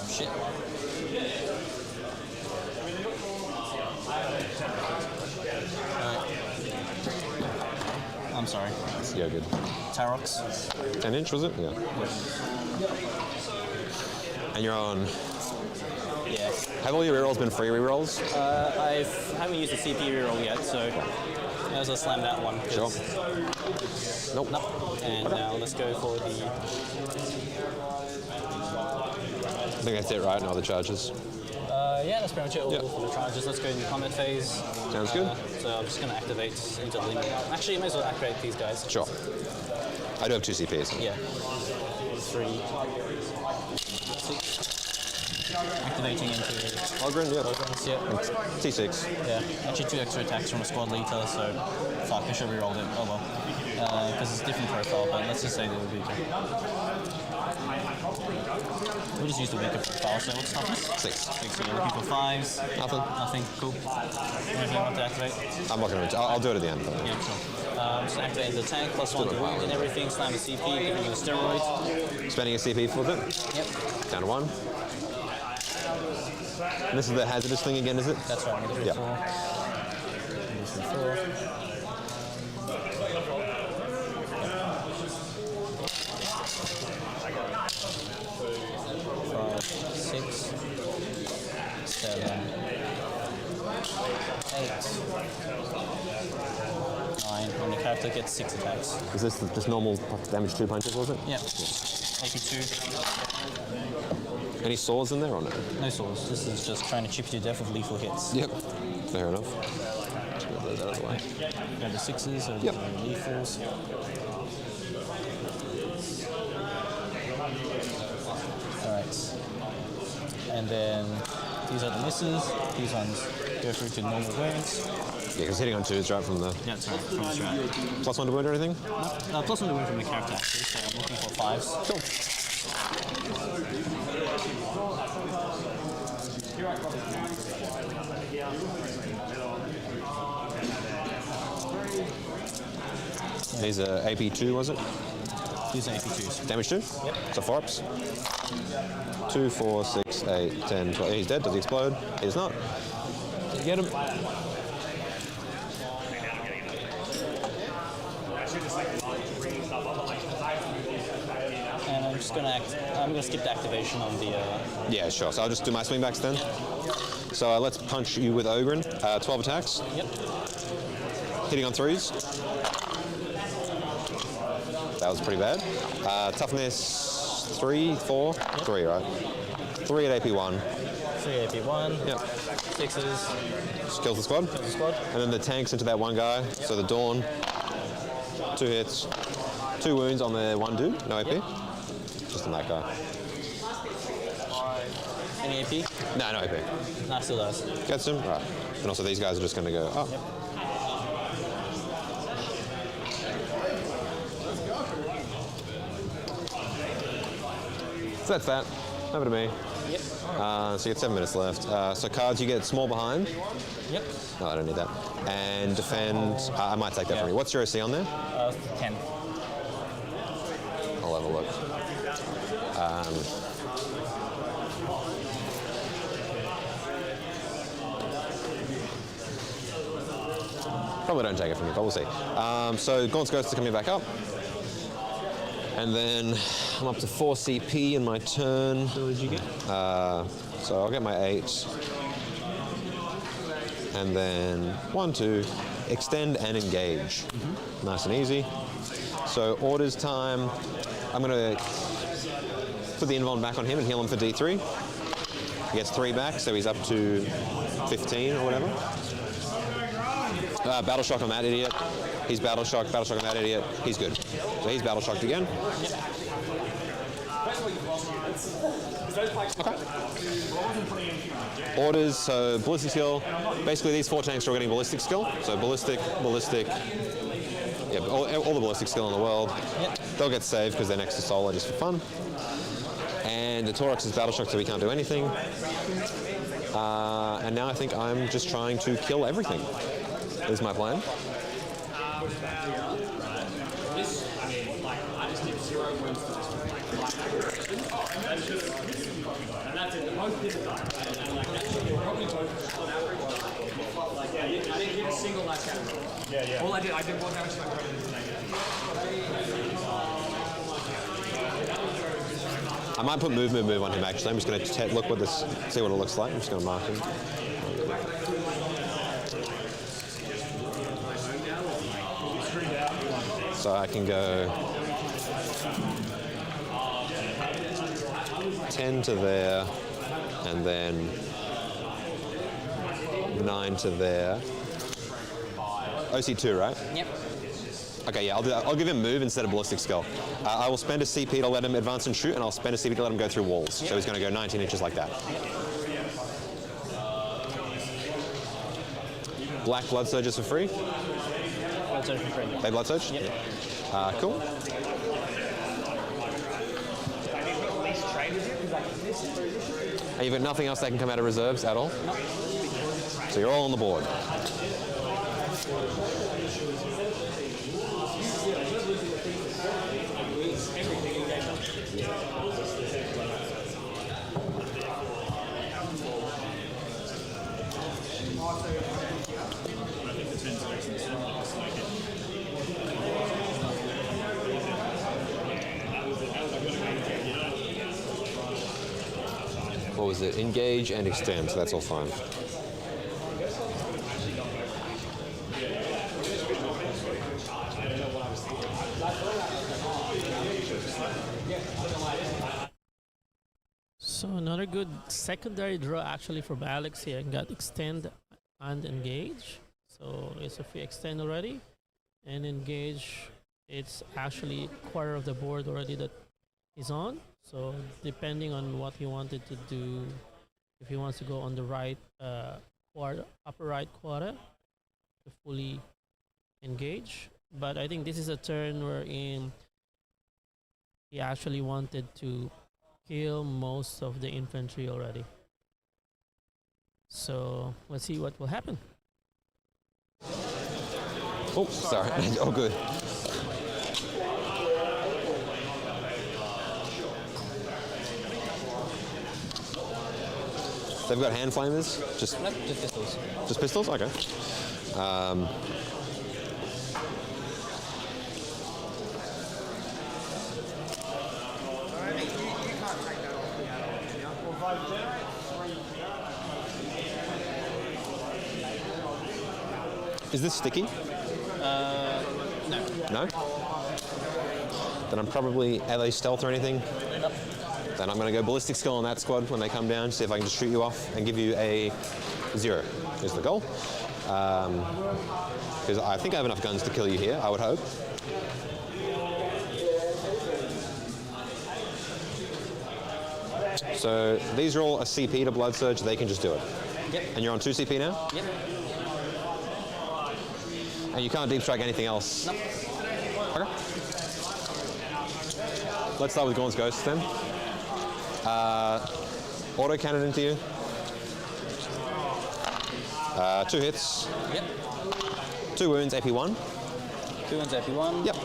Shit. Alright. I'm sorry. Yeah, good. Tarox. 10-inch, was it? Yeah. And you're on... Yeah. Have all your rerolls been free rerolls? I haven't used the CP reroll yet, so I was gonna slam that one. Sure. Nope. Nope. And now let's go for the. I think that's it, right? No other charges. Yeah, that's pretty much it all Yep. for the charges. Let's go into combat phase. Sounds good. So I'm just going to activate into the limit. Actually, I may as well activate these guys. Sure. I do have 2 CPs. Yeah. 3, 6. Activating into Ogren, yeah. Ogrins, yeah. T6. Yeah. Actually, 2 extra attacks from a squad leader, so fuck, I should have rerolled it. Oh well. Because it's a different profile, but let's just say they would be good. We'll just use the weaker profile, so what's toughness? 6. 6, so you're looking for 5s. Nothing, cool. Anything you want to activate? I'm not going to. I'll do it at the end. Though. Yeah, sure. Just activate the tank, +1 to wound and everything, slam a CP, giving you a steroid. Spending a CP for it. Yep, Down to 1. And this is the hazardous thing again, is it? that's right, I'm Yeah. 4. 4. Five, 6, 7, 8, 9. And the character gets 6 attacks. Is this just normal damage 2 punches, was it? Yeah. AP2. Any swords in there or no? No swords. This is just trying to chip you to death with lethal hits. Yep. Fair enough. Just move those out of the way. Go to 6s or Yep. lethals. Alright. And then these are the misses. These ones go through to normal wounds. Yeah, because hitting on 2 is right from the Yeah, that's right. From the strat. +1 to wound or anything? Plus 1 to win from the character actually, so I'm looking for 5s. Cool. He's a AP2, was it? These are AP2s. Damage 2? Yep. So 4 ups. 2, 4, 6, 8, 10, 12. He's dead. Does he explode? He does not. Did you get him? And I'm gonna skip the activation on the Yeah, sure. So I'll just do my swingbacks then. So let's punch you with Ogren. 12 attacks. Yep. Hitting on 3s. That was pretty bad. Toughness 3, 4, 3, right? 3 at AP1. 3 AP1. Yep. 6s. Just kills the squad. The squad. And then the tanks into that one guy. So the Dawn. 2 hits. 2 wounds on the one dude. No AP. Yep. Just on that guy. Any AP? No, no AP. Nah, still does. Gets him. Right. And also these guys are just going to go up. Yep. So that's that. Over to me. Yep. So you get 7 minutes left. So cards, you get small behind. Yep. No, I don't need that. And defend. I might take that from you. What's your OC on there? 10. I'll have a look. Probably don't take it from you, but we'll see. So Gaunt's Ghosts are coming back up. And then I'm up to 4 CP in my turn. What did you get? So I'll get my 8. And then 1, 2, extend and engage. Nice and easy. So orders time. I'm going to put the invuln back on him and heal him for D3. He gets 3 back, so he's up to 15 or whatever. Battle shock on that idiot. He's battle shock on that idiot. He's good. So he's battle shocked again. Okay. Orders, so ballistic skill. Basically these 4 tanks are all getting ballistic skill. So ballistic. Yeah, all the ballistic skill in the world. Yep. They'll get saved because they're next to Solar just for fun. And the Torx is battle shocked, so we can't do anything. And now I think I'm just trying to kill everything. Is my plan. All I did one damage to my brother. I might put move on him actually. I'm just going to look what this, see what it looks like. I'm just going to mark him. So I can go 10 to there, and then 9 to there. OC2, right? Yep. Okay, yeah, I'll give him move instead of ballistic skill. I will spend a CP to let him advance and shoot, and I'll spend a CP to let him go through walls. Yep. So he's going to go 19 inches like that. Black blood surges for free. Blood surge for free. They blood surge? Yep. Cool. And you've got nothing else that can come out of reserves at all? No. So you're all on the board. What was it? Engage and extend, so that's all fine. So another good secondary draw actually from Alex here. Got extend and engage. So it's if we extend already and engage, it's actually quarter of the board already that is on. So depending on what he wanted to do, if he wants to go on the right quarter, upper right quarter to fully engage. But I think this is a turn wherein he actually wanted to kill most of the infantry already. So let's see what will happen. Oh, sorry. Oh, good. They've got hand flamers? Just pistols. Just pistols? Okay. Is this sticky? No. No? Then I'm probably, are they stealth or anything? Nope. Then I'm going to go ballistic skill on that squad when they come down, see if I can just shoot you off and give you a 0 is the goal. Because I think I have enough guns to kill you here, I would hope. So these are all a CP to blood surge, they can just do it. Yep. And you're on 2 CP now? Yep. And you can't deep strike anything else? Nope. Okay. Let's start with Gorn's Ghost then. Auto cannon into you. 2 hits. Yep. 2 wounds, AP1. 2 wounds, AP1. Yep.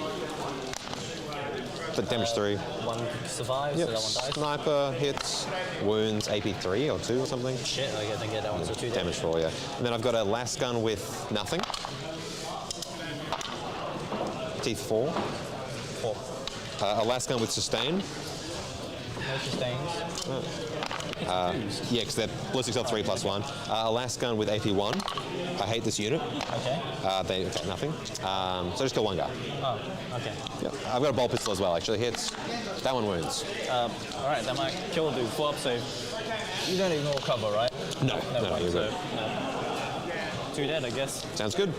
The damage 3. 1 survives, Yep. so that one dies. Sniper hits, wounds, AP3 or 2 or something. Shit, I didn't get that one, so 2 Damage 4, yeah. And then I've got a last gun with nothing. Teeth 4. 4. A last gun with sustain. No sustains. Yeah, because they're ballistic skill 3+1. A last gun with AP1. I hate this unit. Okay. They attack nothing. So just kill one guy. Oh, okay. Yeah. I've got a bolt pistol as well, actually. Hits. That one wounds. Alright, that might kill dude. Full up, so you don't ignore cover, right? No, you're good. So, no. 2 dead, I guess. Sounds good.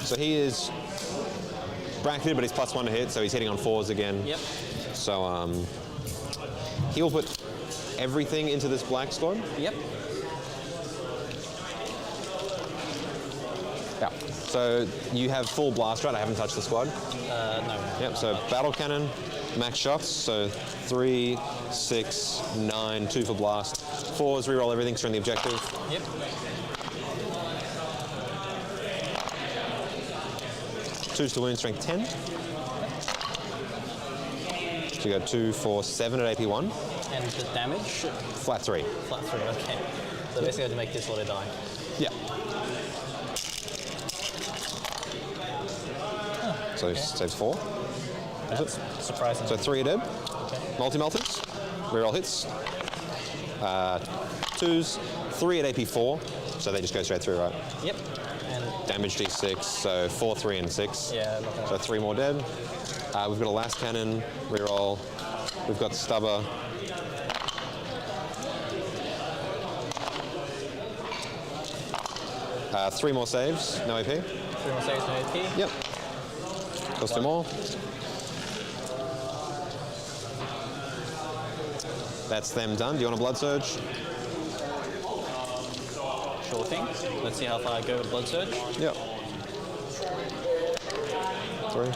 So he is bracketed, but he's +1 to hit, so he's hitting on 4s again. Yep. So he'll put everything into this black squad. Yep. Yeah. So you have full blast, right? I haven't touched the squad. No. Yep. So battle cannon, max shots. So 3, 6, 9, 2 for blast. 4s, reroll everything, turn the objective. Yep. 2s to wound, strength 10. So you go 2, 4, 7 at AP1. And the damage? Flat 3. Flat 3, okay. So basically I have to make this auto die. Yeah. So okay. saves 4. That's surprising. So 3 are dead. Okay. Multi-melters. Reroll hits. 2s. 3 at AP4. So they just go straight through, right? Yep. And Damage D6. So 4, 3, and 6. yeah. So 3 more dead. We've got a last cannon. Reroll. We've got stubber. Three more saves, no AP. 3 more saves, no AP. Yep. Cost 2 more. That's them done. Do you want a blood surge? Sure thing. Let's see how far I go with Blood Surge. Yep. 3.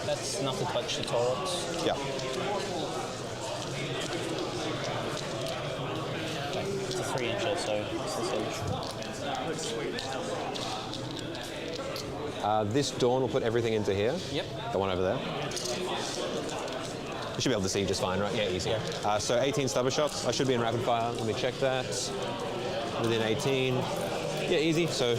That's enough to touch the Taurox. Yeah. It's a 3 incher, so it's the stage. This Dawn will put everything into here. Yep. The one over there. You should be able to see just fine, right? Yeah, easy. Yeah. So 18 stubber shots. I should be in rapid fire. Let me check that. Within 18. Yeah, easy. So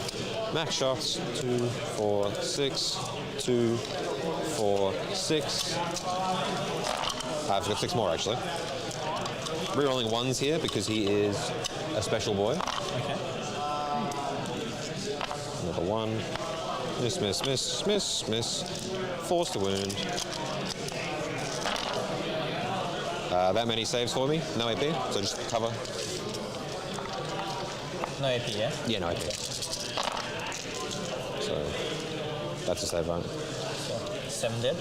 max shots. 2, 4, 6. 2, 4, 6. I've got 6 more actually. Rerolling 1s here because he is a special boy. Okay. Another 1. Miss, miss, miss, miss, miss. Force to wound. That many saves for me. No AP, so just cover. No AP, yeah? Yeah, no AP. So that's a save, right? So 7 dead.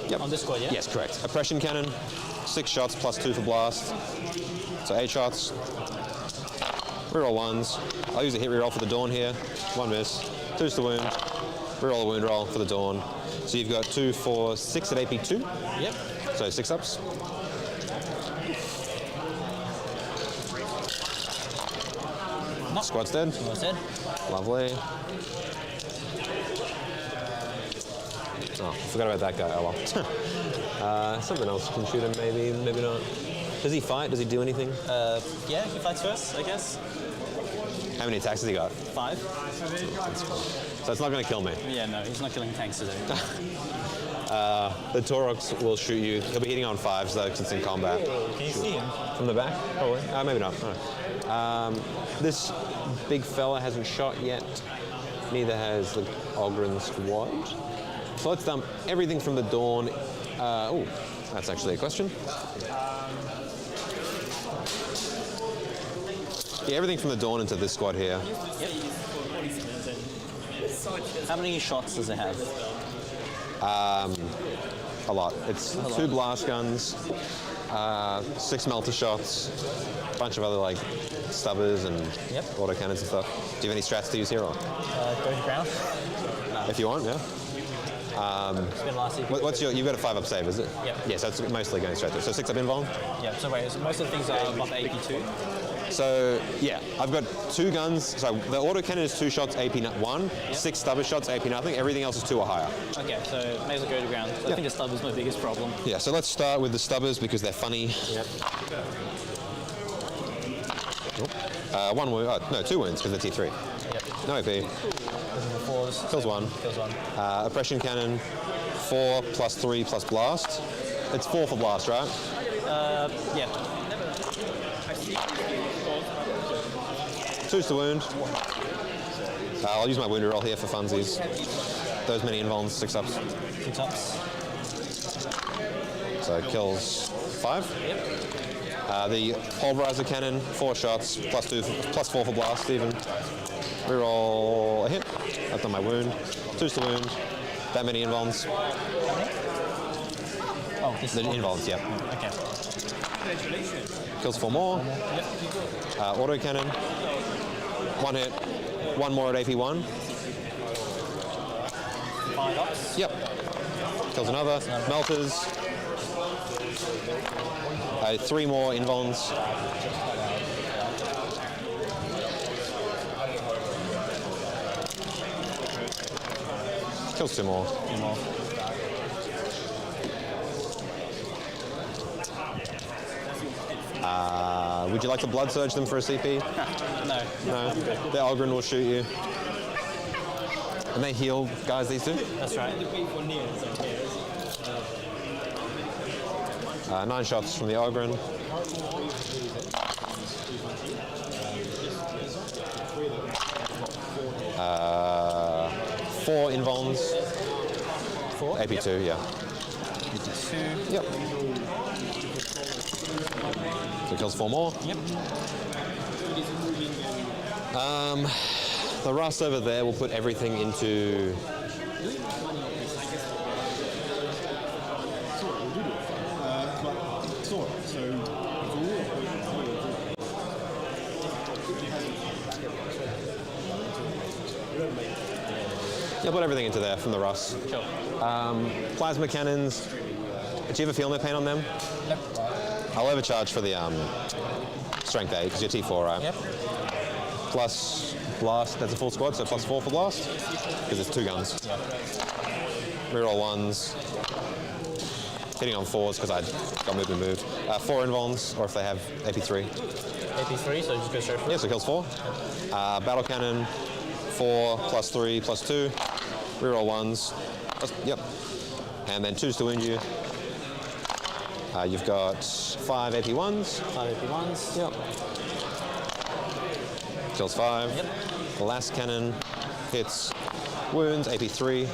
Yep. On this squad, yeah? Yes, correct. Oppression cannon, 6 shots plus 2 for blast. So 8 shots. Reroll 1s. I'll use a hit reroll for the Dawn here. 1 miss. 2's to wound. Reroll a wound roll for the Dawn. So you've got 2, 4, 6 at AP2. Yep. So 6 ups. Squad's dead. What's dead? Lovely. Oh, I forgot about that guy. Oh well. Something else can shoot him, maybe, maybe not. Does he fight? Does he do anything? Yeah, he fights first, I guess. How many attacks has he got? 5. So it's not going to kill me. Yeah, no, he's not killing tanks today. The Taurox will shoot you. He'll be hitting on 5s though, because it's in combat. Can you see him? From the back? Probably. Maybe not. This big fella hasn't shot yet. Neither has the Ogryn squad. So let's dump everything from the Dawn. Oh, that's actually a question. Yeah, everything from the Dawn into this squad here. Yep. How many shots does it have? A lot. It's 2 blast guns, 6 melter shots, a bunch of other like stubbers and auto cannons and stuff. Do you have any strats to use here? Or? Go to ground. If you want, yeah. It's been last season. What's your? You've got a 5 up save, is it? Yep. Yeah, so it's mostly going straight through. So 6 up invuln. Yeah. So wait, so most of the things are buff AP2. So yeah, I've got 2 guns. So the auto cannon is 2 shots AP 1, 6 stubber shots AP nothing. Everything else is 2 or higher. Okay, so may as well go to ground. I think the stub is my biggest problem. Yeah. So let's start with the stubbers because they're funny. Yep. 1 wound. Oh, no, 2 wounds because they're T3. Yep. No AP. Kills 1. Kills 1. Oppression cannon, 4 plus 3 plus blast. It's 4 for blast, right? Yeah. 2's to wound. I'll use my wound roll here for funsies. Those many invulns, 6 ups. 6 ups. So it kills 5. Yep. The pulverizer cannon, 4 shots, plus 4 for blast even. Reroll a hit. I've done my wound. 2's to wound. That many invulns. Oh, this The is invulns, yeah. Okay. Kills 4 more. Auto cannon. 1 hit. 1 more at AP1. 5 ups. Yep. Kills another. Melters. 3 more invulns. Kills 2 more. 2 more. Would you like to blood surge them for a CP? No. No. The Ogryn will shoot you. And they heal guys, these two? That's right. 9 shots from the Ogryn. Four invulns. 4? AP2, yeah. AP2. Yep. So it kills 4 more. Yep. The rust over there will put everything into... Yeah, put everything into there from the rust. Sure. Plasma cannons. Do you have a field paint on them? Yep. I'll overcharge for the strength 8 because you're T4, right? Yep. Plus blast, that's a full squad, so plus 4 for blast because it's 2 guns. Yep. Reroll 1s. Hitting on 4s because I got moved. 4 invulns, or if they have AP3. AP3, so just go straight for Yeah, it. so it kills 4. Battle cannon, 4 plus 3 plus 2. Reroll 1s. Yep. And then 2s to wound you. You've got 5 AP1s. 5 AP1s. Yep. Kills 5. Yep. The last cannon hits wounds, AP3.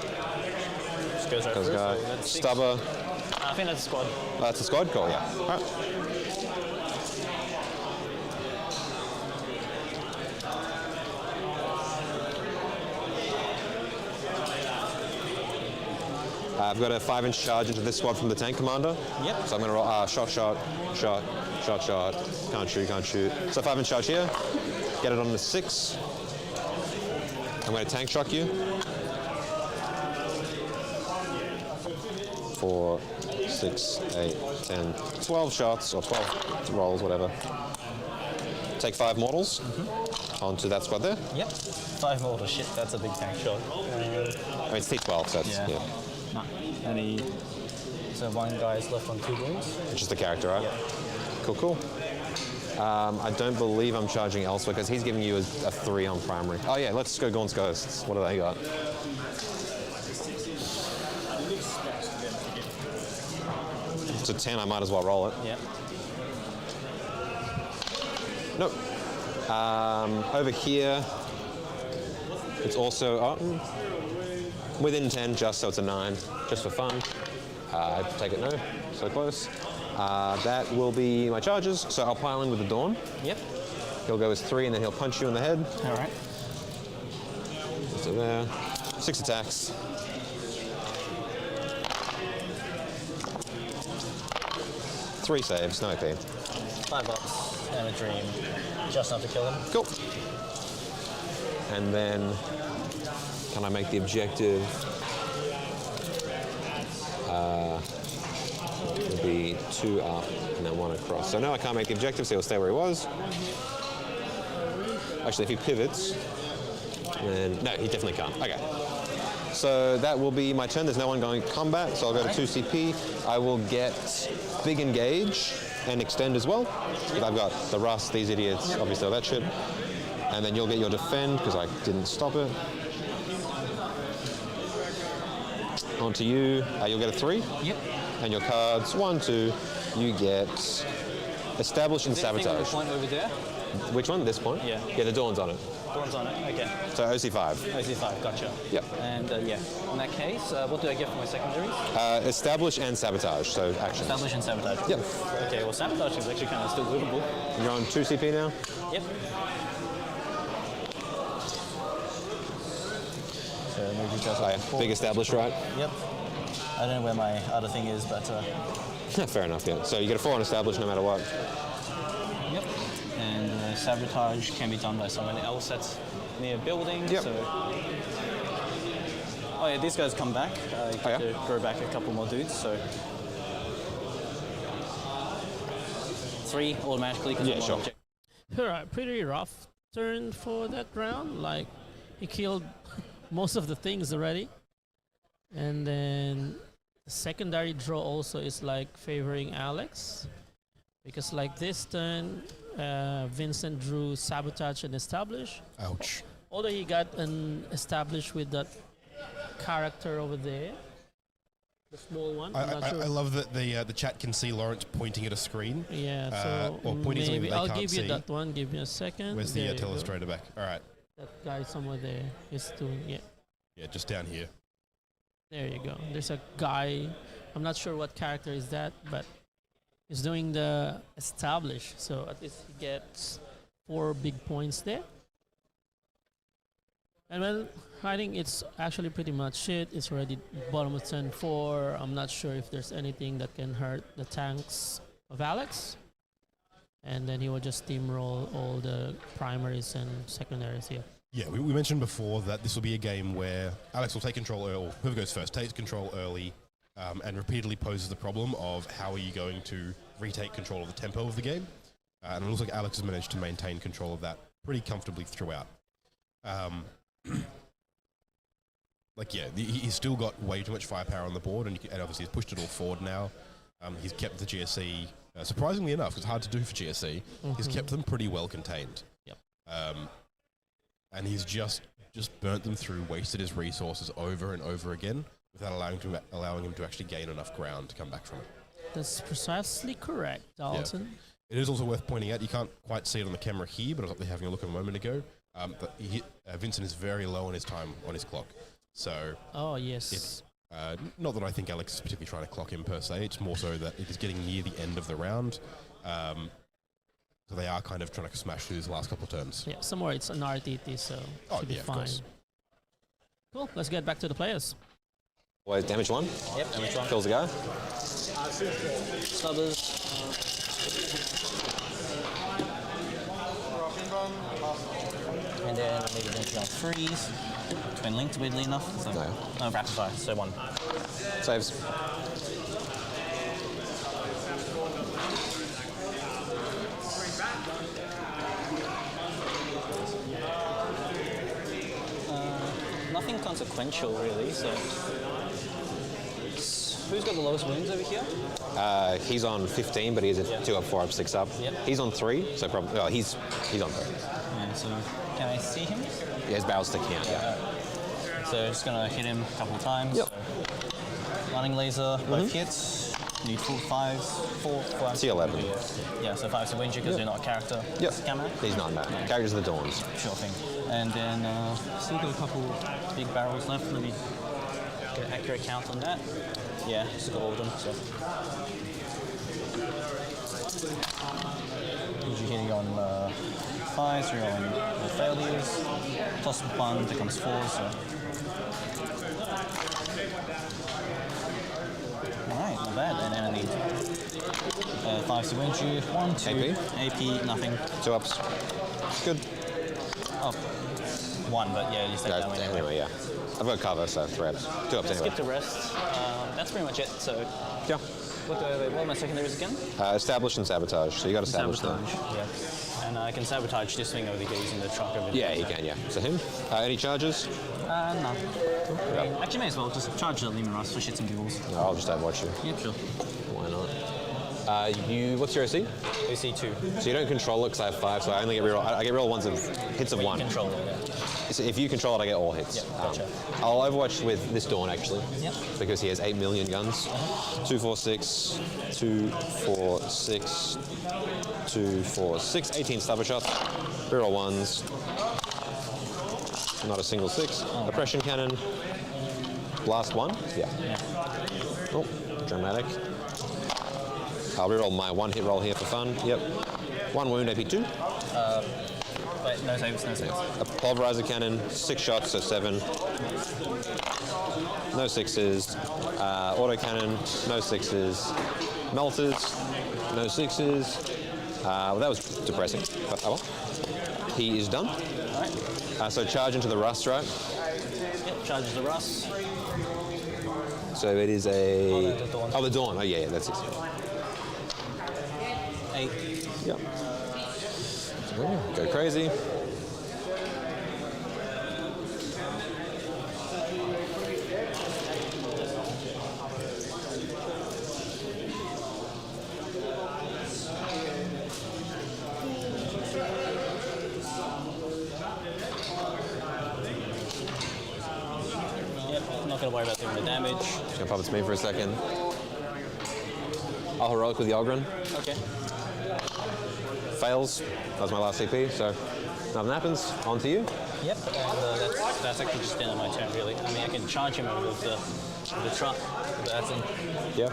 Just go straight Those for it. guy. So that's 6. Stubber. I think that's a squad. That's a squad call, yeah. All right. I've got a 5-inch charge into this squad from the tank commander. Yep. So I'm going to roll shot. Can't shoot. So 5-inch charge here. Get it on the 6. I'm going to tank shock you. 4, 6, 8, 10, 12 shots, or 12 rolls, whatever. Take 5 mortals onto that squad there. Yep. 5 mortal. Shit, that's a big tank shot. I mean, it's T12, so it's, yeah. No. Only. So 1 guy's left on 2 wounds. It's just the character, right? Yep. Cool. I don't believe I'm charging elsewhere because he's giving you a 3 on primary. Oh yeah, let's go Gaunt's Ghosts. What do they got? It's a 10, I might as well roll it. Yep. Nope. Over here, it's also within 10, just so it's a 9, just for fun. I take it no, so close. That will be my charges, so I'll pile in with the Dawn. Yep. He'll go as 3 and then he'll punch you in the head. All right. So there. 6 attacks. Three saves, no AP. $5 and a dream. Just enough to kill him. Cool. And then, can I make the objective? It'll be 2 up and then 1 across. So no, I can't make the objective, so he'll stay where he was. Actually, if he pivots, then no, he definitely can't. Okay. So that will be my turn. There's no one going combat, so I'll go to 2 CP. I will get big engage and extend as well. But I've got the rust, these idiots, obviously all that shit. And then you'll get your defend because I didn't stop it. On to you. You'll get a 3. Yep. And your cards, 1, 2. You get establish and Is there a thing on the sabotage. point over there? Which one? This point? Yeah. Yeah, the dawn's on it. Dawn's on it. Okay. So OC5. OC5. Gotcha. Yep. And yeah. In that case, what do I get for my secondaries? Establish and sabotage. So actions. Establish and sabotage. Yep. Okay. Well, sabotage is actually kind of still doable. You're on 2 CP now. Yep. So move these guys Oh, up yeah. to 4. Big establish, right? Yep. I don't know where my other thing is, but. Fair enough, yeah. So you get a 4 on establish no matter what. Yep. And sabotage can be done by someone else that's near a building. Yep. So. Oh yeah, these guys come back. You get to grow back a couple more dudes. So. 3 automatically because Yeah, sure. Alright, pretty rough turn for that round. Like, he killed most of the things already. And then the secondary draw also is like favoring Alex. Because like this turn, Vincent drew sabotage and establish. Ouch. Although he got an establish with that character over there, the small one. I'm not sure. I love that the chat can see Lawrence pointing at a screen. Yeah, so or pointing something maybe that they I'll can't give see. you that one. Give me a second. Where's There the you go. telestrator back? All right. That guy somewhere there is doing it. Yeah, just down here. There you go. There's a guy. I'm not sure what character is that, but he's doing the establish. So at least he gets 4 big points there. And well, I think it's actually pretty much it. It's already bottom of 10-4. I'm not sure if there's anything that can hurt the tanks of Alex. And then he will just steamroll all the primaries and secondaries here. Yeah, we mentioned before that this will be a game where Alex will take control early, or whoever goes first takes control early, and repeatedly poses the problem of how are you going to retake control of the tempo of the game. And it looks like Alex has managed to maintain control of that pretty comfortably throughout. He's still got way too much firepower on the board, and obviously he's pushed it all forward now. He's kept the GSE, surprisingly enough, it's hard to do for GSE, he's kept them pretty well contained. Yep. And he's just burnt them through, wasted his resources over and over again, without allowing him to actually gain enough ground to come back from it. That's precisely correct, Dalton. Yeah. It is also worth pointing out, you can't quite see it on the camera here, but I was up there having a look a moment ago, that Vincent is very low on his time on his clock. So, oh, yes. It's not that I think Alex is particularly trying to clock him per se, it's more so that it is getting near the end of the round. So they are kind of trying to smash through these last couple of turns. Yeah, somewhere it's an RTT, so should be fine. Cool, let's get back to the players. Always damage 1. Yep, damage 1. Kills the guy. Stubbers. And then maybe then on freeze. Twin linked, weirdly enough. So no rapid fire, so 1. Saves. Nothing consequential really, so who's got the lowest wounds over here? He's on 15, but he's a 2 up, 4 up, 6 up. Yep. He's on 3, so probably he's on 3. Yeah, so can I see him? Yeah, his barrel's sticking out. Yeah. So just gonna hit him a couple of times. Yep. So, lightning laser, both hits. Need 4 5s, 4 5. See 11. Yeah, so 5 to win you because you're not a character. Yep. Camo. He's not that. Characters of the Dawns. Sure thing. And then still got a couple big barrels left. Let me get an accurate count on that. Yeah, just got all of them. So. Usually hitting on 5s, you're on the failures. Plus 1 becomes 4. So. Alright, not bad. And then I need 5 to win you. 1, 2. AP, nothing. 2 ups. Good. Oh, 1, but yeah, you said that one anyway. Yeah. I've got cover, so 3 ups. 2 ups anyway. Skip the rest. That's pretty much it. So, yeah. What are my secondaries again? Establish and sabotage. So you got to establish them. Yeah. And I can sabotage this thing over here using the truck over there. Yeah, you can. Yeah. So him. Any charges? No. Cool. Actually, may as well just charge the Lehman Russ for shits and giggles. No, I'll just overwatch you. Yep, sure. Why not? What's your OC? OC 2. So you don't control it because I have 5, so I only get reroll. I get reroll ones of hits of 1. Control it, yeah. So if you control it, I get all hits. Yep, gotcha. I'll overwatch with this Dawn actually. Yep. Because he has 8 million guns. 2, 4, 6, 2, 4, 6, 2, 4, 6, 18 stubber shots. Reroll ones. Not a single 6. Oppression cannon. Blast 1. Yeah. Oh, dramatic. I'll reroll my 1 hit roll here for fun. Yep. 1 wound, AP 2. Wait, no saves, no saves. A pulverizer cannon, 6 shots, so 7. No 6s. Auto cannon, no 6s. Melters, no 6s. Well, that was depressing. But, oh well. He is done. Alright. So charge into the rust, right? Yep, charges the Russ. So it is a... the Dawn. Oh, the Dawn. Oh, yeah, that's it. 8. Yep. Go crazy. gonna worry about doing the damage. Just gonna pop it to me for a second. I'll heroic with the Ogryn. Okay. Fails. That was my last CP, so nothing happens. On to you. Yep, and that's actually just the end of my turn, really. I mean, I can charge him with the truck, but that's in. Yeah.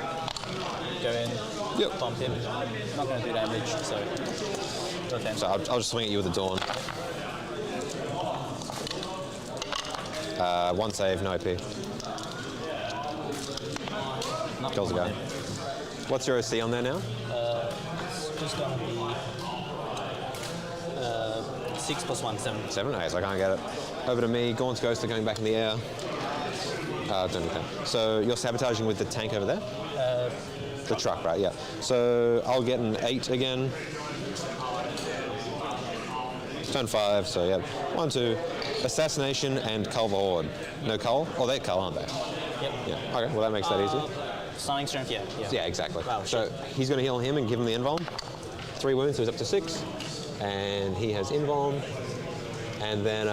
Go in, Yep. bump him. Not going to do damage, so. Okay. So I'll just swing at you with the Dawn. 1 save, no AP. Not Kills a guy. What's your OC on there now? It's just going to be 6 + 1, 7. 7? Okay, so I can't get it. Over to me. Gaunt's Ghost are going back in the air. Don't okay. So you're sabotaging with the tank over there? The truck, right, yeah. So I'll get an 8 again. Turn 5, so yeah. 1, 2. Assassination and Cull the Horde. No Cull? Oh, they're Cull, aren't they? Yep. Yeah. Okay, well that makes that easy. Stunning strength, yeah. Yeah, exactly. Wow, so he's going to heal him and give him the invuln. 3 wounds, so he's up to 6. And he has invuln. And then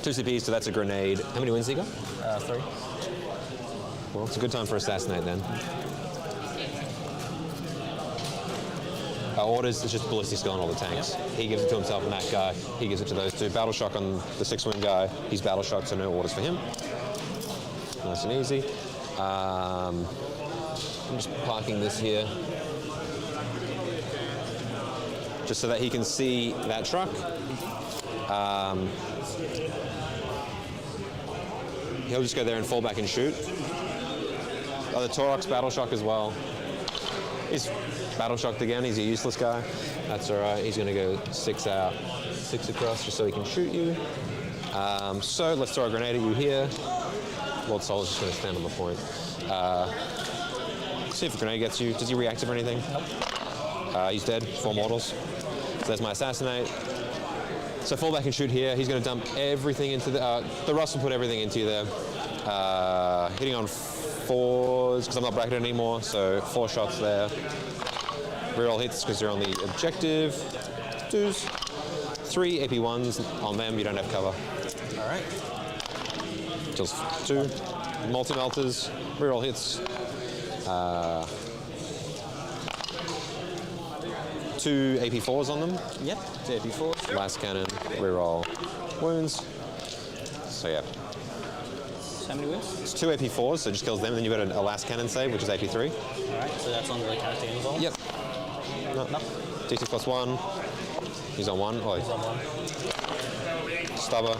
2 CPs, so that's a grenade. How many wounds has he got? 3. Well, it's a good time for assassinate then. Orders is just ballistic skill on all the tanks. Yep. He gives it to himself and that guy. He gives it to those 2. Battle shock on the 6-wound guy. He's battle shocked, so no orders for him. Nice and easy. I'm just parking this here. Just so that he can see that truck. He'll just go there and fall back and shoot. Oh, the Taurox battle shock as well. He's battle shocked again. He's a useless guy. That's all right. He's going to go 6 out, 6 across, just so he can shoot you. So let's throw a grenade at you here. Lord Soul's just going to stand on the point. See if a grenade gets you. Does he reactive or anything? Nope. He's dead. 4 mortals. So there's my assassinate. So fall back and shoot here. He's going to dump everything into the Russ will put everything into you there. Hitting on 4s because I'm not bracketed anymore. So 4 shots there. Reroll hits because they're on the objective. 2s. 3 AP1s on them. You don't have cover. All right. Kills 2. Multi-melters. Reroll hits. 2 AP4s on them. Yep, 2 AP4s. Last cannon, reroll wounds. So yeah. How many wounds? It's 2 AP4s, so it just kills them. Then you've got a last cannon save, which is AP3. All right, so that's on the character involved? Yep. No. D6 +1. He's on 1. Oh, He's on 1. Stubber.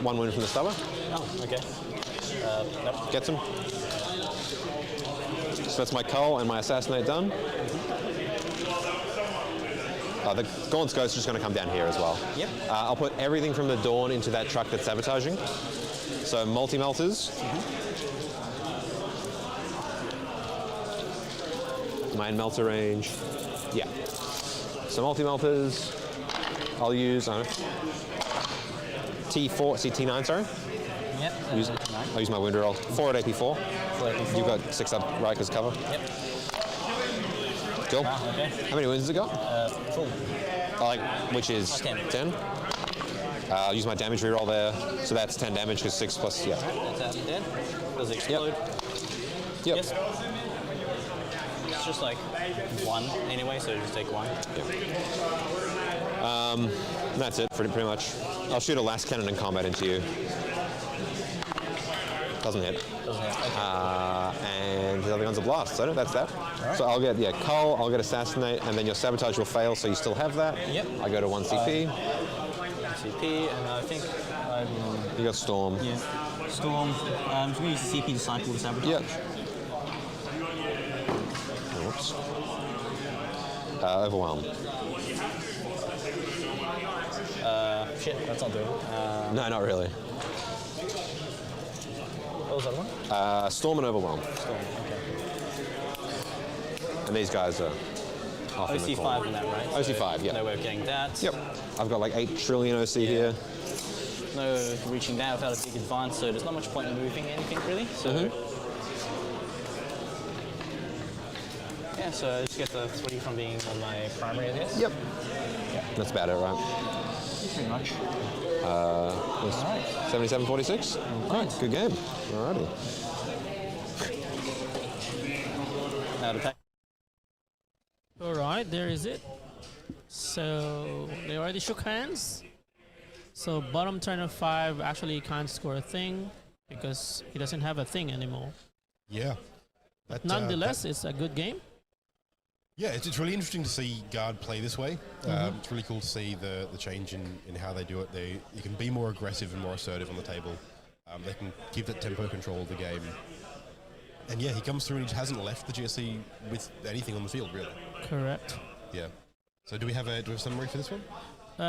1 wound from the stubber. Oh, okay. Nope. Gets him. So that's my cull and my assassinate done. The Gaunt's Ghost is just going to come down here as well. Yep. I'll put everything from the Dawn into that truck that's sabotaging. So multi-melters. Mine melter range. Yeah. So multi-melters. I'll use T4, T9, sorry. Yep. I'll use my wound roll. 4 at AP4. 4 AP4. You've got 6 up right because cover. Yep. Cool. Okay. How many wounds has it got? Full. Which is 10. 10. I'll use my damage reroll there. So that's 10 damage because 6 plus, yeah. That's out and dead. Does it explode? Yep. Yes. It's just like 1 anyway, so just take 1. And that's it, pretty much. I'll shoot a last cannon in combat into you. Doesn't hit. Doesn't hit. Okay. And the other gun's a blast, so that's that. Right. So I'll get, Cull, I'll get Assassinate, and then your Sabotage will fail, so you still have that. Yep. I go to 1 CP. CP, and I think I'm... You got Storm. Yeah. Storm. I'm just going to use the CP to cycle the sabotage. Yep. Oops. Overwhelm. Shit, that's not doing it. No, not really. What was that one? Storm and Overwhelm. Storm, okay. And these guys are off in the OC5 corner. in that, right? OC5, yeah. No way of getting that. Yep. I've got like 8 trillion OC here. No reaching down without a big advance, so there's not much point in moving anything really. So yeah, so I just get the 3 from being on my primary, I guess. Yep. That's about it, right? Pretty much. Alright. 77-46. Alright, good game. Alrighty. Out of pack. All right, there is it. So they already shook hands. So bottom turn of 5 actually can't score a thing because he doesn't have a thing anymore. Yeah. Nonetheless, it's a good game. Yeah, it's really interesting to see Guard play this way. It's really cool to see the change in how they do it. You can be more aggressive and more assertive on the table. They can keep that tempo control of the game. And yeah, he comes through and he hasn't left the GSC with anything on the field, really. Correct. Yeah. So do we have a summary for this one?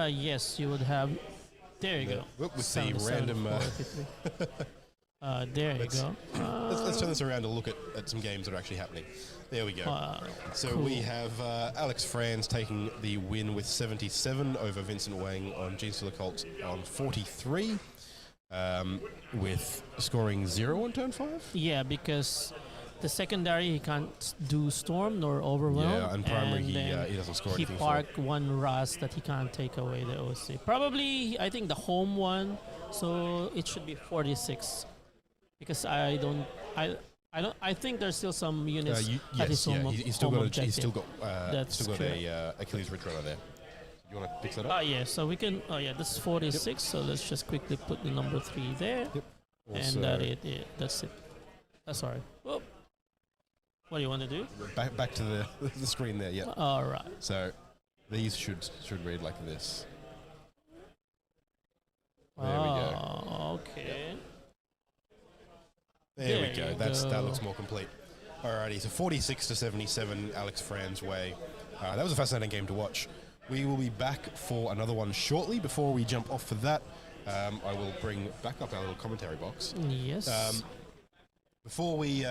Yes, you would have. There you go. With the random. There you go. Let's turn this around to look at some games that are actually happening. There we go. So cool. we have Alex Franz taking the win with 77 over Vincent Wang on Genestealer Cults on 43, with scoring 0 on turn 5. Yeah, because the secondary he can't do storm nor overwhelm. Yeah, and primary he doesn't score anything. He parked one Rust that he can't take away the OC. Probably, I think the home one, so it should be 46. Because I think there's still some units at his home. He's still got objective. a Achilles Ridge Runner there. You want to pick that up? Yeah, so we can. Oh yeah, this is 46. Yep. So let's just quickly put the number 3 there. Yep. And that's it. Sorry. Whoop. What do you want to do? Back to the screen there. Yeah. All right. So these should read like this. There we go. Okay. There we go. That looks more complete. Alrighty, so 46-77, Alex Franz way. That was a fascinating game to watch. We will be back for another one shortly. Before we jump off for that, I will bring back up our little commentary box. Yes. Before we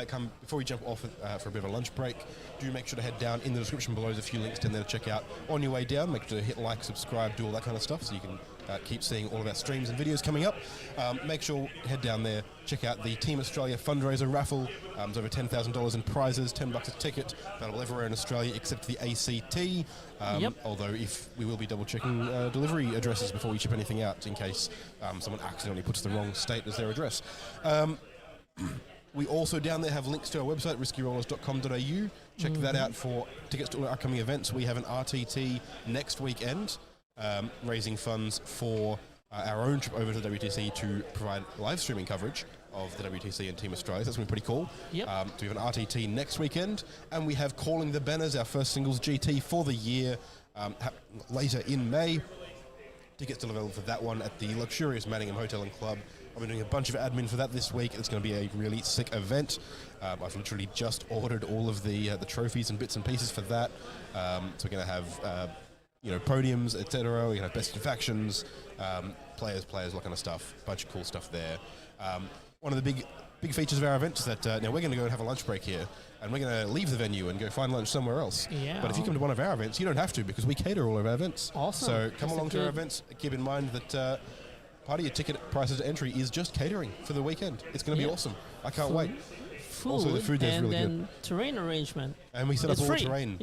jump off for a bit of a lunch break, do make sure to head down in the description below. There's a few links down there to check out on your way down. Make sure to hit like, subscribe, do all that kind of stuff so you can keep seeing all of our streams and videos coming up. Make sure head down there, check out the Team Australia Fundraiser raffle. There's over $10,000 in prizes, $10 a ticket, available everywhere in Australia except the ACT. Although if we will be double checking delivery addresses before we ship anything out in case someone accidentally puts the wrong state as their address. We also down there have links to our website, riskyrollers.com.au. Check that out for tickets to our upcoming events. We have an RTT next weekend, raising funds for our own trip over to the WTC to provide live streaming coverage of the WTC and Team Australia. So that's going to be pretty cool. Yep. So we have an RTT next weekend, and we have Calling the Banners, our first singles GT for the year, later in May. Tickets still available for that one at the luxurious Manningham Hotel and Club. I've been doing a bunch of admin for that this week. It's going to be a really sick event. I've literally just ordered all of the trophies and bits and pieces for that. So we're going to have podiums, etc. We're going to have best in factions, players, all that kind of stuff. Bunch of cool stuff there. One of the big features of our event is that now we're going to go and have a lunch break here, and we're going to leave the venue and go find lunch somewhere else. Yeah. But if you come to one of our events, you don't have to because we cater all of our events. Awesome. So come along to our events. Keep in mind that part of your ticket prices to entry is just catering for the weekend. It's going to be awesome. I can't wait. Food, also, the food there is really good. And then terrain arrangement. And we set up all free. the terrain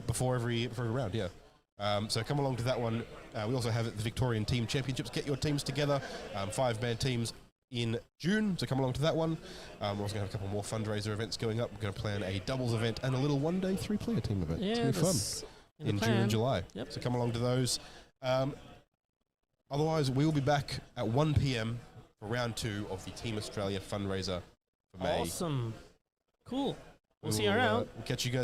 before every round. Yeah. So come along to that one. We also have the Victorian Team Championships. Get your teams together. 5-man teams in June. So come along to that one. We're also going to have a couple more fundraiser events going up. We're going to plan a doubles event and a little one-day 3-player team event. Yeah, it's going to be fun in June and July. Yep. So come along to those. Otherwise, we will be back at 1 p.m. for round 2 of the Team Australia Fundraiser for May. Awesome. Cool. We'll see you around. We'll catch you guys